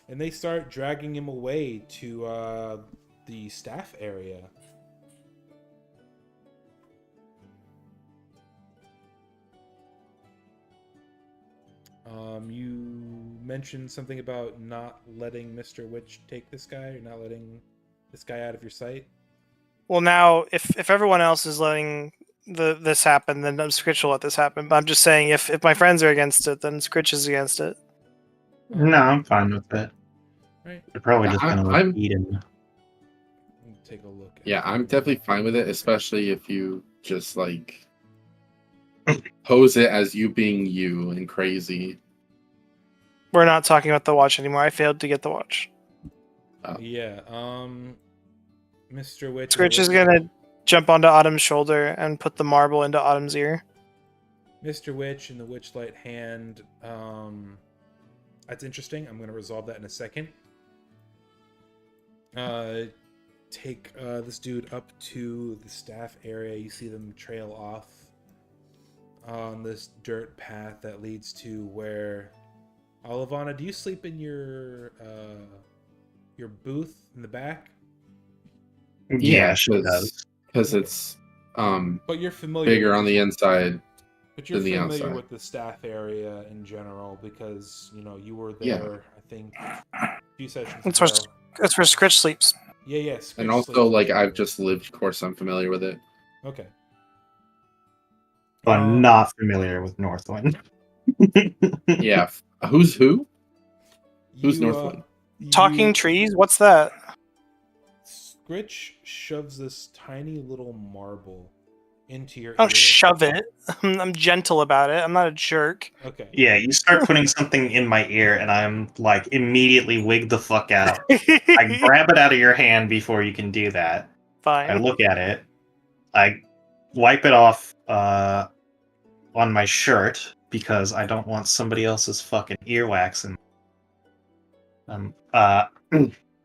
and they start dragging him away to the staff area. You mentioned something about not letting Mr. Witch take this guy, or not letting this guy out of your sight. Well, now, if everyone else is letting this happen, then Scritch will let this happen. But I'm just saying, if my friends are against it, then Scritch is against it. No, I'm fine with it. Right. They're probably just gonna I'm- eat him. Let me take a look. At Yeah, I'm definitely fine with it, especially if you just like pose it as you being you and crazy. We're not talking about the watch anymore. I failed to get the watch. Yeah. Mr. Witch. Scritch is gonna jump onto Autumn's shoulder and put the marble into Autumn's ear. Mr. Witch and the Witchlight hand. That's interesting. I'm going to resolve that in a second. Take this dude up to the staff area. You see them trail off on this dirt path that leads to where... Olivana, do you sleep in your booth in the back? Yeah, she does. Because it's But you're familiar bigger with on the inside. But you're than the familiar outside. with the staff area in general because you were Yeah. there. I think a few sessions That's ago. where, that's where Scritch sleeps. Yeah, yeah. Scritch And also, sleeps like, there. I've just lived, of course, I'm familiar with it. Okay. But I'm not familiar with Northwind. Yeah. Who's who? Who's You, Northwind? Talking trees? What's that? Scritch shoves this tiny little marble into your Don't ear. shove it. I'm gentle about it. I'm not a jerk. Okay. Yeah, you start putting something in my ear, and I'm like immediately wig the fuck out. I grab it out of your hand before you can do that. I Fine. look at it. I wipe it off on my shirt because I don't want somebody else's fucking earwax. And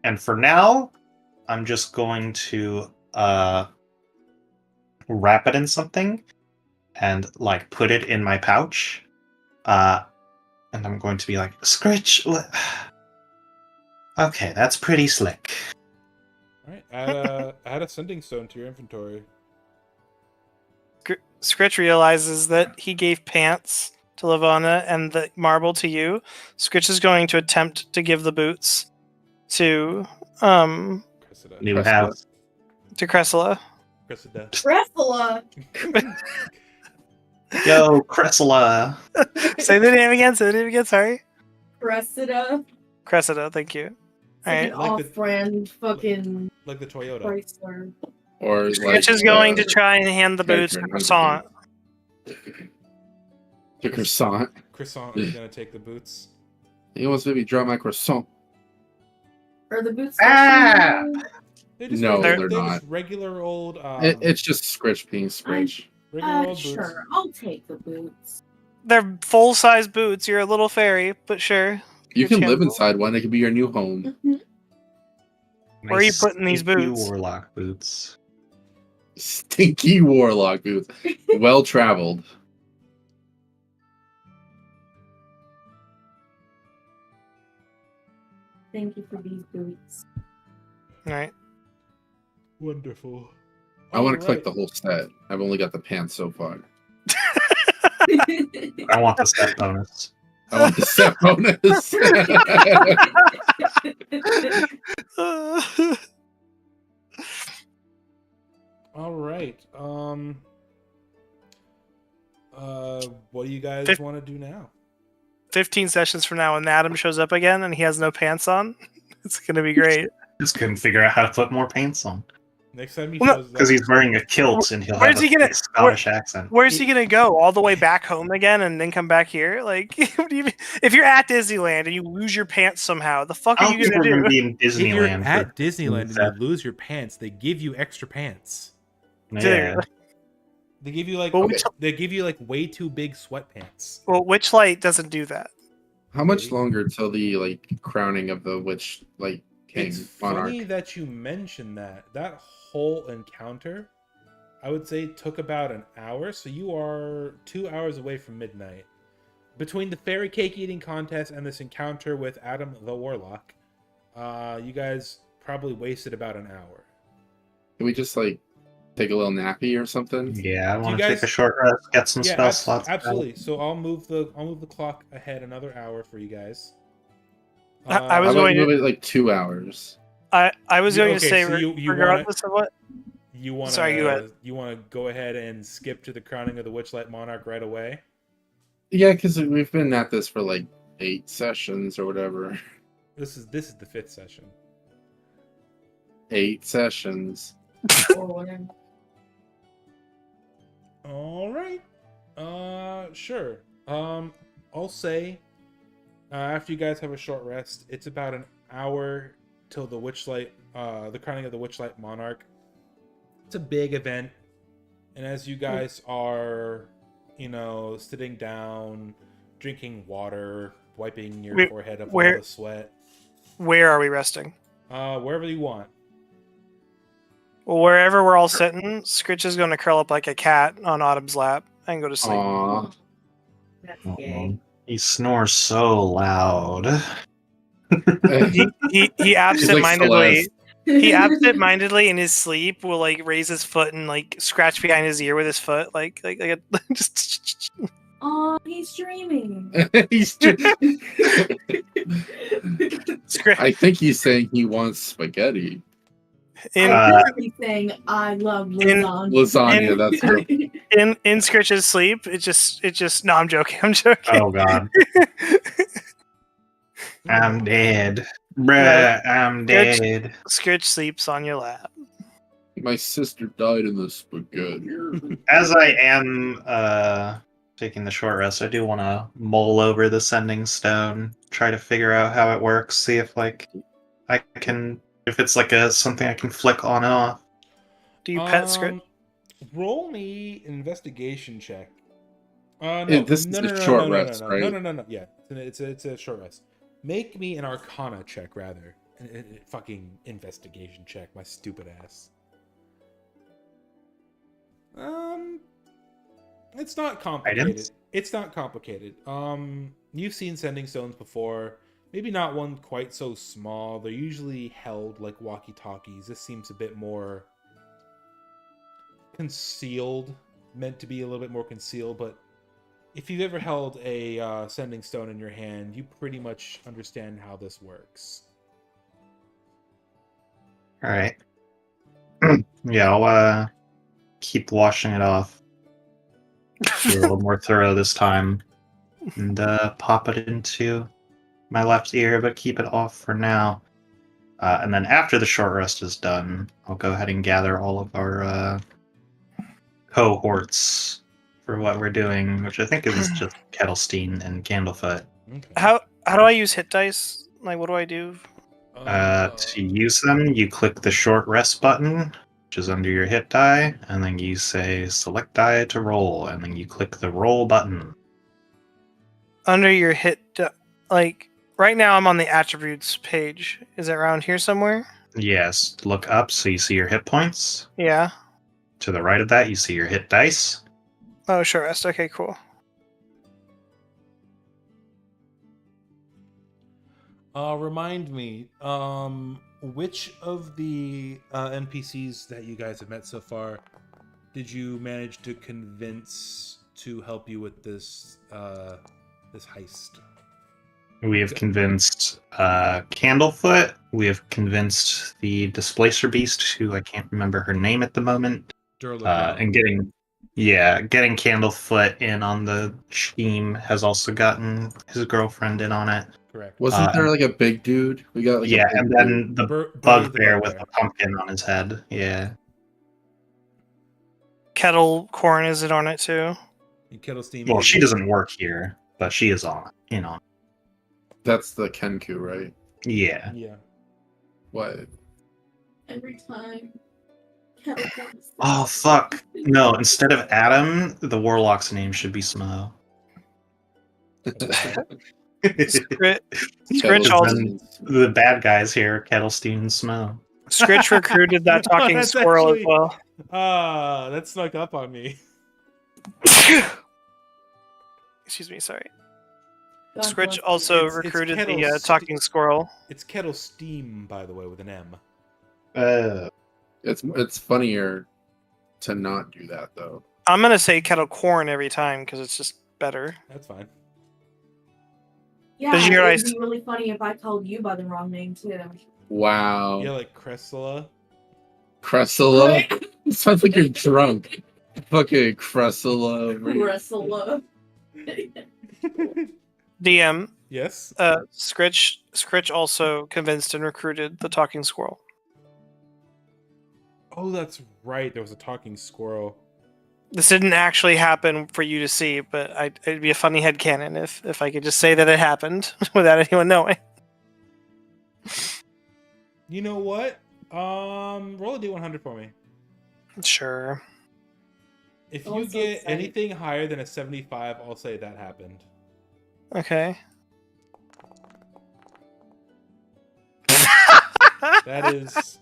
and for now, I'm just going to wrap it in something and like put it in my pouch. And I'm going to be like, Scritch. Okay, that's pretty slick. All right. Add a sending stone to your inventory. Scritch realizes that he gave pants to Lavana and the marble to you. Scritch is going to attempt to give the boots to Cressida. New Cressida. house. Cressida. Cressida. Drefula. Yo, Cressila. Say the name again. Say the name again. Sorry. Cressida. Cressida. Thank you. All Like right. an Like the- off-brand fucking Like the Toyota. Chrysler. Or Scritch like, is going to try and hand the boots to character in Croissant. the croissant. Croissant is going to take the boots. He wants to maybe drop my croissant. Are the boots? Ah! They're just No, regular, they're just regular old. It's just Scritch being Scritch. regular old boots. Sure. I'll take the boots. They're full-size boots. You're a little fairy, but sure. You can Your live chance. inside one. It could be your new home. Mhm. Where are you putting these stinky boots? Warlock boots. Stinky warlock booth. Well traveled. Thank you for these boots. All right. Wonderful. I want to collect the Alright. whole set. I've only got the pants so far. I want the set bonus. I want the set bonus. All right. What do you guys Fif- want to do now? 15 sessions from now, when Adam shows up again and he has no pants on, it's gonna be great. Just couldn't figure out how to put more pants on. Next time he Well, no, shows up, Because he's wearing a kilt and he'll Where's have he a gonna- thick Scottish accent. Where's he gonna go? All the way back home again and then come back here? Like, what do you mean? If you're at Disneyland and you lose your pants somehow, the fuck I are don't you think gonna we're going to do? be in if you're Disneyland. at for Disneyland and that. you lose your pants, they give you extra pants. Yeah. They give you like Well, they give you like way too big sweatpants. Well, Witchlight doesn't do that. How much longer till the like crowning of the witch like king It's monarch? funny that you mentioned that. That whole encounter, I would say, took about an hour. So you are 2 hours away from midnight. Between the fairy cake eating contest and this encounter with Adam the Warlock, you guys probably wasted about an hour. Can we just like take a little nappy or something? Yeah, I Do want you to guys- take a short rest, get some Yeah, spell slots. absolutely. So I'll move the clock ahead another hour for you guys. I was How about going you to- move it like 2 hours? I was going to Okay, say, so you regardless of what. You want Sorry, go ahead. You want to go ahead and skip to the crowning of the Witchlight Monarch right away? Yeah, because we've been at this for like 8 sessions or whatever. This is the 5th session. 8 sessions. All right. Sure. I'll say after you guys have a short rest, it's about an hour till the Witchlight, the crowning of the Witchlight Monarch. It's a big event, and as you guys are, sitting down, drinking water, wiping your forehead of all the sweat. Where are we resting? Wherever you want. Well, wherever we're all sitting, Scritch is going to curl up like a cat on Autumn's lap and go to sleep. Aww. That's gay. He snores so loud. He absentmindedly Celeste. he absentmindedly in his sleep will like raise his foot and like scratch behind his ear with his foot, like just. Oh, he's dreaming. He's I think he's saying he wants spaghetti. I'm literally saying I love lasagna. Lasagna, that's her. In Scritch's sleep, it just no, I'm joking. Oh god. I'm dead. Bruh, I'm dead. Scritch sleeps on your lap. My sister died in the spaghetti. As I am taking the short rest, I do want to mull over the sending stone, try to figure out how it works, see if like I can, if it's like something I can flick on and off. Do you pet Scritch? Roll me investigation check. Yeah, this is a short rest, right? No. Yeah, it's a short rest. Make me an Arcana check, rather. Fucking investigation check, my stupid ass. It's not complicated. Items? It's not complicated. You've seen sending stones before. Maybe not one quite so small. They're usually held like walkie-talkies. This seems a bit more concealed, meant to be a little bit more concealed, but if you've ever held a sending stone in your hand, you pretty much understand how this works. All right. Yeah, I'll keep washing it off. Be a little more thorough this time, and pop it into my left ear, but keep it off for now. And then after the short rest is done, I'll go ahead and gather all of our cohorts for what we're doing, which I think is just Kettlestein and Candlefoot. Okay. How do I use hit dice? Like, what do I do? To use them, you click the short rest button, which is under your hit die, and then you say select die to roll, and then you click the roll button. Under your like right now, I'm on the attributes page. Is it around here somewhere? Yes, look up so you see your hit points. Yeah. To the right of that, you see your hit dice. Oh, short rest. Okay, cool. Remind me, which of the NPCs that you guys have met so far did you manage to convince to help you with this this heist? We have convinced Candlefoot. We have convinced the Displacer Beast, who I can't remember her name at the moment. And getting Candlefoot in on the scheme has also gotten his girlfriend in on it. Correct. Wasn't there like a big dude? We got like a big and then dude. the bugbear with a pumpkin on his head. Yeah. Kettle Corn is it on it too? And Kettlestein. Well, she doesn't work here, but she is on. That's the Kenku, right? Yeah. Yeah. What? Every time. Oh fuck! No, instead of Adam, the warlock's name should be Smo. Scritch also, the bad guys here, Kettlestein and Smo. Scritch recruited that talking That's squirrel actually- as well. That snuck up on me. Excuse me, sorry. God Scritch bless also It's recruited Kettle the talking squirrel. It's Kettlesteam, by the way, with an M. It's funnier to not do that though. I'm gonna say Kettle Corn every time because it's just better. That's fine. Yeah, Did you it hear would be really funny if I called you by the wrong name too. Wow. Yeah, like Cressula. Cressula? It sounds like you're drunk. Fucking Cressula. Cressula. DM, Yes. Scritch also convinced and recruited the talking squirrel. Oh, that's right. There was a talking squirrel. This didn't actually happen for you to see, but it'd be a funny headcanon if I could just say that it happened without anyone knowing. You know what? Roll a d100 for me. Sure. If Oh, you I'm so get excited. anything higher than a 75, I'll say that happened. Okay. That is.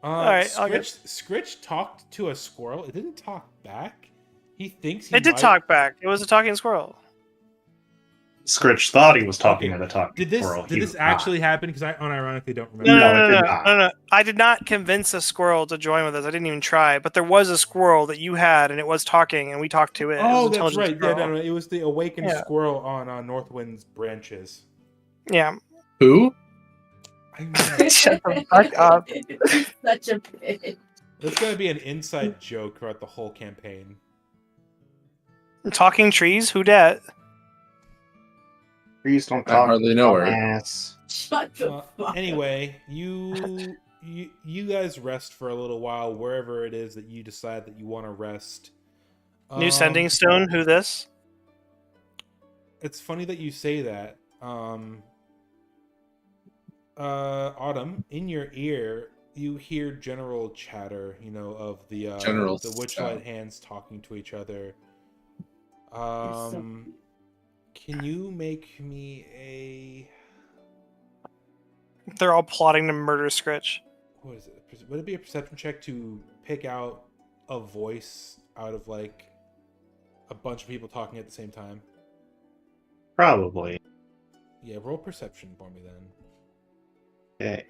Alright, I'll get- Scritch talked to a squirrel. It didn't talk back. He thinks he It did might- talk back. It was a talking squirrel. Scritch thought he was talking Okay. to the talking Did this squirrel. Did He this was actually not. happen? Because I unironically don't No, remember. no, No, no, it no, did no, not. no, no. I did not convince a squirrel to join with us. I didn't even try. But there was a squirrel that you had, and it was talking, and we talked to it. It was Oh, an that's intelligent right. Yeah, squirrel. no, it was the awakened Yeah. squirrel on Northwind's branches. Yeah. Who? I know. Shut the fuck up. Such a bitch. That's gonna be an inside joke throughout the whole campaign. Talking trees? Who dat? Trees don't I talk. hardly know her. Ass. Shut the fuck Anyway, you guys rest for a little while wherever it is that you decide that you want to rest. New sending stone? Who this? It's funny that you say that. Autumn, in your ear, you hear general chatter. You know, of the General the Witchlight hands talking to each other. Can you make me a? They're all plotting to murder Scritch. What is it? Would it be a perception check to pick out a voice out of like a bunch of people talking at the same time? Probably. Yeah, roll perception for me then. Okay.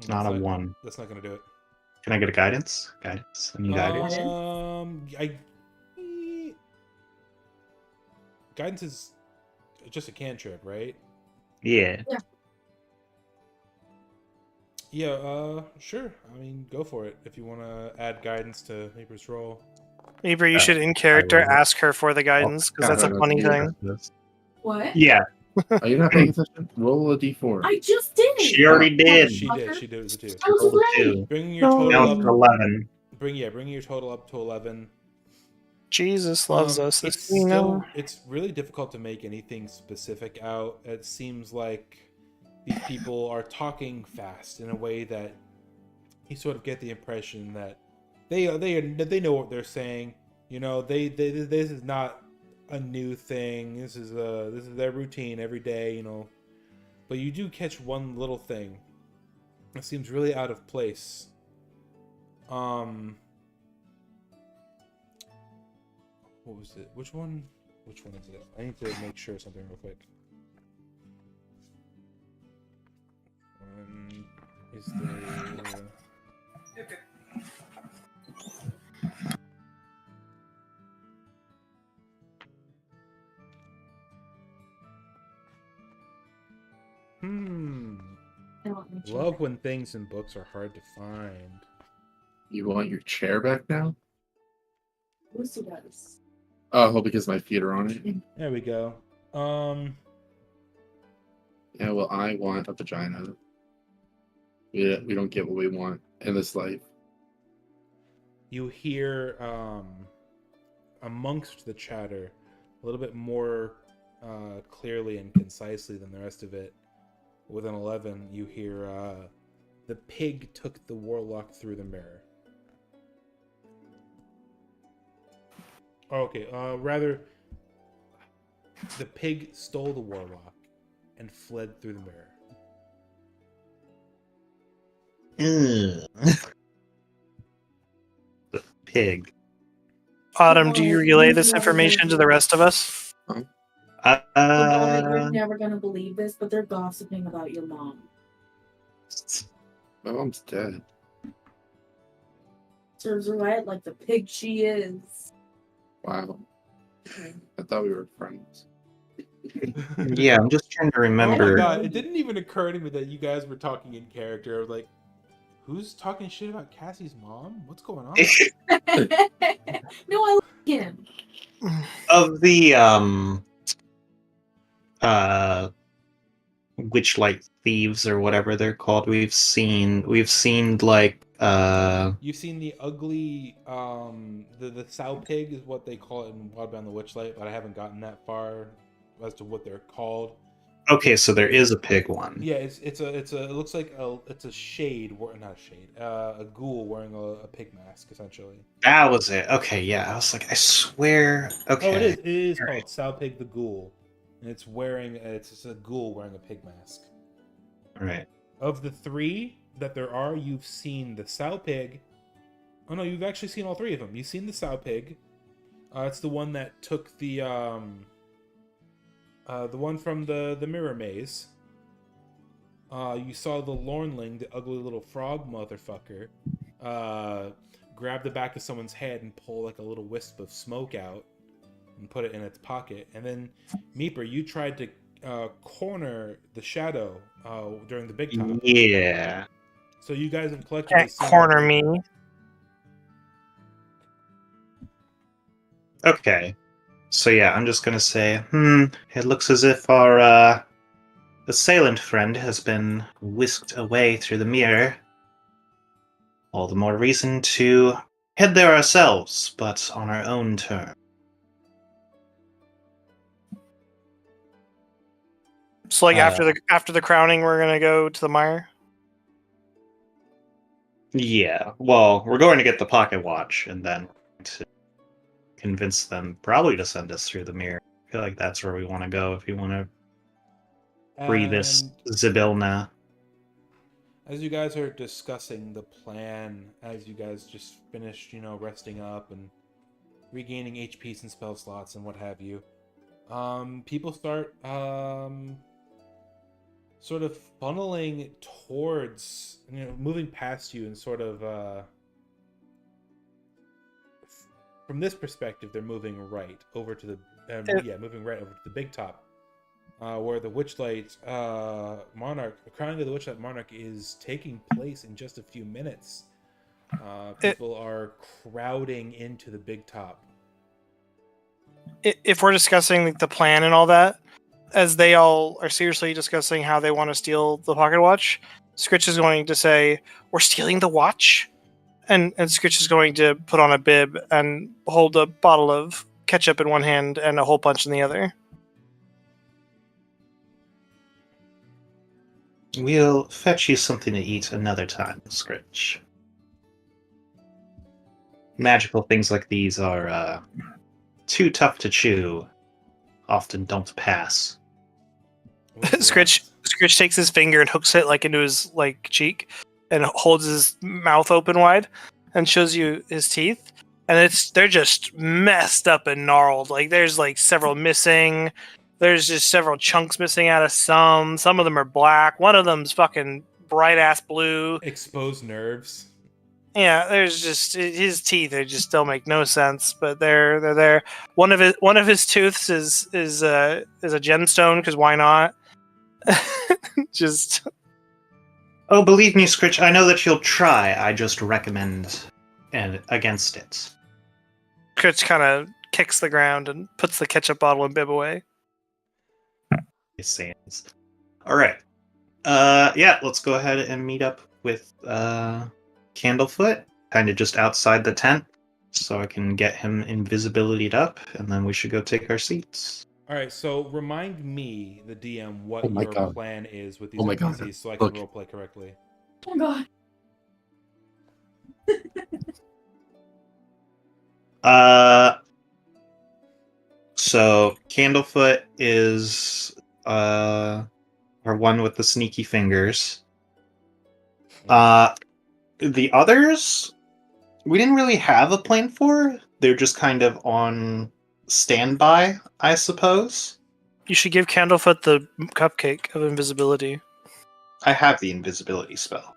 Not a 1. That's not gonna do it. Can I get a guidance? Guidance. Any guidance? Guidance is just a cantrip, right? Yeah. Yeah, sure. I mean, go for it if you want to add guidance to Reaper's roll. Reaper, you should in character I will. ask her for the guidance, because that's a funny thing. What? Yeah. Are you not paying attention? Roll a d4. I just did. She already did. She did. She did it was a 2. I was ready. 2. Bringing your No. total Now up. it's 11. Bringing your total up to 11. Jesus loves us. It's This you know. it's really difficult to make anything specific out. It seems like these people are talking fast in a way that you sort of get the impression that they know what they're saying. You know, this is not a new thing. This is their routine every day. You know, but you do catch one little thing that seems really out of place. What was it? Which one is it? I need to make sure something real quick. Is the Love when things in books are hard to find. You want your chair back now? Lucy does. Oh, because my feet are on it. There we go. Yeah, well, I want a vagina. We don't get what we want in this life. You hear amongst the chatter a little bit more clearly and concisely than the rest of it. With an 11, you hear the pig took the warlock through the mirror. Okay, rather, the pig stole the warlock and fled through the mirror. The pig. Autumn, do you relay this information to the rest of us? You're never gonna believe this, but they're gossiping about your mom. My mom's dead. Serves her right like the pig she is. Wow. I thought we were friends. Yeah, I'm just trying to Oh my remember. god, it didn't even occur to me that you guys were talking in character. I was like, Who's talking shit about Cassie's mom? What's going on? No, I like him. Of the Witchlight thieves or whatever they're called, we've seen like You've seen the ugly, the sow pig is what they call it in Wildbound the Witchlight, but I haven't gotten that far as to what they're called. okay, so there is a pig one. Yeah, it looks like it's a shade, not a shade, a ghoul wearing a pig mask essentially. That was it. Okay, yeah. I was like, I swear. Okay. Oh, it is called Sow Pig the Ghoul, and it's a ghoul wearing a pig mask. All right. Of the three that there are, you've seen the sow pig. Oh no, you've actually seen all three of them. You've seen the sow pig. It's the one that took the one from the mirror maze. You saw the Lornling, the ugly little frog motherfucker, grab the back of someone's head and pull like a little wisp of smoke out and put it in its pocket. And then Meeper, you tried to corner the shadow during the big top. Yeah. So you guys have collectively Can't seen corner that. me. Okay. So yeah, I'm just gonna say, it looks as if our assailant friend has been whisked away through the mirror. All the more reason to head there ourselves, but on our own terms. So like after the crowning, we're gonna go to the mire. Yeah. Well, we're going to get the pocket watch, and then to convince them probably to send us through the mirror. I feel like that's where we want to go if you want to free this And Zybilna. as you guys are discussing the plan, as you guys just finished, resting up and regaining HPs and spell slots and what have you, people start sort of funneling towards, moving past you and sort of from this perspective, they're moving right over to the moving right over to the big top, where the Witchlight Monarch, the crowning of the Witchlight Monarch, is taking place in just a few minutes. People are crowding into the big top. If we're discussing the plan and all that, as they all are seriously discussing how they want to steal the pocket watch, Scritch is going to say, "We're stealing the watch," and Scritch is going to put on a bib and hold a bottle of ketchup in one hand and a hole punch in the other. We'll fetch you something to eat another time, Scritch. Magical things like these are too tough to chew. Often don't pass. Scritch takes his finger and hooks it into his cheek and holds his mouth open wide and shows you his teeth. And they're just messed up and gnarled. There's several missing. There's just several chunks missing out of some. Some of them are black. One of them's fucking bright ass blue. Exposed nerves. Yeah, there's just his teeth. They just don't make no sense, but they're there. One of his tooths is a gemstone, because why not? Just. Oh, believe me, Scritch, I know that you'll try. I just recommend against it. Scritch kind of kicks the ground and puts the ketchup bottle and bib away. It stands. All right. Yeah, let's go ahead and meet up with Candlefoot, kind of just outside the tent, so I can get him invisibility'd up, and then we should go take our seats. All right, so remind me, the DM, what your plan is with these Oh my God. NPCs so I can roleplay correctly. Oh god. So Candlefoot is our one with the sneaky fingers. The others, we didn't really have a plan for. They're just kind of on standby, I suppose. You should give Candlefoot the cupcake of invisibility. I have the invisibility spell.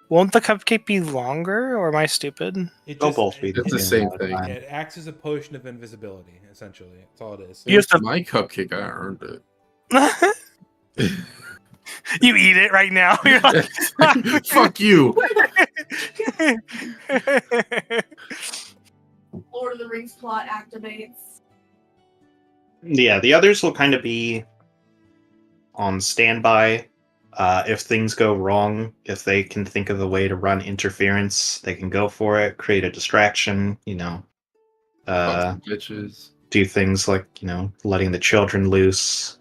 Won't the cupcake be longer, or am I stupid? They'll both be It's the same thing. It acts as a potion of invisibility, essentially. That's all it is. You have It's to- my cupcake. I earned it. You eat it right now. You're like, Fuck you. Lord of the Rings plot activates. Yeah, the others will kind of be on standby. If things go wrong, if they can think of a way to run interference, they can go for it, create a distraction, Fuck some bitches. do things like, letting the children loose,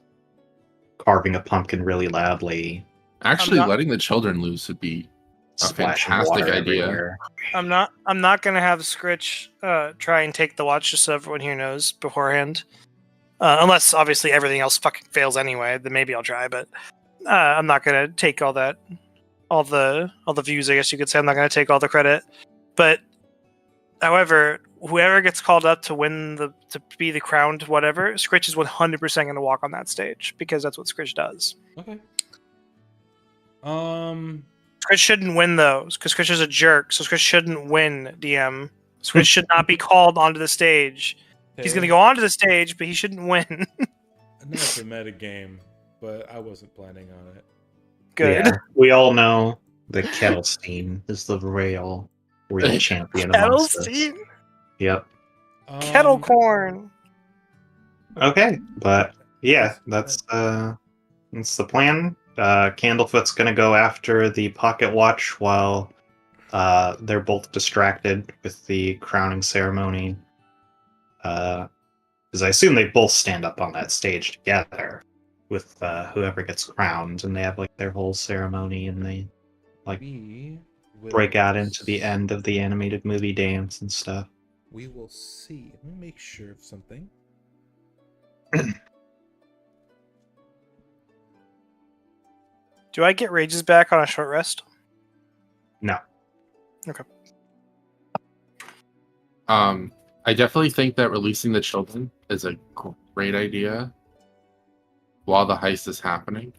carving a pumpkin really loudly, Actually, not- letting the children loose would be a splashing fantastic water idea. everywhere. I'm not gonna have Scritch try and take the watch just so everyone here knows beforehand. Unless obviously everything else fucking fails anyway, then maybe I'll try. But I'm not gonna take all the views. I guess you could say I'm not gonna take all the credit. But however, whoever gets called up to be the crowned whatever, Scritch is 100% gonna walk on that stage because that's what Scritch does. Okay. Scritch shouldn't win though, because Scritch is a jerk. So Scritch shouldn't win. DM. Scritch should not be called onto the stage. He's gonna go onto the stage, but he shouldn't win. I know it's a meta game, but I wasn't planning on it. Good. Yeah, we all know the Kettlestein is the real champion amongst us. Kettlestein? Yep. Kettle corn. Okay, but yeah, that's the plan. Candlefoot's gonna go after the pocket watch while they're both distracted with the crowning ceremony. Because I assume they both stand up on that stage together with whoever gets crowned, and they have like their whole ceremony, and they like We will break out into the end of the animated movie dance and stuff. We will see. Let me make sure of something. Do I get rages back on a short rest? No. Okay. I definitely think that releasing the children is a great idea while the heist is happening.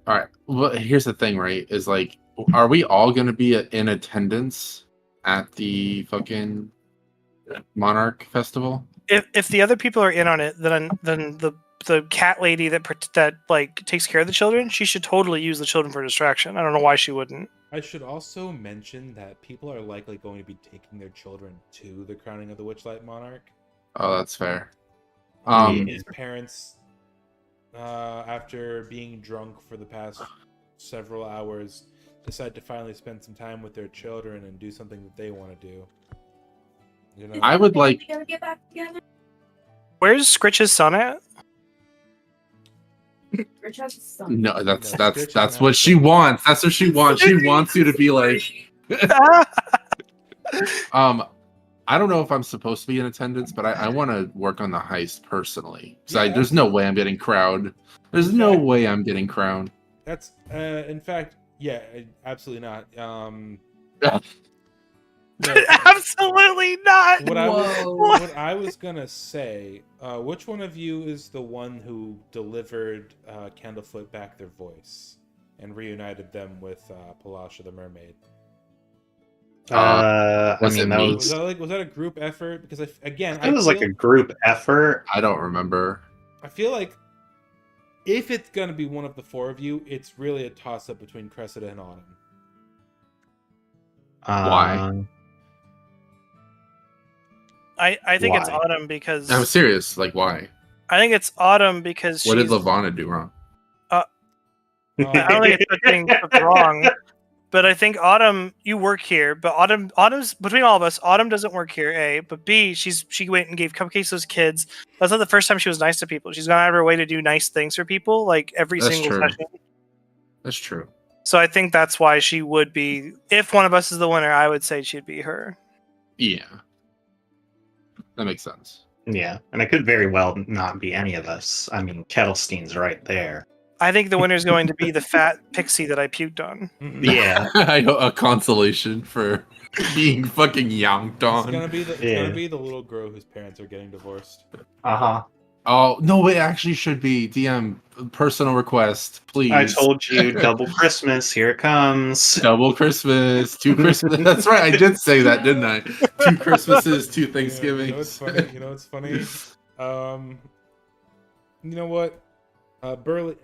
All right. Well, here's the thing, right? Is like, are we all going to be in attendance at the fucking Monarch Festival? If the other people are in on it, then the cat lady that like takes care of the children, she should totally use the children for distraction. I don't know why she wouldn't. I should also mention that people are likely going to be taking their children to the crowning of the Witchlight Monarch. Oh, that's fair. His parents, after being drunk for the past several hours, decide to finally spend some time with their children and do something that they want to do. You know, I would like. We gotta get back together. Where's Scritch's son at? Rich has a son. No, that's No, Scritch that's is what not she good. wants. That's what she wants. She wants you to be like. I don't know if I'm supposed to be in attendance, but I want to work on the heist personally. So Yeah, there's no way I'm getting crowned. There's no way I'm getting crowned. that's in fact, yeah, absolutely not. No, Absolutely not. Whoa. what I was gonna say, which one of you is the one who delivered Candlefoot back their voice and reunited them with Palasha the Mermaid? I was mean, it that me? Was that a group effort? Because it was like a group effort. I don't remember. I feel like if it's gonna be one of the four of you, it's really a toss up between Cressida and Autumn. Why? I think it's Why? Autumn because I'm serious. Like, why? I think it's Autumn because What did she's. Lavana do wrong? I don't think it's anything wrong, but I think Autumn, you work here, but Autumn's between all of us. Autumn doesn't work here, A, but B, she went and gave cupcakes to those kids. That's not the first time she was nice to people. She's gone out of her way to do nice things for people, like every That's single true. session. That's true. So I think that's why she would be. If one of us is the winner, I would say she'd be her. Yeah, that makes sense. Yeah, and it could very well not be any of us. I mean, Kettlestein's right there. I think the winner is going to be the fat pixie that I puked on. Yeah. I know, a consolation for being fucking yanked It's on. gonna be the Yeah. little girl whose parents are getting divorced. Uh-huh. Oh no, it actually should be DM personal request, please. I told you, double Christmas, here it comes. Double Christmas, 2 Christmas. That's right, I did say that, didn't I? 2 Christmases, 2 Yeah, you Thanksgivings. know what's funny? You know what? Burley,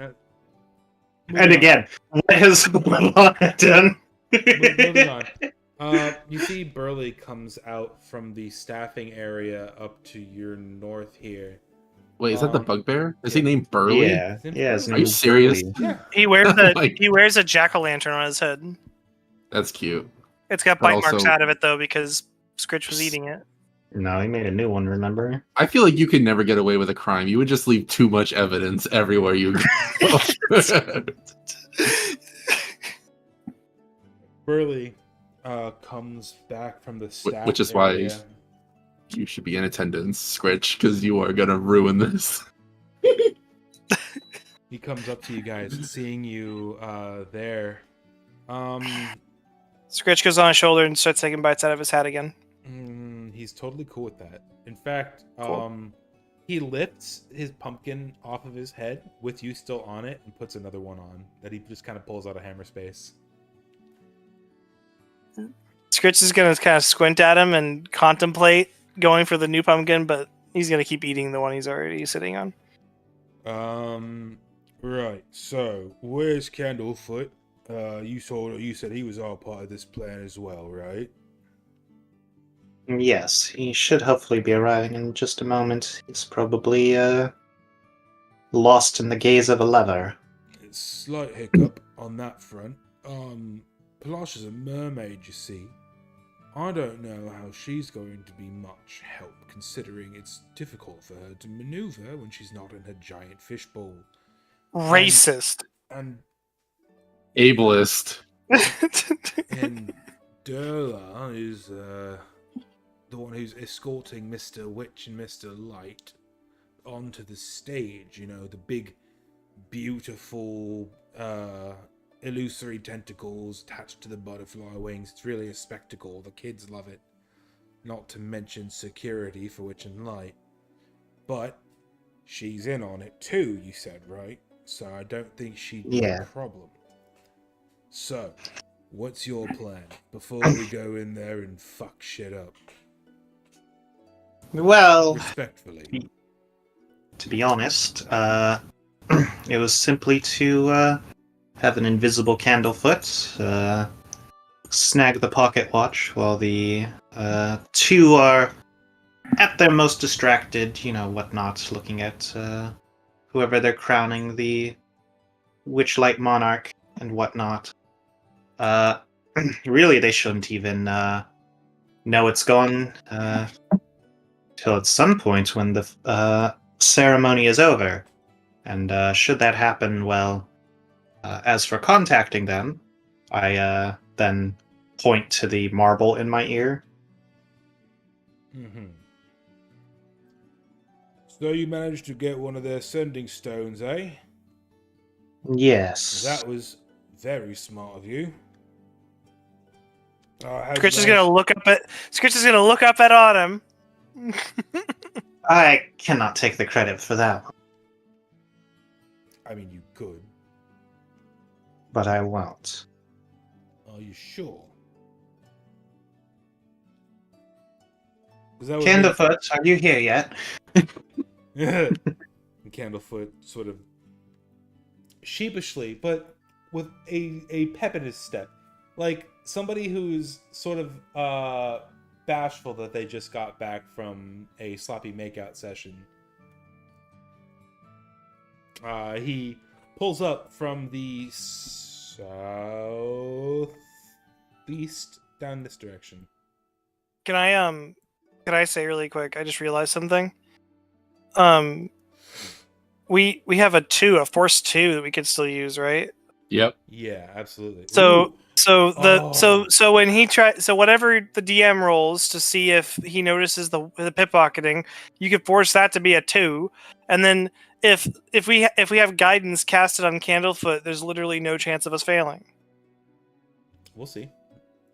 And again, what has Lana done? Moving on. You see Burley comes out from the staffing area up to your north here. Wait, is that the Um, bugbear? Is yeah. he named Burley? Yeah, yeah. His Are Are name you is serious? Burley. Yeah. He wears Like- he wears a jack-o'-lantern on his head. That's cute. It's got But bite marks also- out of it though because Scritch was eating it. No, he made a new one. Remember? I feel like you could never get away with a crime. You would just leave too much evidence everywhere you go. Burley comes back from the staff which is why- area. You should be in attendance, Scritch, because you are gonna ruin this. He comes up to you guys, seeing you there. Scritch goes on his shoulder and starts taking bites out of his hat again. He's totally cool with that. In fact, Cool. he lifts his pumpkin off of his head with you still on it and puts another one on that he just kind of pulls out of hammer space. Scritch is gonna kind of squint at him and contemplate going for the new pumpkin, but he's gonna keep eating the one he's already sitting on. Right. So, where's Candlefoot? You said he was all part of this plan as well, right? Yes, he should hopefully be arriving in just a moment. He's probably lost in the gaze of a lover. It's slight hiccup on that front. Palosh is a mermaid, you see. I don't know how she's going to be much help, considering it's difficult for her to maneuver when she's not in her giant fishbowl. Racist. And Ableist. and Durla is the one who's escorting Mr. Witch and Mr. Light onto the stage. You know, the big, beautiful, illusory tentacles attached to the butterfly wings. It's really a spectacle. The kids love it. Not to mention security for Witch and Light. But she's in on it too, you said, right? So I don't think she'd be Yeah. a problem. So, what's your plan before we go in there and fuck shit up? Well, Respectfully. to be honest, it was simply to have an invisible Candlefoot, snag the pocket watch while the two are at their most distracted, whatnot, looking at whoever they're crowning the Witchlight monarch and whatnot. Really, they shouldn't even know it's gone till at some point when the ceremony is over. And should that happen, well, as for contacting them, I then point to the marble in my ear. Mm-hmm. So you managed to get one of their sending stones, eh? Yes. That was very smart of you. Scritch is gonna look up at Autumn. I cannot take the credit for that one, I mean, you could. but I won't. Are you sure? 'Cause that would Candlefoot, are you here yet? And Candlefoot sort of sheepishly, but with a pep in his step, like somebody who's sort of bashful that they just got back from a sloppy makeout session. He pulls up from the southeast down this direction. Can I say really quick? I just realized something. We have a force 2 that we could still use, right? Yep. Yeah, absolutely. So Ooh. so when he whatever the DM rolls to see if he notices the pickpocketing, you could force that to be a 2, and then if we have guidance casted on Candlefoot, there's literally no chance of us failing. We'll see.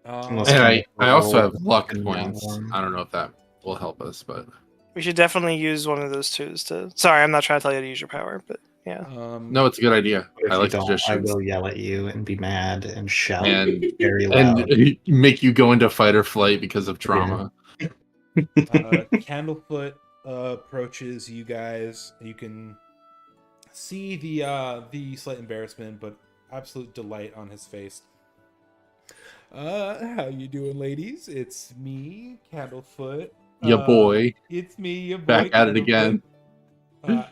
Unless And I also have Roll luck in that points. one. I don't know if that will help us, but We should definitely use one of those 2s to. Sorry, I'm not trying to tell you to use your power, but yeah. no, it's a good idea. If I you like don't, I suggestions. will yell at you and be mad and shout And very loud. and make you go into fight or flight because of trauma. Candlefoot approaches you guys. You can see the slight embarrassment, but absolute delight on his face. How you doing, ladies? It's me, Candlefoot. Ya boy. It's me, your boy. Back at it Candlefoot. again.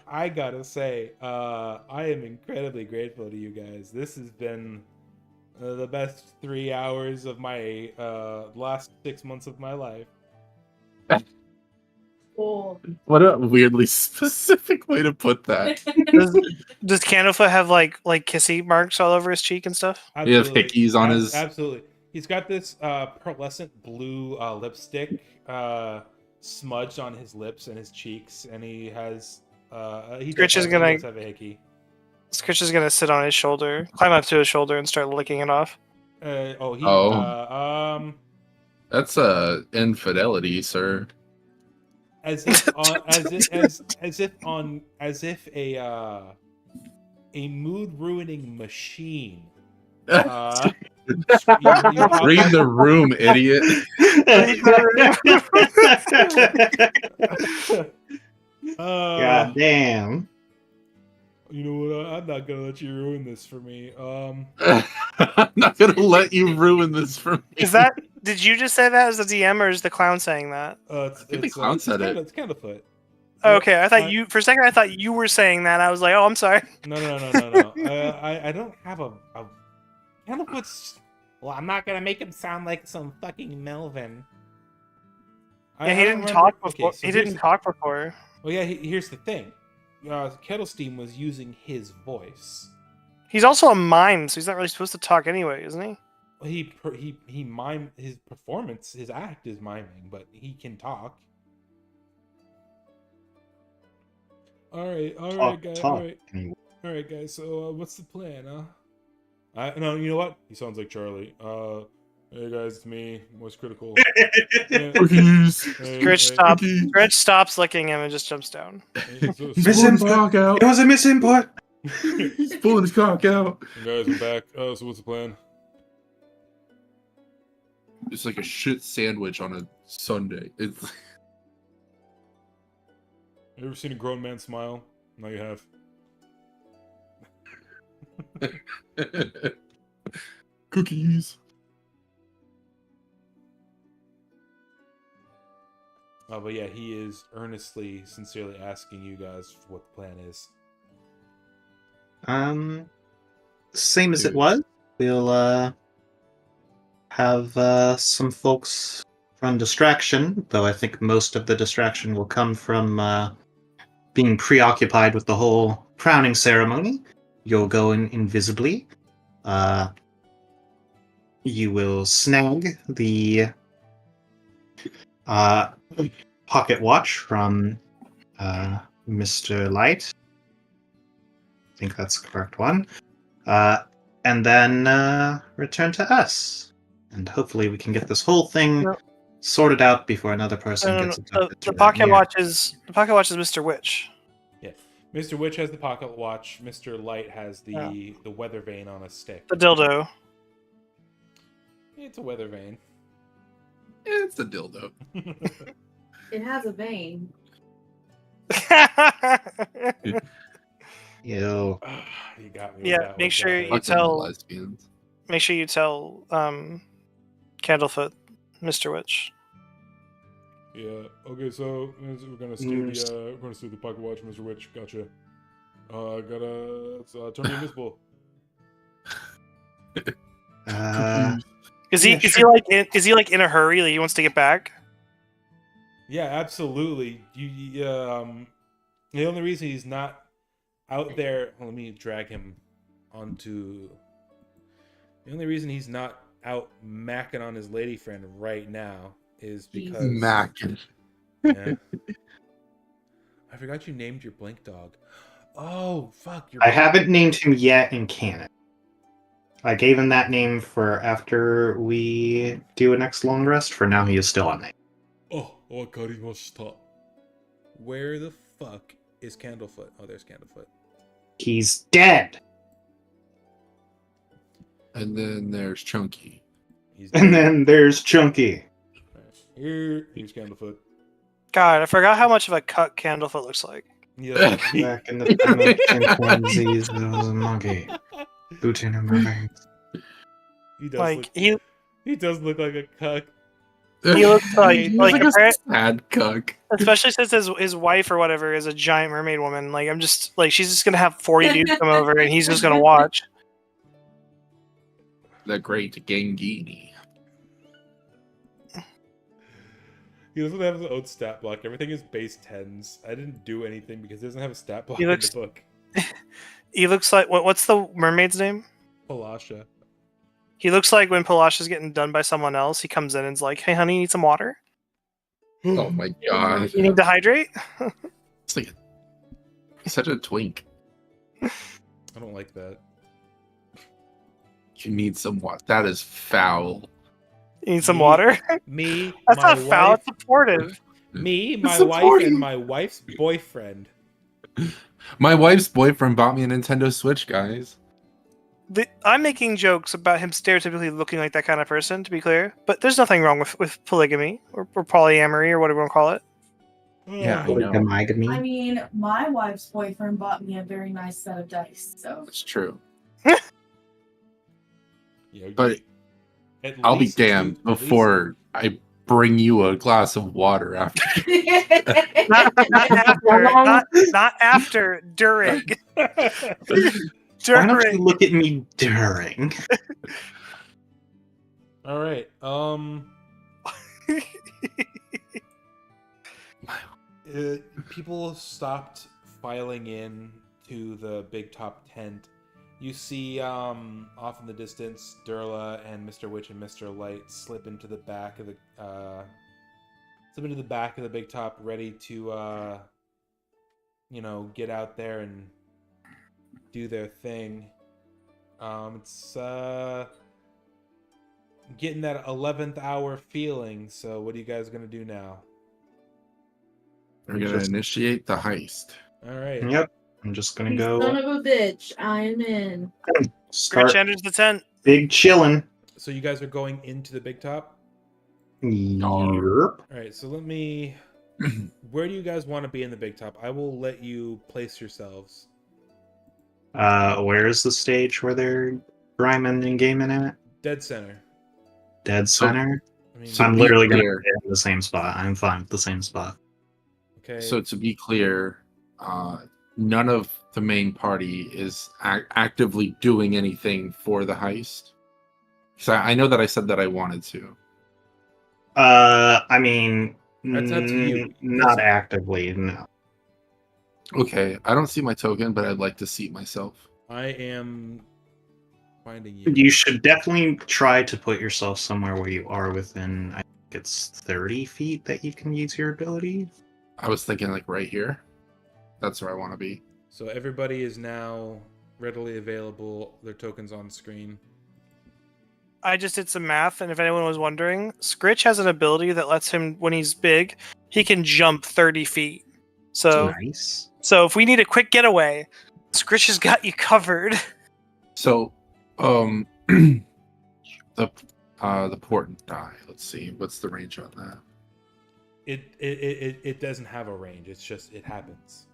I gotta say, I am incredibly grateful to you guys. This has been the best 3 hours of my last 6 months of my life. Oh. What a weirdly specific way to put that. Does Candlefoot have like kissy marks all over his cheek and stuff? He has hickeys on his. Absolutely. He's got this pearlescent blue lipstick smudged on his lips and his cheeks, and he has he Scritch does is gonna- have a hickey. Scritch is gonna sit on his shoulder, climb up to his shoulder, and start licking it off. That's infidelity, sir. As if a mood ruining machine. Read the room, idiot. God damn. You know what? I'm not gonna let you ruin this for me. I'm not gonna let you ruin this for me. Is that? Did you just say that as a DM, or is the clown saying that? think the clown said it. It's Candlefoot. Oh, okay, I thought you. For a second, I thought you were saying that. I was like, oh, I'm sorry. No. I don't have a Candlefoot's. Well, I'm not gonna make him sound like some fucking Melvin. Yeah, he didn't talk before. He didn't talk before. Well, yeah. Here's the thing. Kettlestein was using his voice. He's also a mime, so he's not really supposed to talk anyway, isn't he? Well, he mime his performance. His act is miming, but he can talk. All right, guys. All right, guys. So, what's the plan, huh? No, you know what? He sounds like Charlie. Hey guys, it's me, Moist Critical. Cookies. Scritch stops licking him and just jumps down. He's pulling his cock out. It was a misinput. He's pulling his cock out. Hey guys, we're back. So what's the plan? It's like a shit sandwich on a Sunday. It's. You ever seen a grown man smile? Now you have. Cookies. But yeah, he is earnestly, sincerely asking you guys what the plan is. Same as it was. We'll have some folks run distraction, though I think most of the distraction will come from being preoccupied with the whole crowning ceremony. You'll go in invisibly. You will snag the pocket watch from Mr. Light. I think that's the correct one. And then return to us. And hopefully we can get this whole thing sorted out before another person gets abducted. The pocket watch is Mr. Witch. Yeah, Mr. Witch has the pocket watch. Mr. Light has the weather vane on a stick. The dildo. It's a weather vane. It's a dildo. It has a vein. Ew. You got me. Yeah, make sure you tell. Make sure you tell Candlefoot, Mr. Witch. Yeah. Okay. So we're gonna steal the pocket watch, Mr. Witch. Gotcha. Gotta turn me invisible. Is he like in a hurry? Like he wants to get back? Yeah, absolutely. The only reason he's not out there. Let me drag him onto. The only reason he's not out macking on his lady friend right now is because macking. Yeah. I forgot you named your blink dog. Oh fuck! I haven't named him yet in canon. I gave him that name for after we do a next long rest. For now, he is still unnamed. Oh, wakarimashita. Where the fuck is Candlefoot? Oh, there's Candlefoot. He's dead. And then there's Chunky. And then there's Chunky. Here's Candlefoot. God, I forgot how much of a cut Candlefoot looks like. He does look- Back in the time of chimpanzees, there was a monkey. Booting in my veins. He does Like look. He does look like a cuck. he looks like He's like like a compare- sad cuck. especially since his wife or whatever is a giant mermaid woman. Like I'm just like she's just gonna have 40 dudes come over and he's just gonna watch. The great Gangini. He doesn't have his own stat block. Everything is base 10s. I didn't do anything because he doesn't have a stat block He in looks- the book. He looks like what's the mermaid's name? Palasha. He looks like when Palasha's getting done by someone else, he comes in and is like, "Hey, honey, you need some water? Oh my god. You need to hydrate." It's like such a twink. I don't like that. You need some water. That is foul. You need some Me- water. Me, That's my not foul. wife, It's supportive. me, my It's wife, supporting. and my wife's boyfriend. My wife's boyfriend bought me a Nintendo Switch, guys. I'm making jokes about him stereotypically looking like that kind of person, to be clear. But there's nothing wrong with polygamy or polyamory or whatever you want to call it. Yeah, I know. Polygamy. I mean, my wife's boyfriend bought me a very nice set of dice, so It's true. Yeah, But at I'll be least damned two- at least- before I bring you a glass of water after. Not after, not after, during. Why don't you During. look at me during? All right. People stopped filing in to the big top tent. You see, off in the distance, Durla and Mr. Witch and Mr. Light slip into the back of the big top, ready to, get out there and do their thing. It's getting that 11th hour feeling. So, what are you guys gonna do now? We're gonna initiate the heist. All right. Yep. I'm just gonna You go son of a bitch, I am in. start Rich enters the tent. big chillin'. So you guys are going into the big top. Yerp. All right. So let me. Where do you guys want to be in the big top? I will let you place yourselves. Where is the stage where they're rhyming and gaming at? Dead center. Dead center. I mean, So I'm be literally gonna clear. stay in the same spot. I'm fine with the same spot. okay. So to be clear, none of the main party is actively doing anything for the heist. So I know that I said that I wanted to. I mean, That's up to you. Not actively, no. Okay, I don't see my token, but I'd like to seat myself. I am finding you. You should definitely try to put yourself somewhere where you are within, I think it's 30 feet that you can use your ability. I was thinking like right here. That's where I want to be. So everybody is now readily available. Their tokens on screen. I just did some math, and if anyone was wondering, Scritch has an ability that lets him, when he's big, he can jump 30 feet. So, Nice. so if we need a quick getaway, Scritch has got you covered. So, the port die. Let's see, what's the range on that? It doesn't have a range. It's just it happens.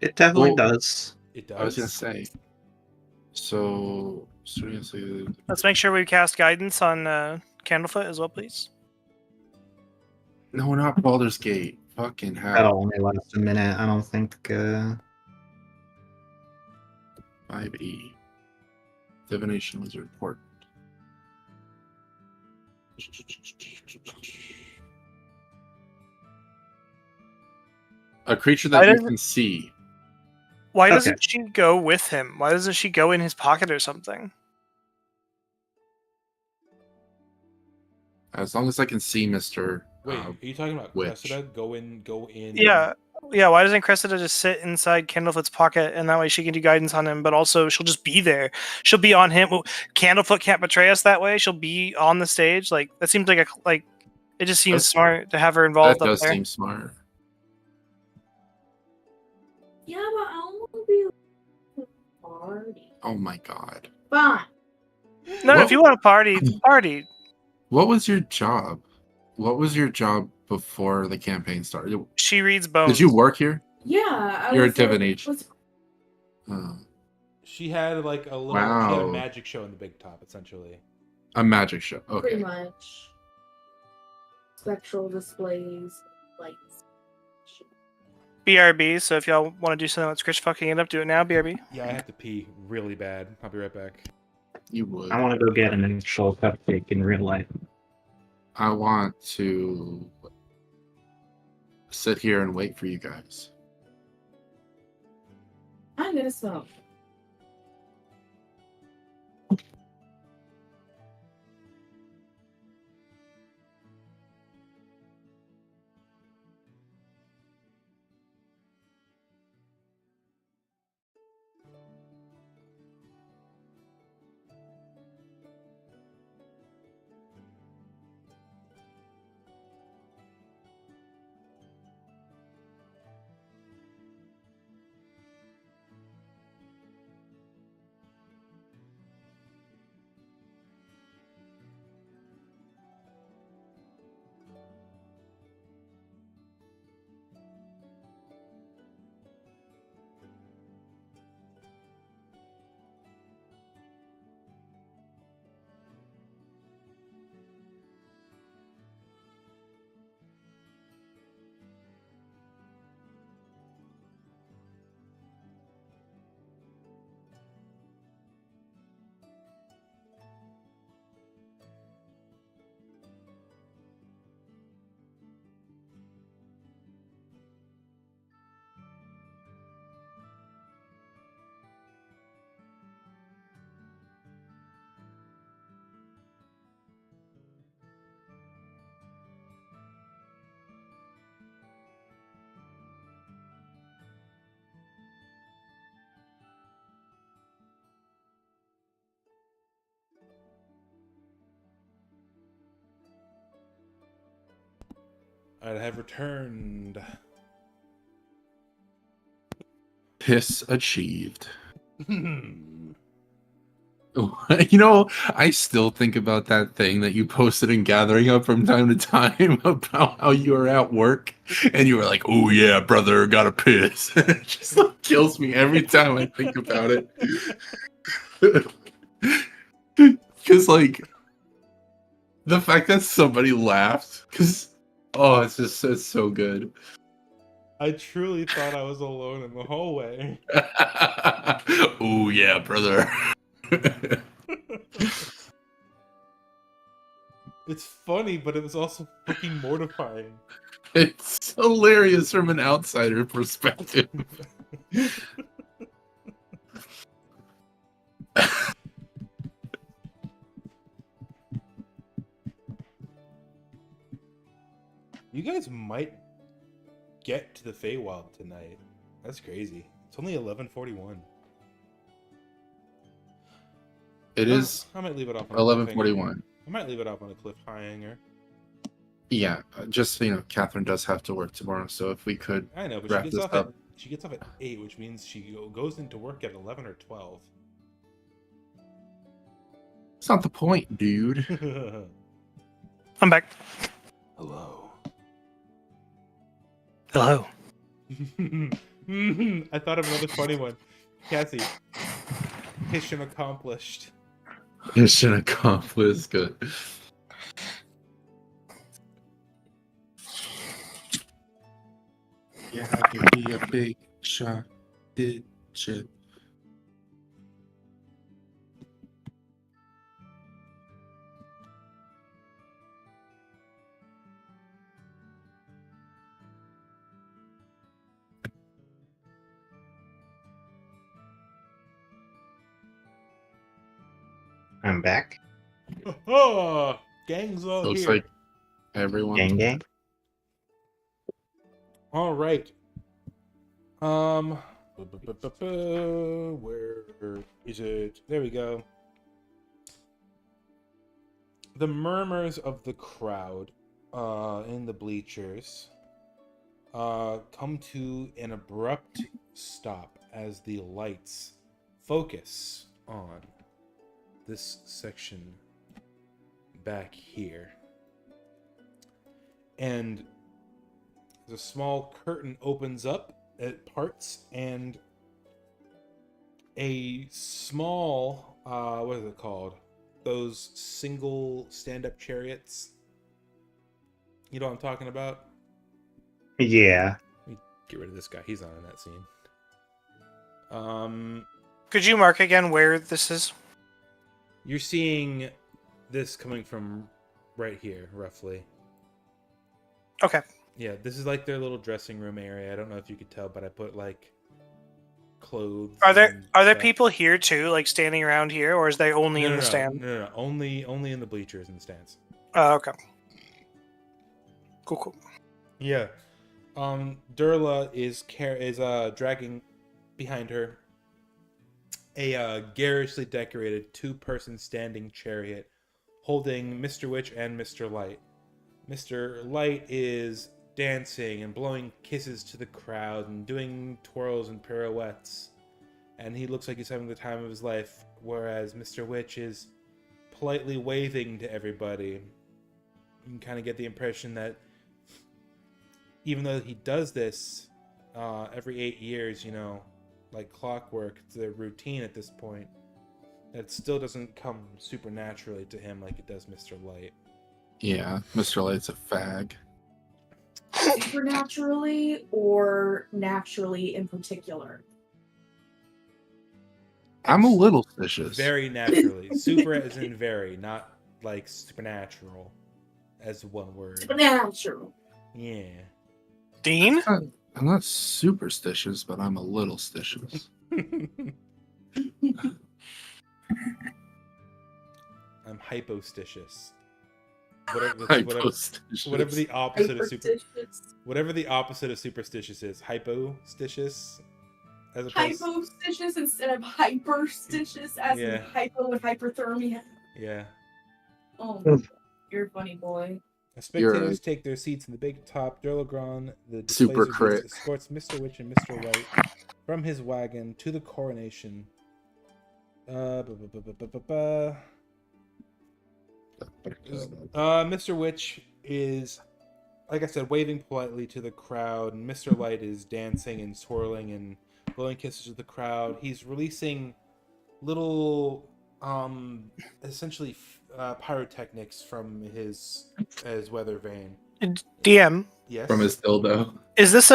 It definitely Well, does. It does. I was gonna say. So, seriously, Let's make sure we cast guidance on Candlefoot as well, please. no, not Baldur's Gate. Fucking hell. That'll only last a minute. I don't think. 5e. Divination Wizard Port. A creature Why that you doesn't- can see. Why Okay. doesn't she go with him? Why doesn't she go in his pocket or something? As long as I can see Mr. Wait, are you talking about Witch. Cressida? Go in. Yeah. Yeah, why doesn't Cressida just sit inside Candlefoot's pocket and that way she can do guidance on him, but also she'll just be there. She'll be on him. Candlefoot can't betray us that way. She'll be on the stage. Like that seems like it just seems That's- smart to have her That involved up does there. seem smart. Yeah, but I don't want to be a party. Oh my god. Fine. No, What- if you want to party, party. What was your job? What was your job before the campaign started? She reads bones. Did you work here? Yeah, I You're a was like, divination. what's- She had like a little. She had a Wow. magic show in the big top, essentially. A magic show. pretty Okay. much spectral displays, lights. BRB. So if y'all want to do something with Scritch fucking it up, do it now. BRB. Yeah, I have to pee really bad. I'll be right back. You would. I want to go get an actual cupcake in real life. I want to sit here and wait for you guys. I'm gonna smoke. I have returned. Piss achieved. You know, I still think about that thing that you posted in Gathering Up from time to time about how you were at work and you were like, "Oh yeah, brother, gotta piss." It just like kills me every time I think about it. Because like the fact that somebody laughed, because it's so good. I truly thought I was alone in the hallway. Oh yeah, brother. It's funny, but it was also fucking mortifying. It's hilarious from an outsider perspective. You guys might get to the Feywild tonight. That's crazy. It's only 11:41. It is I might leave it off on a 11:41. I might leave it off on a cliffhanger. Yeah, just so you know, Catherine does have to work tomorrow, so if we could I know, but wrap this up. she gets off at 8, which means she goes into work at 11 or 12. It's not the point, dude. I'm back. Hello. Hello. I thought of another funny one. Cassie. Mission accomplished. Mission accomplished. Good. Yeah, I could be a big shot. Did shit. I'm back. Oh, gang's all Looks here. like everyone. Gang gang. All right. Where is it? There we go. The murmurs of the crowd in the bleachers come to an abrupt stop as the lights focus on this section back here. And the small curtain opens up it parts, and a small what is it called? Those single stand-up chariots. You know what I'm talking about? Yeah. Let me get rid of this guy. He's not in that scene. Could you mark again where this is? You're seeing this coming from right here, roughly. Okay. Yeah, this is like their little dressing room area. I don't know if you could tell, but I put like clothes. Are there and are there stuff. people here too, like standing around here, or is they only in the stand? No. Only in the bleachers and stands. Oh, okay. Cool. Yeah. Durla is dragging behind her a garishly decorated two-person standing chariot holding Mr. Witch and Mr. Light. Mr. Light is dancing and blowing kisses to the crowd and doing twirls and pirouettes, and he looks like he's having the time of his life, whereas Mr. Witch is politely waving to everybody. You can kind of get the impression that even though he does this every 8 years, you know, like clockwork, it's a routine at this point, that still doesn't come supernaturally to him like it does Mr. Light. Yeah, Mr. Light's a fag. Supernaturally or naturally in particular? I'm a little suspicious. Very naturally. Super as in very, not like supernatural as one word. Supernatural. Yeah. Dean? I'm not superstitious, but I'm a little stitious. I'm hypostitious. Whatever Hypostitious. the opposite of Hyperstitious. whatever the opposite of superstitious is, hypostitious, as opposed. Hypostitious instead of hyperstitious, as Yeah. in hypo and hyperthermia. Yeah. Oh, you're a funny boy. The spectators take their seats in the big top. Durlagron, the Super displays crit. escorts Mr. Witch and Mr. Light from his wagon to the coronation. Mr. Witch is, like I said, waving politely to the crowd, and Mr. Light is dancing and swirling and blowing kisses to the crowd. He's releasing little, essentially pyrotechnics from his weather vane. DM, Yes. From his dildo. is this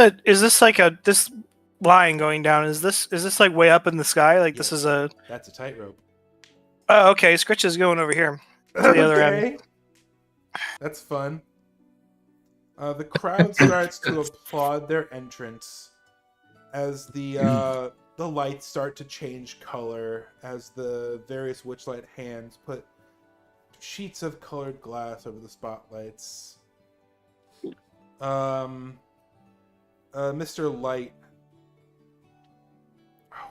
like this line going down? Is this like way up in the sky? Like this Yes. is a. That's a tightrope. Oh, okay. Scritch is going over here. To the other end. That's fun. The crowd starts to applaud their entrance as the lights start to change color as the various Witchlight hands put sheets of colored glass over the spotlights. Mr. Light.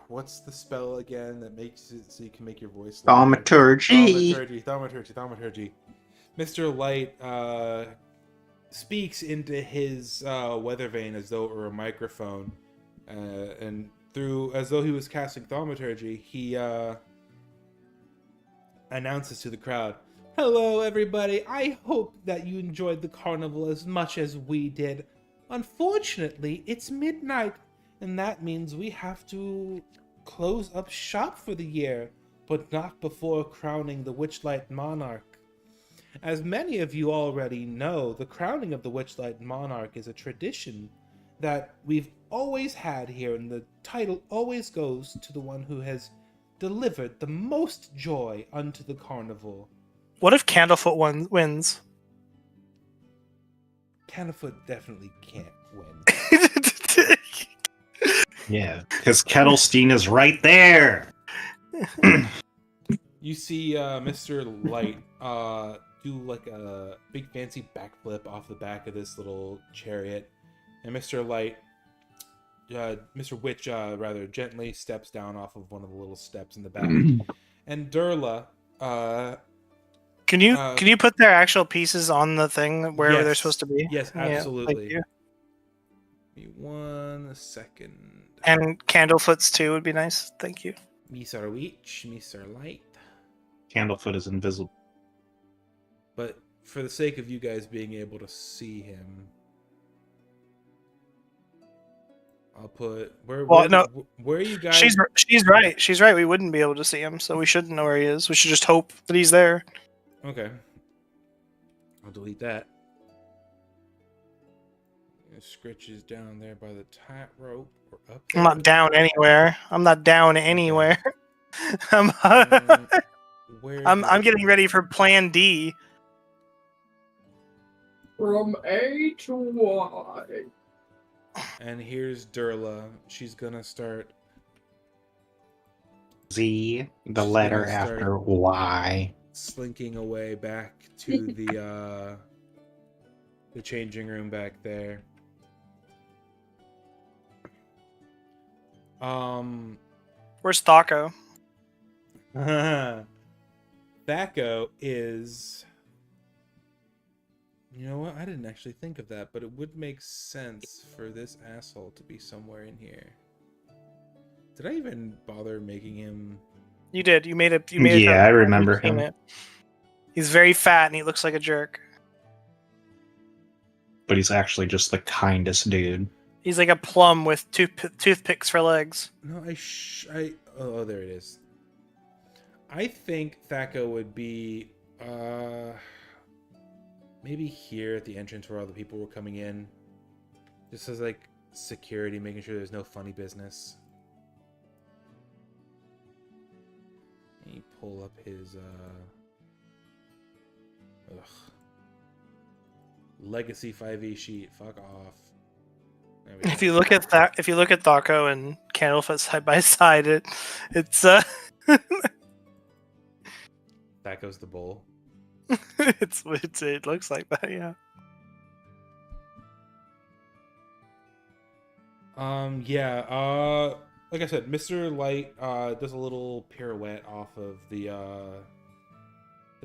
What's the spell again that makes it so you can make your voice louder? Thaumaturgy. Thaumaturgy. Mr. Light speaks into his weather vane as though it were a microphone, and as though he was casting thaumaturgy, he announces to the crowd, "Hello, everybody. I hope that you enjoyed the carnival as much as we did. Unfortunately, it's midnight, and that means we have to close up shop for the year, but not before crowning the Witchlight Monarch. As many of you already know, the crowning of the Witchlight Monarch is a tradition that we've always had here, and the title always goes to the one who has delivered the most joy unto the carnival." What if Candlefoot wins? Candlefoot definitely can't win. Yeah, because Kettlestein is right there. You see Mr. Light do like a big fancy backflip off the back of this little chariot, and Mr. Witch rather gently steps down off of one of the little steps in the back. And Durla, Can you put their actual pieces on the thing wherever they're supposed to be? Yes, Yeah, absolutely. thank you. Give me 1 second. And Candlefoots too would be nice. Thank you. Mr. Witch, Mr. Light. Candlefoot is invisible. But for the sake of you guys being able to see him, I'll put where. Well, no. Where are you guys? She's right. She's right. We wouldn't be able to see him, so we shouldn't know where he is. We should just hope that he's there. Okay. I'll delete that. Scritch is down there by the tightrope or up there. I'm not down anywhere. I'm not down anywhere. I'm I'm getting ready for Plan D. From A to Y. And here's Durla. She's gonna start. Z, the She's letter gonna start after Y. slinking away back to the changing room back there. Where's Thaco? Thaco is. You know what? I didn't actually think of that, but it would make sense for this asshole to be somewhere in here. Did I even bother making him? You did. You made it. You made it. Yeah, I remember him. It. He's very fat and he looks like a jerk. But he's actually just the kindest dude. He's like a plum with toothpicks for legs. No, oh, there it is. I think Thaco would be maybe here at the entrance where all the people were coming in. Just as like security, making sure there's no funny business. Let me pull up his Legacy 5e sheet. Fuck off. If you look at that, if you look at Thaco and Candlefoot side by side, it's Thaco's the bull. it looks like that, yeah. Like I said, Mr. Light does a little pirouette off of the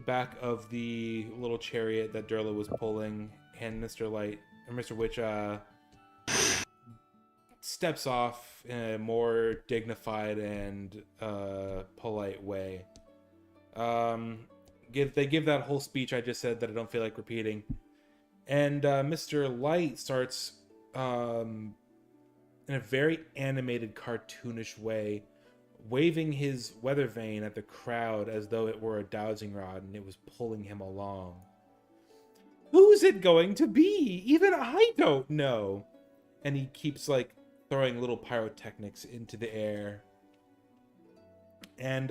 back of the little chariot that Durla was pulling, and Mr. Light or Mr. Witch steps off in a more dignified and polite way. They give that whole speech I just said that I don't feel like repeating, and Mr. Light starts in a very animated, cartoonish way, waving his weather vane at the crowd as though it were a dowsing rod and it was pulling him along. Who's it going to be? Even I don't know. And he keeps like throwing little pyrotechnics into the air. And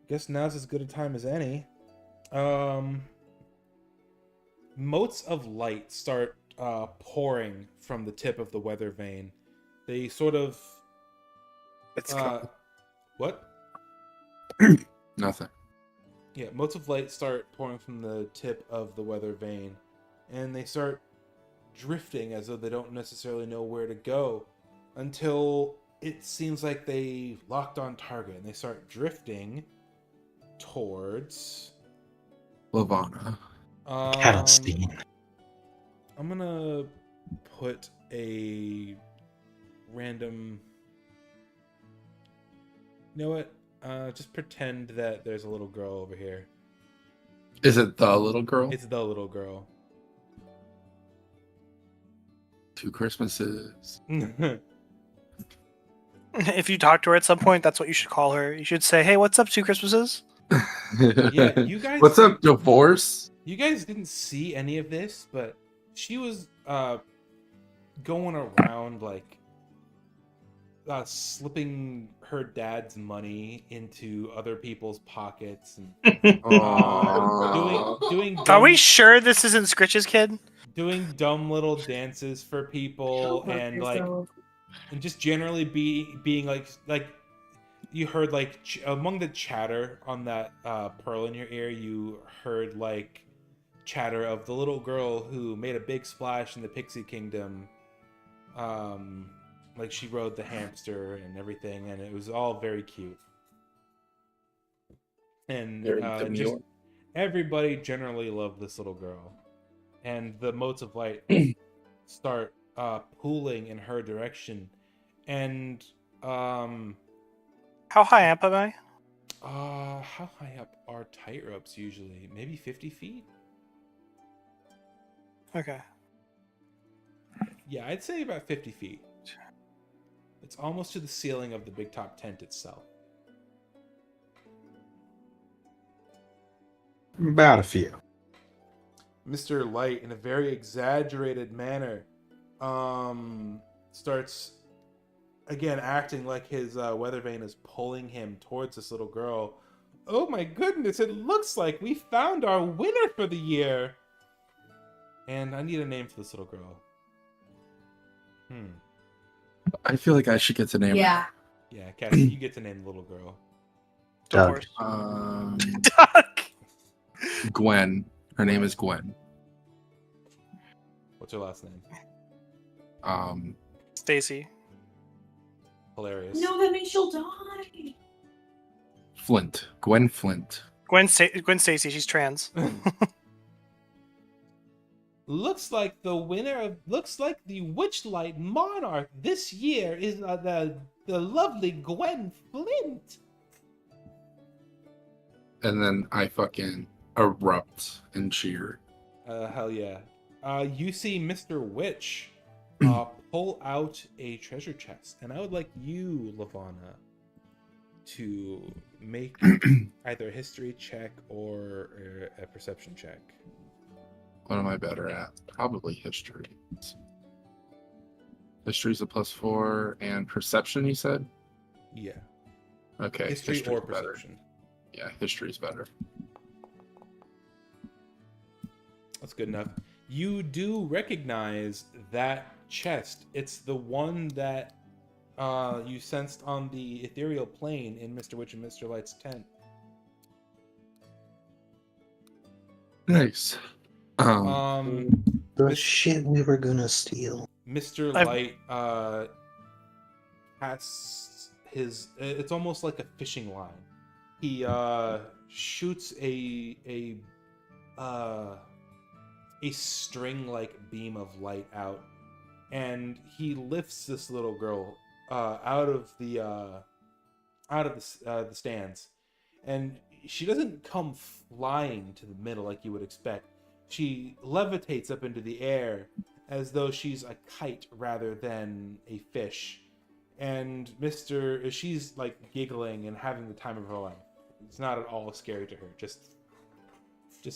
guess now's as good a time as any. Motes of light start pouring from the tip of the weather vane. They sort of what? Nothing. Yeah, motes of light start pouring from the tip of the weather vane, and they start drifting as though they don't necessarily know where to go, until it seems like they locked on target, and they start drifting towards Lavana. Catalstein. I'm gonna put a random. You know what? Just pretend that there's a little girl over here. Is it the little girl? It's the little girl. 2 Christmases. If you talk to her at some point, that's what you should call her. You should say, "Hey, what's up, 2 Christmases?" Yeah, you guys. What's up, divorce? You guys didn't see any of this, but she was going around like slipping her dad's money into other people's pockets and doing Are we sure this isn't Scritch's kid? doing dumb little dances for people and like and just generally being like you heard like among the chatter on that pearl in your ear, you heard like chatter of the little girl who made a big splash in the Pixie Kingdom. Like she rode the hamster and everything, and it was all very cute. And just everybody generally loved this little girl. And the motes of light start pooling in her direction. And how high up am I? How high up are tightropes usually? Maybe 50 feet? Okay. Yeah, I'd say about 50 feet. It's almost to the ceiling of the big top tent itself. About a few. Mr. Light, in a very exaggerated manner, starts again acting like his weather vane is pulling him towards this little girl. Oh my goodness, it looks like we found our winner for the year. And I need a name for this little girl. I feel like I should get to name her. Yeah. Yeah, Cassie, you get to name the little girl. Go Doug. for it. Doug! Gwen. Her name is Gwen. What's her last name? Stacy. Hilarious. No, that means she'll die. Flint. Gwen Flint. Gwen Stacy, she's trans. Looks like the Witchlight Monarch this year is the lovely Gwen Flint. And then I fucking erupt and cheer. Hell yeah. You see Mr. Witch pull out a treasure chest, and I would like you, Lavana, to make either a history check or a perception check. What am I better at? Probably history. History's a +4, and perception, you said? Yeah. Okay. History history's or better. perception. Yeah, history's better. That's good enough. You do recognize that chest. It's the one that you sensed on the ethereal plane in Mr. Witch and Mr. Light's tent. Nice. The shit we were gonna steal. Mr. I've- Light casts his. It's almost like a fishing line. He shoots a string-like beam of light out, and he lifts this little girl out of the stands, and she doesn't come flying to the middle like you would expect. She levitates up into the air as though she's a kite rather than a fish. And she's like giggling and having the time of her life. It's not at all scary to her, just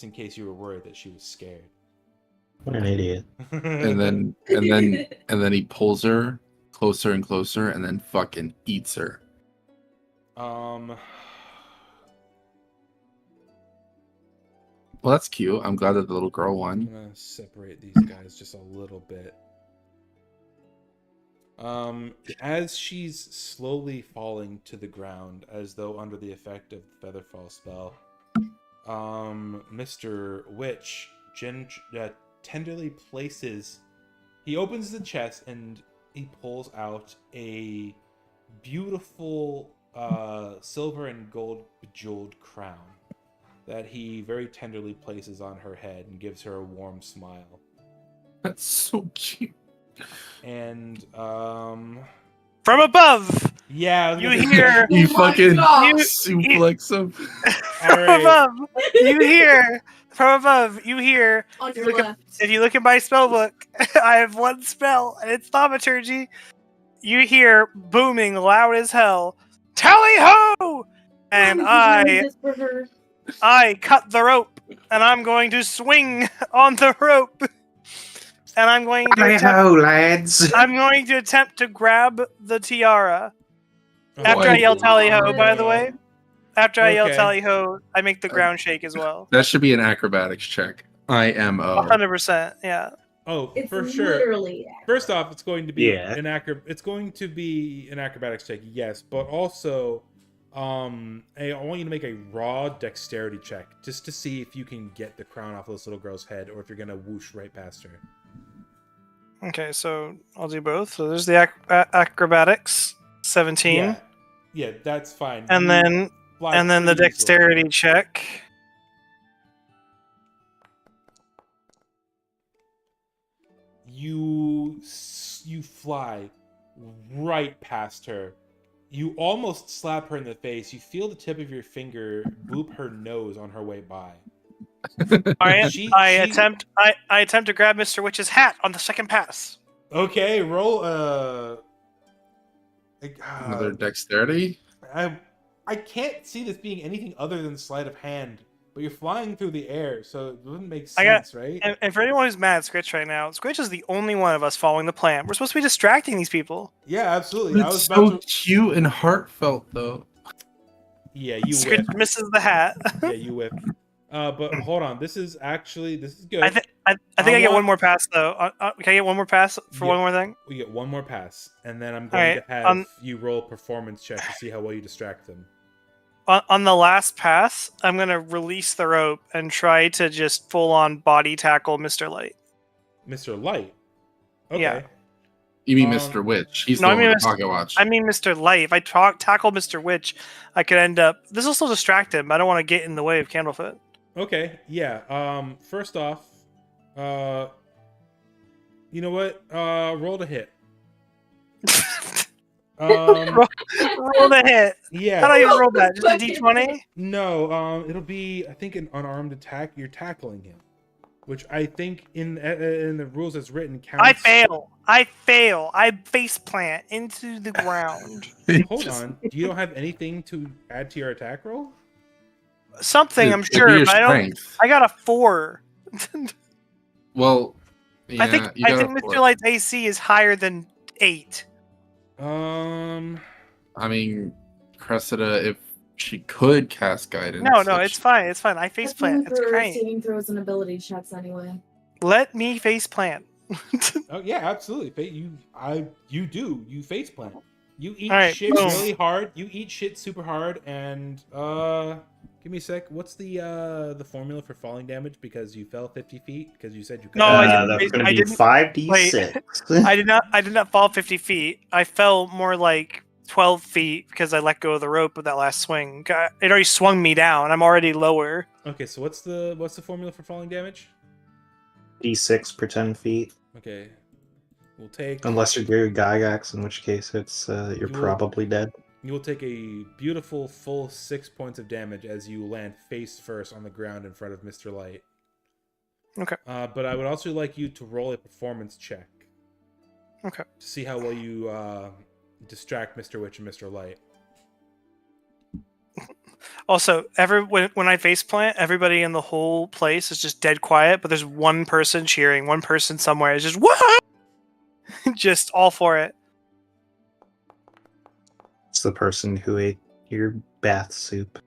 in case you were worried that she was scared. What an idiot. And then he pulls her closer and closer and then fucking eats her. Well, that's cute. I'm glad that the little girl I'm won. gonna separate these guys just a little bit. As she's slowly falling to the ground, as though under the effect of the Featherfall spell, Mr. Witch tenderly places. He opens the chest and he pulls out a beautiful silver and gold bejeweled crown that he very tenderly places on her head and gives her a warm smile. That's so cute. And From above, yeah, you hear You Oh my fucking God. suplex him. All right. from above, you hear. On If you your look at- left. If you look at my spell book, I have one spell, and it's thaumaturgy. You hear booming loud as hell, "Tally ho!" And I cut the rope, and I'm going to swing on the rope, and I'm going to lads. I'm going to attempt to grab the tiara. After Oh, I yell my tally ho, by the way. After I yell Okay. tally ho, I make the ground shake as well. That should be an acrobatics check. IMO. 100%, yeah. Oh, It's for sure. literally First off, it's going to be Yeah. an acrobatics check, yes, but also I want you to make a raw dexterity check just to see if you can get the crown off this little girl's head or if you're gonna whoosh right past her. Okay, so I'll do both. So there's the acrobatics, 17, Yeah, that's fine. and You then fly the pretty easily. dexterity check. You fly right past her. You almost slap her in the face. You feel the tip of your finger boop her nose on her way by. I She- attempt to grab Mr. Witch's hat on the second pass. Okay, roll Another dexterity. I can't see this being anything other than sleight of hand, but you're flying through the air, so it wouldn't make I got- sense, right? And for anyone who's mad at Scritch right now, Scritch is the only one of us following the plan. We're supposed to be distracting these people. Yeah, absolutely. I was It's about so to. cute and heartfelt, though. Yeah, you Scritch whiff. misses the hat. Yeah, you whiff. But hold on. This is good. I think I get one more pass though. Can I get one more pass for Yeah. one more thing? We get one more pass, and then I'm All going right, to have you roll a performance check to see how well you distract them. On the last pass, I'm gonna release the rope and try to just full on body tackle Mr. Light. Mr. Light. Okay. Yeah. You mean Um, Mr. Witch? He's no, the I one mean with the pocket watch. I mean Mr. Light. If I tackle Mr. Witch, I could end up. This will still distract him. But I don't want to get in the way of Candlefoot. Okay. Yeah. First off, you know what? Roll to hit. Roll the hit. Yeah. How do I even roll that? Just a d20? No. It'll be, I think, an unarmed attack. You're tackling him, which I think in the rules as written counts. I fail. I face plant into the ground. Hold on. You don't have anything to add to your attack roll? Something, I'm It'd be sure, your but I don't. strength. I got a 4. Well, yeah, I think you got a Mr. four. Light's AC is higher than 8. I mean, Cressida, if she could cast guidance. No, if it's she- fine. It's fine. I face plant. It's great. Saving throws and ability checks anyway. Let me face plant. Oh yeah, absolutely. You do. You face plant. You eat All right, shit boom. really hard. You eat shit super hard, and give me a sec. What's the formula for falling damage? Because you fell 50 feet. Because you said you could. No, I didn't That's raise- going I to be didn't- 5d6. I did not fall 50 feet. I fell more like 12 feet because I let go of the rope with that last swing. It already swung me down. I'm already lower. Okay, so what's the formula for falling damage? d6 per 10 feet. Okay, we'll take. Unless you're Gary Gygax, in which case it's you're You will- probably dead. You will take a beautiful full 6 points of damage as you land face first on the ground in front of Mr. Light. Okay. But I would also like you to roll a performance check. Okay. To see how well you distract Mr. Witch and Mr. Light. Also, when I face plant, everybody in the whole place is just dead quiet, but there's one person cheering, one person somewhere is just what? Just all for it. It's the person who ate your bath soup.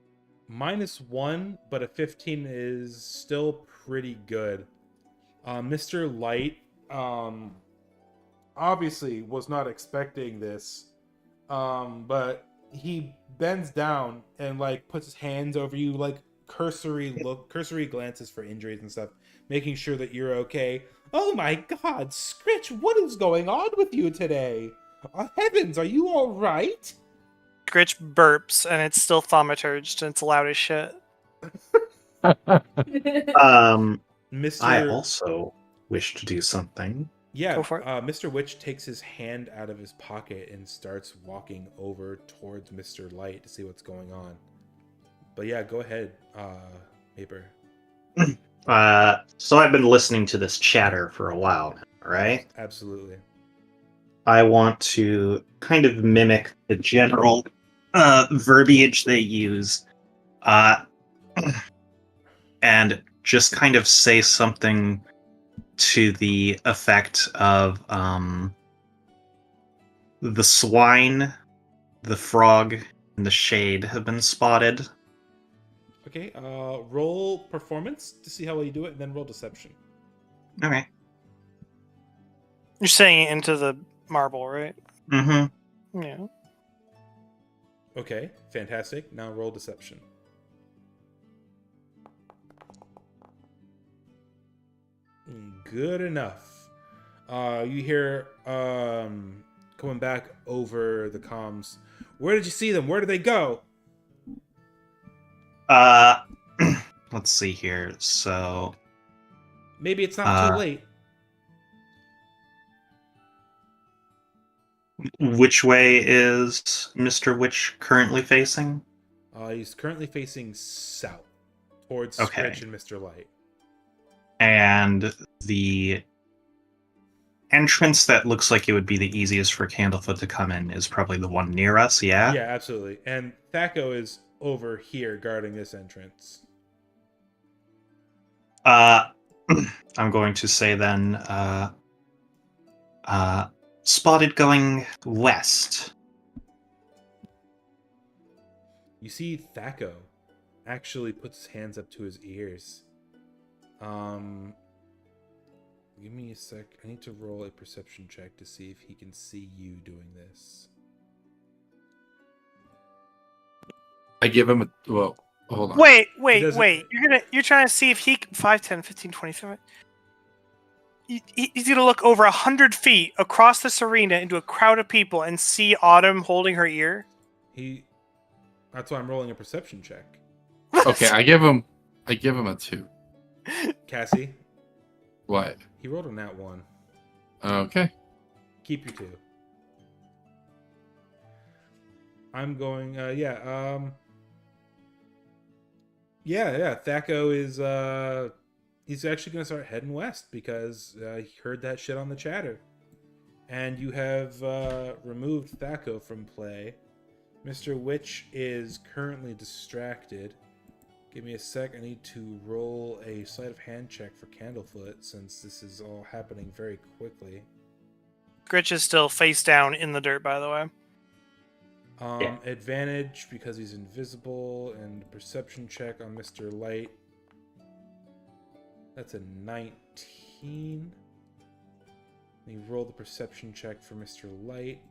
-1, but a 15 is still pretty good. Mr. Light obviously was not expecting this, but he bends down and like puts his hands over you, like cursory glances for injuries and stuff, making sure that you're okay. Oh my God, Scritch, what is going on with you today? Heavens, are you all right? Gritch burps and it's still thaumaturged and it's loud as shit. Mr. I also wish to do something. Yeah, Go for it. Mr. Witch takes his hand out of his pocket and starts walking over towards Mr. Light to see what's going on. But yeah, go ahead, Paper. So I've been listening to this chatter for a while now, right? Absolutely. I want to kind of mimic the general verbiage they use, and just kind of say something to the effect of the swine, the frog, and the shade have been spotted. Okay, roll performance to see how well you do it, and then roll deception. Okay. You're saying it into the marble, right? Mm-hmm. Yeah. Okay, fantastic. Now roll deception. Good enough. You hear coming back over the comms. Where did you see them? Where did they go? Let's see here. So, Maybe it's not too late. which way is Mr. Witch currently facing? He's currently facing south, towards Okay. Scritch and Mr. Light. And the entrance that looks like it would be the easiest for Candlefoot to come in is probably the one near us, yeah? Yeah, absolutely. And Thaco is over here guarding this entrance. I'm going to say then, spotted going west. You see Thaco actually puts his hands up to his ears. Give me a sec. I need to roll a perception check to see if he can see you doing this. I give him a well. Hold on. Wait. doesn't- You're trying to see if he 5, 10, 15, 20, 30. He's gonna look over 100 feet across this arena into a crowd of people and see Autumn holding her ear. That's why I'm rolling a perception check. Okay, I give him a 2. Cassie, What? he rolled a nat 1. Okay. Keep your 2. I'm going. Yeah. Thaco is. He's actually going to start heading west because he heard that shit on the chatter, and you have removed Thaco from play. Mr. Witch is currently distracted. Give me a sec. I need to roll a sleight of hand check for Candlefoot since this is all happening very quickly. Gritch is still face down in the dirt, by the way. Advantage because he's invisible, and perception check on Mr. Light. That's a 19. You roll the perception check for Mr. Light.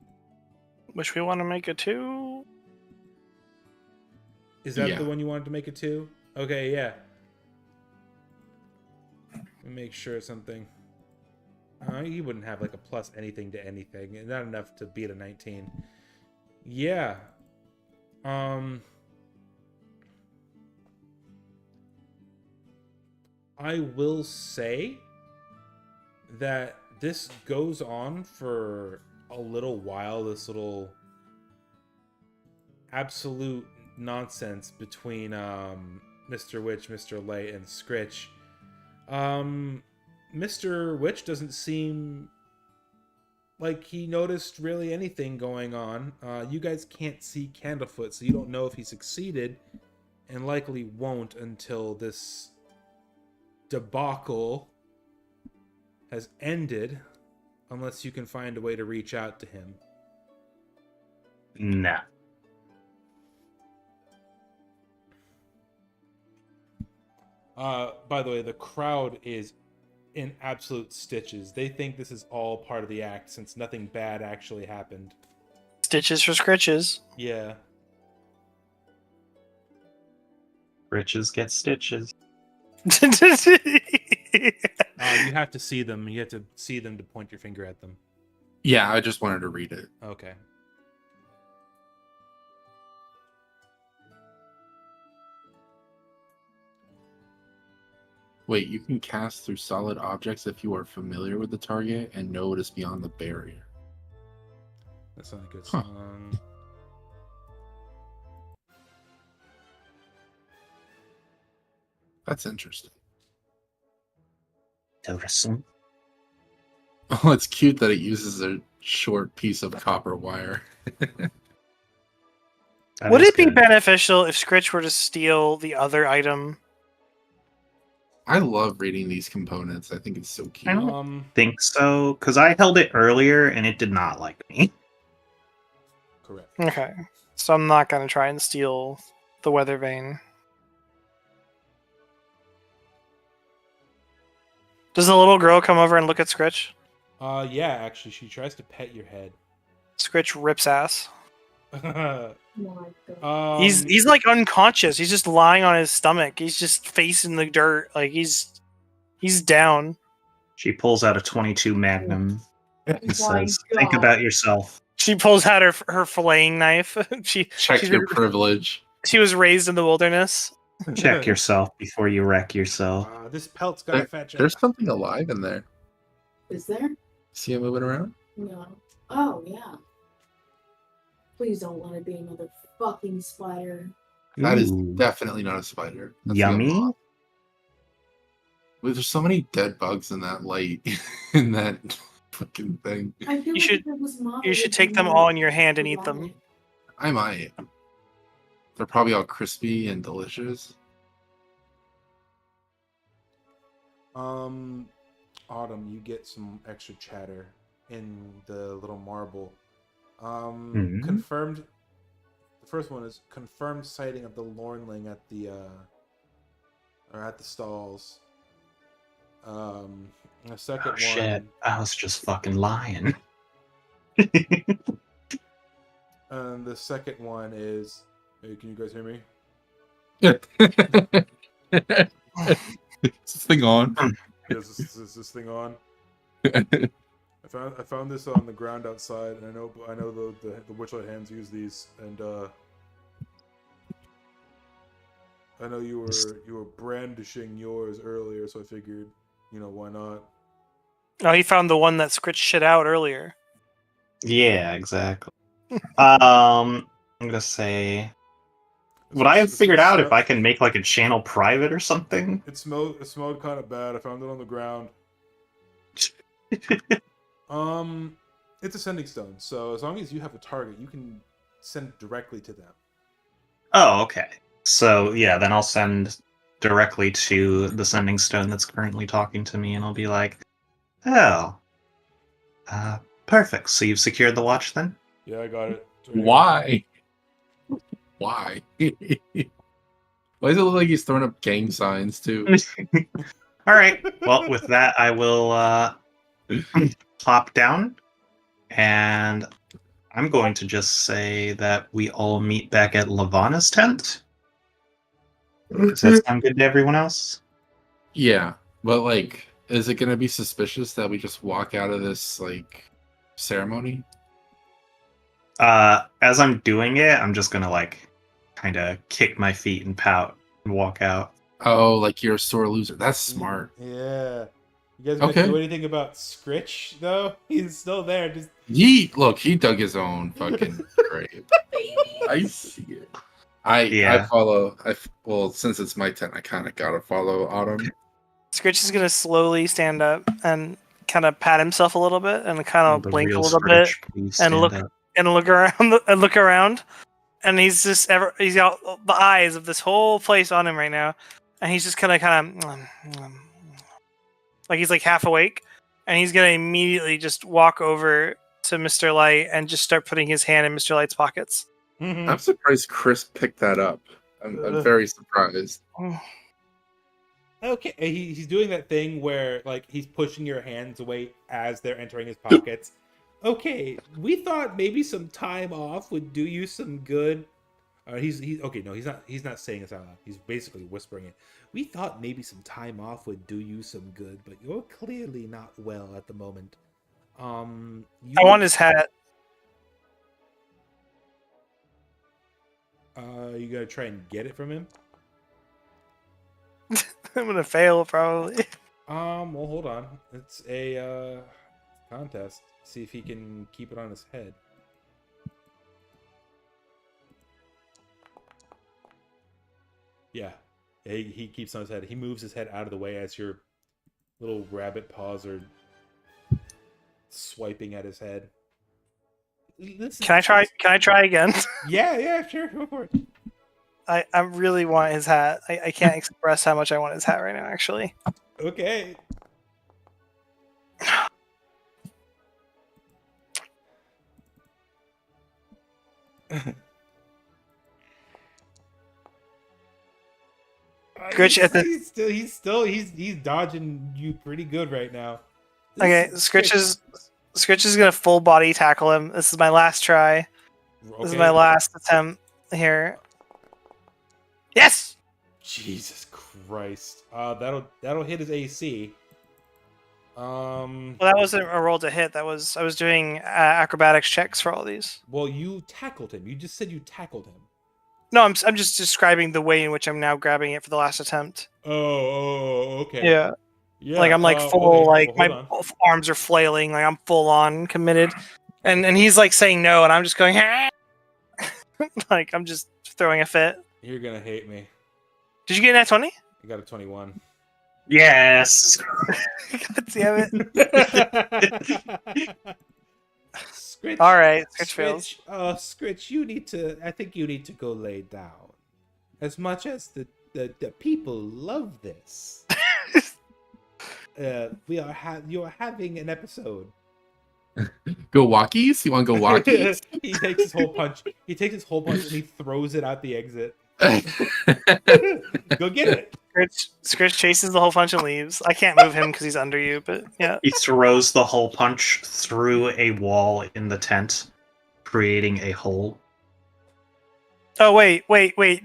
Which we want to make a 2. Is that Yeah. the one you wanted to make it to? Okay, yeah. Let me make sure something. You wouldn't have like a plus anything to anything. Not enough to beat a 19. Yeah. I will say that this goes on for a little while, this little absolute nonsense between Mr. Witch, Mr. Light, and Scritch. Mr. Witch doesn't seem like he noticed really anything going on. You guys can't see Candlefoot, so you don't know if he succeeded, and likely won't until this debacle has ended, unless you can find a way to reach out to him. Nah. By the way, the crowd is in absolute stitches. They think this is all part of the act since nothing bad actually happened. Stitches for scritches. Yeah. Riches get stitches. You have to see them. You have to see them to point your finger at them. Yeah, I just wanted to read it. Okay. Wait, you can cast through solid objects if you are familiar with the target and know what is beyond the barrier. That's not a good Huh. song. That's interesting. Interesting. Oh, it's cute that it uses a short piece of copper wire. That Would is it be good. beneficial if Scritch were to steal the other item? I love reading these components. I think it's so cute. I don't think so, because I held it earlier and it did not like me. Correct. Okay. So I'm not going to try and steal the weather vane. Does the little girl come over and look at Scritch? Yeah, actually, she tries to pet your head. Scritch rips ass. Oh my God. He's like unconscious. He's just lying on his stomach. He's just facing the dirt. Like he's down. She pulls out a 22 Magnum and My says, "Think God. about yourself." She pulls out her filleting knife. Check she's- your privilege. She was raised in the wilderness. Check yourself before you wreck yourself. This pelt's got a fat chest. There's something alive in there. Is there? See it moving around? No. Oh, yeah. Please don't let it be another fucking spider. That is Ooh. definitely not a spider. That's Yummy. the moth. Wait, there's so many dead bugs in that light. in that. fucking thing. I feel You like should- if it was mine, You it should would take be them more all in your hand and eat ramen. them. I might. They're probably all crispy and delicious. Autumn, you get some extra chatter in the little marble. Mhm. Confirmed. The first one is confirmed sighting of the Lornling at the stalls. The second Oh shit! one, I was just fucking lying. and the second one is. Hey, can you guys hear me? Is this thing on? Is this thing on? I found this on the ground outside, and I know the Witchlight hands use these, and I know you were brandishing yours earlier, so I figured, why not? Oh, he found the one that scritched shit out earlier. Yeah, exactly. I'm gonna say. Would I have figured out if I can make like a channel private or something? It smelled kind of bad. I found it on the ground. It's a sending stone, so as long as you have a target, you can send directly to them. Oh, okay. So yeah, then I'll send directly to the sending stone that's currently talking to me, and I'll be like, "Oh, perfect. So you've secured the watch then?" Yeah, I got it. It's right here. Why? Why? Why does it look like he's throwing up gang signs too? All right. Well, with that, I will hop down, and I'm going to just say that we all meet back at Lavana's tent. Does that sound good to everyone else? Yeah, but like, is it gonna be suspicious that we just walk out of this like ceremony? As I'm doing it, I'm just gonna like kind of kick my feet and pout and walk out. Oh, like you're a sore loser. That's smart. Yeah. You guys gonna do anything about Scritch though? He's still there. Just He dug his own fucking grave. I see it. I follow. Well, since it's my tent, I kind of gotta follow Autumn. Scritch is gonna slowly stand up and kind of pat himself a little bit and kind of The blink a real little bit Scritch, please and stand look up. look around, and he's got the eyes of this whole place on him right now, and he's just kind of like he's like half awake, and he's gonna immediately just walk over to Mr. Light and just start putting his hand in Mr. Light's pockets. I'm surprised Chris picked that up. I'm very surprised. okay. He's doing that thing where like he's pushing your hands away as they're entering his pockets. Okay, we thought maybe some time off would do you some good. He's okay. No, he's not saying this out loud. He's basically whispering it. We thought maybe some time off would do you some good, but you're clearly not well at the moment. I want his hat. You gotta try and get it from him. I'm gonna fail probably. Well, hold on. It's a contest. See if he can keep it on his head. Yeah, he keeps on his head. He moves his head out of the way as your little rabbit paws are swiping at his head. Can I try again? Yeah, sure, go for it. I really want his hat. I can't express how much I want his hat right now, actually. Okay. Scritch at the- he's dodging you pretty good right now. Okay, Scritch is gonna full body tackle him. This is my last try. This is my last attempt here. Yes! Jesus Christ. That'll hit his AC. Well, that wasn't a roll to hit. I was doing acrobatics checks for all these. Well, you tackled him. You just said you tackled him. No, I'm just describing the way in which I'm now grabbing it for the last attempt. Oh, okay. Yeah. Yeah. Like I'm like full, okay. like Well, my hold on. both arms are flailing, like I'm full on committed, and he's like saying no, and I'm just going, like I'm just throwing a fit. You're gonna hate me. Did you get that 20? I got a 21. Yes. God damn it. Scritch. All right, Scritch fails. Scritch, Scritch, I think you need to go lay down. As much as the people love this. You are having an episode. Go walkies? You want to go walkies? He takes his whole punch. He takes his whole punch and he throws it out the exit. Go get it. Scritch chases the whole punch and leaves. I can't move him because he's under you, but yeah. He throws the hole punch through a wall in the tent, creating a hole. Oh wait.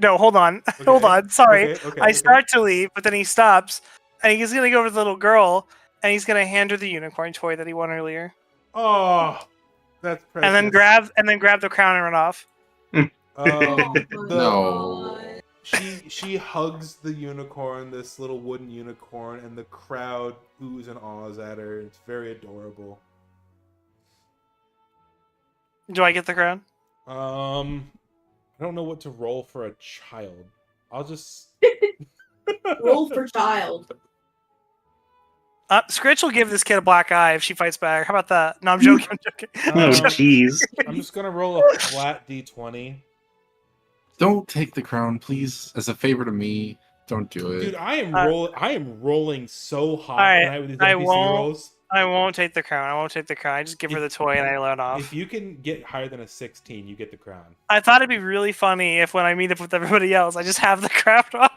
No, hold on. Hold on. Sorry. Okay, I start to leave, but then he stops, and he's gonna go over to the little girl, and he's gonna hand her the unicorn toy that he won earlier, Oh, that's precious. and then grab the crown and run off. No. She hugs the unicorn, this little wooden unicorn, and the crowd oohs and ahs at her. It's very adorable. Do I get the crown? I don't know what to roll for a child. I'll just Roll for child. Scritch will give this kid a black eye if she fights back. How about that? No, I'm joking. I'm joking. Oh, jeez. I'm just gonna roll a flat d20. Don't take the crown, please. As a favor to me, don't do it. Dude, I am rolling so hot Alright, tonight with these I NPC won't- rolls. I won't take the crown. I just give her the toy and I let off. If you can get higher than a 16, you get the crown. I thought it'd be really funny if when I meet up with everybody else, I just have the crown on.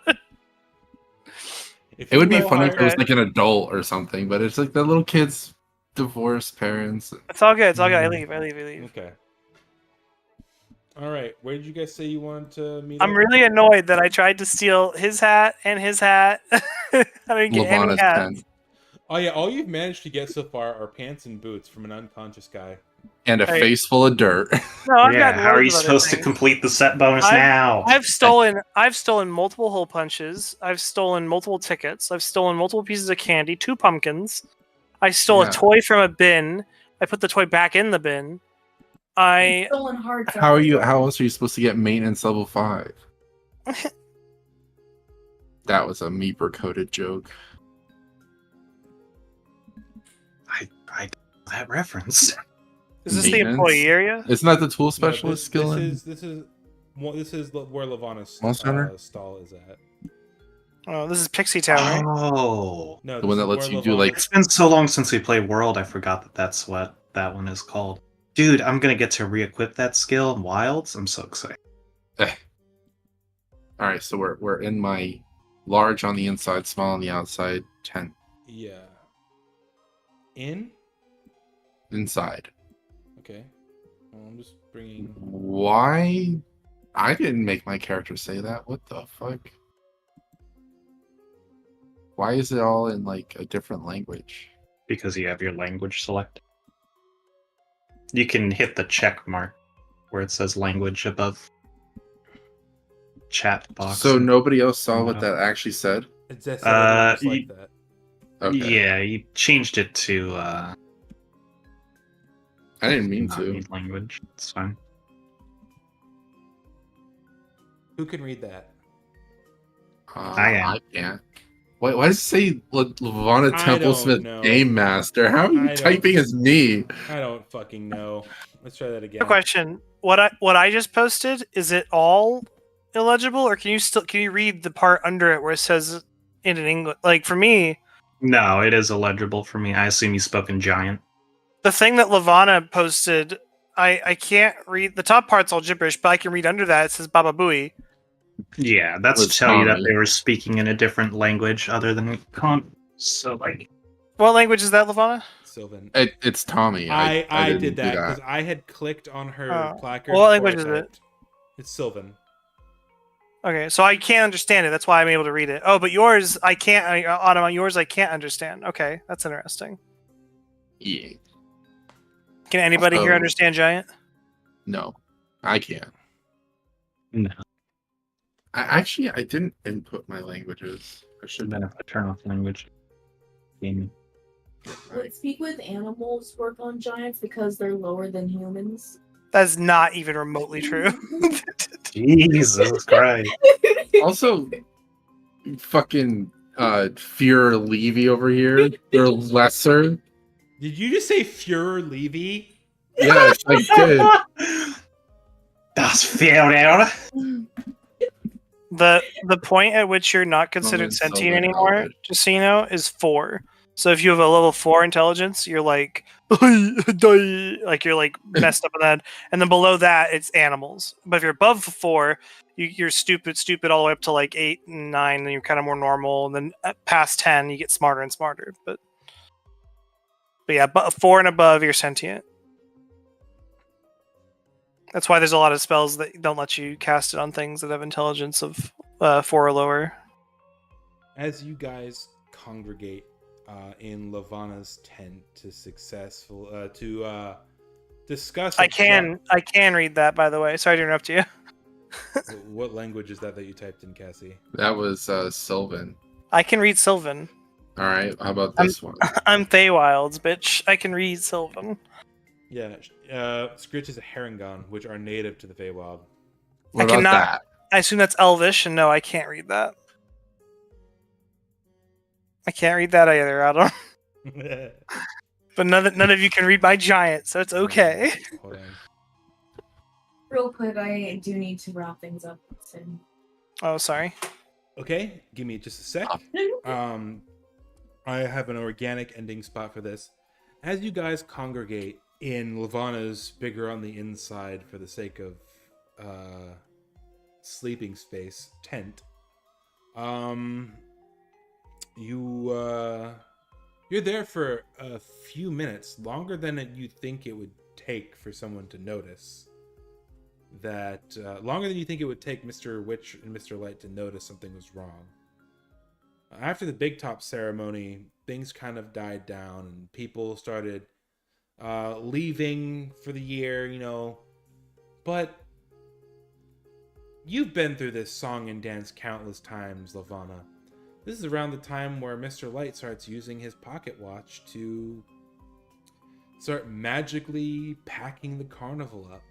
If It would be you go funny if it was higher- like an adult or something, but it's like the little kids, divorced parents. It's all good. It's all good. I leave. Okay. All right. Where did you guys say you wanted to meet? I'm up? really annoyed that I tried to steal his hat and his hat. I didn't get any Lavana's hats. tent. Oh yeah, all you've managed to get so far are pants and boots from an unconscious guy. And a Hey. face full of dirt. No, I've Yeah, gotten how are loads you of other supposed to things. complete the set bonus I've- now? I've stolen multiple hole punches. I've stolen multiple tickets. I've stolen multiple pieces of candy, 2 pumpkins. I stole Yeah. a toy from a bin. I put the toy back in the bin. Stolen hearts. How else are you supposed to get maintenance level 5? That was a Meeper coded joke. I that reference. Is this the Maintenance? employee area? Isn't that the tool No, specialist skill? This is where Lavana's Monster Hunter? stall is at. Oh, this is Pixie Town, right? Oh, No, The one this that is lets where you do, like- it's been so long since we played World. I forgot that that's what that one is called. Dude, I'm gonna get to re-equip that skill in Wilds. I'm so excited. Alright, so we're in my large on the inside, small on the outside tent. Yeah. In? Inside. Okay. Well, I'm just bringing. Why? I didn't make my character say that. What the fuck? Why is it all in like a different language? Because you have your language selected. You can hit the check mark where it says language above chat box. So nobody else saw what No. that actually said? It's just Uh, like that. Okay. Yeah, you changed it to I didn't mean not to. need language. It's fine. Who can read that? I am. I can't. Why does it say Lavana I Templesmith don't know. Game Master? How are you I don't- typing as me? I don't fucking know. Let's try that again. Good question. What I just posted, is it all illegible, or can you read the part under it where it says in English? Like for me, No, it is illegible for me. I assume you spoke in giant. the thing that Lavana posted, I can't read. The top part's all gibberish, but I can read under that. It says Baba Booey. Yeah, that's Was to tell you that Tommy. they were speaking in a different language other than so like What language is that, Lavana? Sylvan. It's Tommy. I didn't did do that because I had clicked on her placard. What before language I is it? typed. It's Sylvan. Okay, so I can't understand it. That's why I'm able to read it. Oh, but yours, I can't. Autumn, yours, I can't understand. Okay, that's interesting. Yeah. Can anybody here Oh. understand Giant? No, I can't. no. I didn't input my languages. I should Then if I turn off language gaming. Would speak with animals work on giants because they're lower than humans? That's not even remotely true. Jesus Christ. Also, fucking Fear Levy over here. They're lesser. Did you just say Fuhrer Levy? Yes, I did. Das Führer. The point at which you're not considered Roman sentient Soviet anymore, Elvish. just so you know, is 4. So if you have a level 4 intelligence, you're like, like you're like messed up in the head. And then below that, it's animals. But if you're above 4, you're stupid all the way up to like 8 and 9, then you're kind of more normal. And then past 10, you get smarter and smarter. But yeah, but 4 and above, you're sentient. That's why there's a lot of spells that don't let you cast it on things that have intelligence of 4 or lower. As you guys congregate in Lavana's tent to discuss. I can read that, by the way. Sorry to interrupt you. What language is that you typed in, Cassie? That was Sylvan. I can read Sylvan. All right, how about this one? I'm Feywilds, bitch. I can read Sylvan. Yeah, Scritch is a Herringon, which are native to the Feywild. What I about cannot- that? I assume that's Elvish, and no, I can't read that. I can't read that either, Adam. But none of you can read my giant, so it's okay. Hold on. Real quick, I do need to wrap things up soon. Oh, sorry. Okay, give me just a sec. I have an organic ending spot for this. As you guys congregate in Lavana's bigger on the inside for the sake of sleeping space tent, you're there for a few minutes, longer than you think it would take for someone to notice. Longer than you think it would take Mr. Witch and Mr. Light to notice something was wrong. After the big top ceremony, things kind of died down and people started leaving for the year, but you've been through this song and dance countless times, Lavana. This is around the time where Mr. Light starts using his pocket watch to start magically packing the carnival up.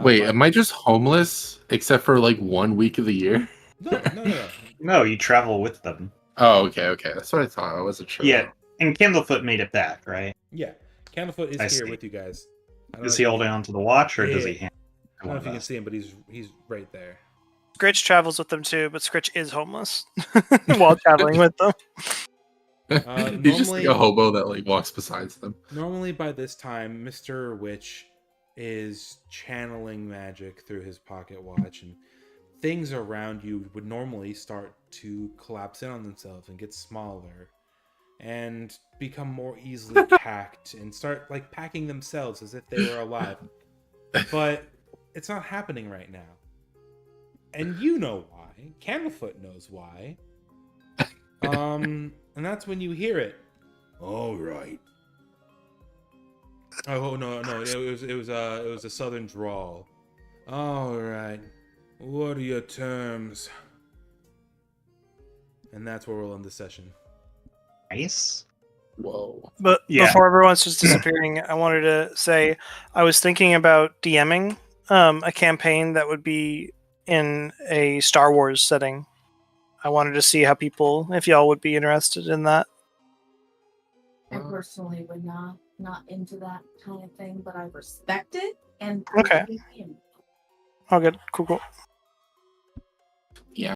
Wait, am I just homeless except for like 1 week of the year? No. No, you travel with them. Oh, okay. That's what I thought. I wasn't sure. Yeah, and Candlefoot made it back, right? Yeah, Candlefoot is I here see. with you guys. I don't Is know he if holding on to the watch, or does he Yeah. hand I don't know if you can see him, but he's right there. Scritch travels with them too, but Scritch is homeless while traveling with them. He's just like Normally- a hobo that like walks beside them. Normally by this time, Mr. Witch is channeling magic through his pocket watch, and things around you would normally start to collapse in on themselves and get smaller and become more easily packed and start like packing themselves as if they were alive. But it's not happening right now. And you know why. Candlefoot knows why. And that's when you hear it. All right. Oh no! It was a southern drawl. All right. What are your terms? And that's where we'll end the session. Nice. Whoa. But Yeah. before everyone's just disappearing, I wanted to say I was thinking about DMing a campaign that would be in a Star Wars setting. I wanted to see how people, if y'all would be interested in that. I personally would not into that kind of thing, but I respect it and Okay. I am. Oh, good. Cool.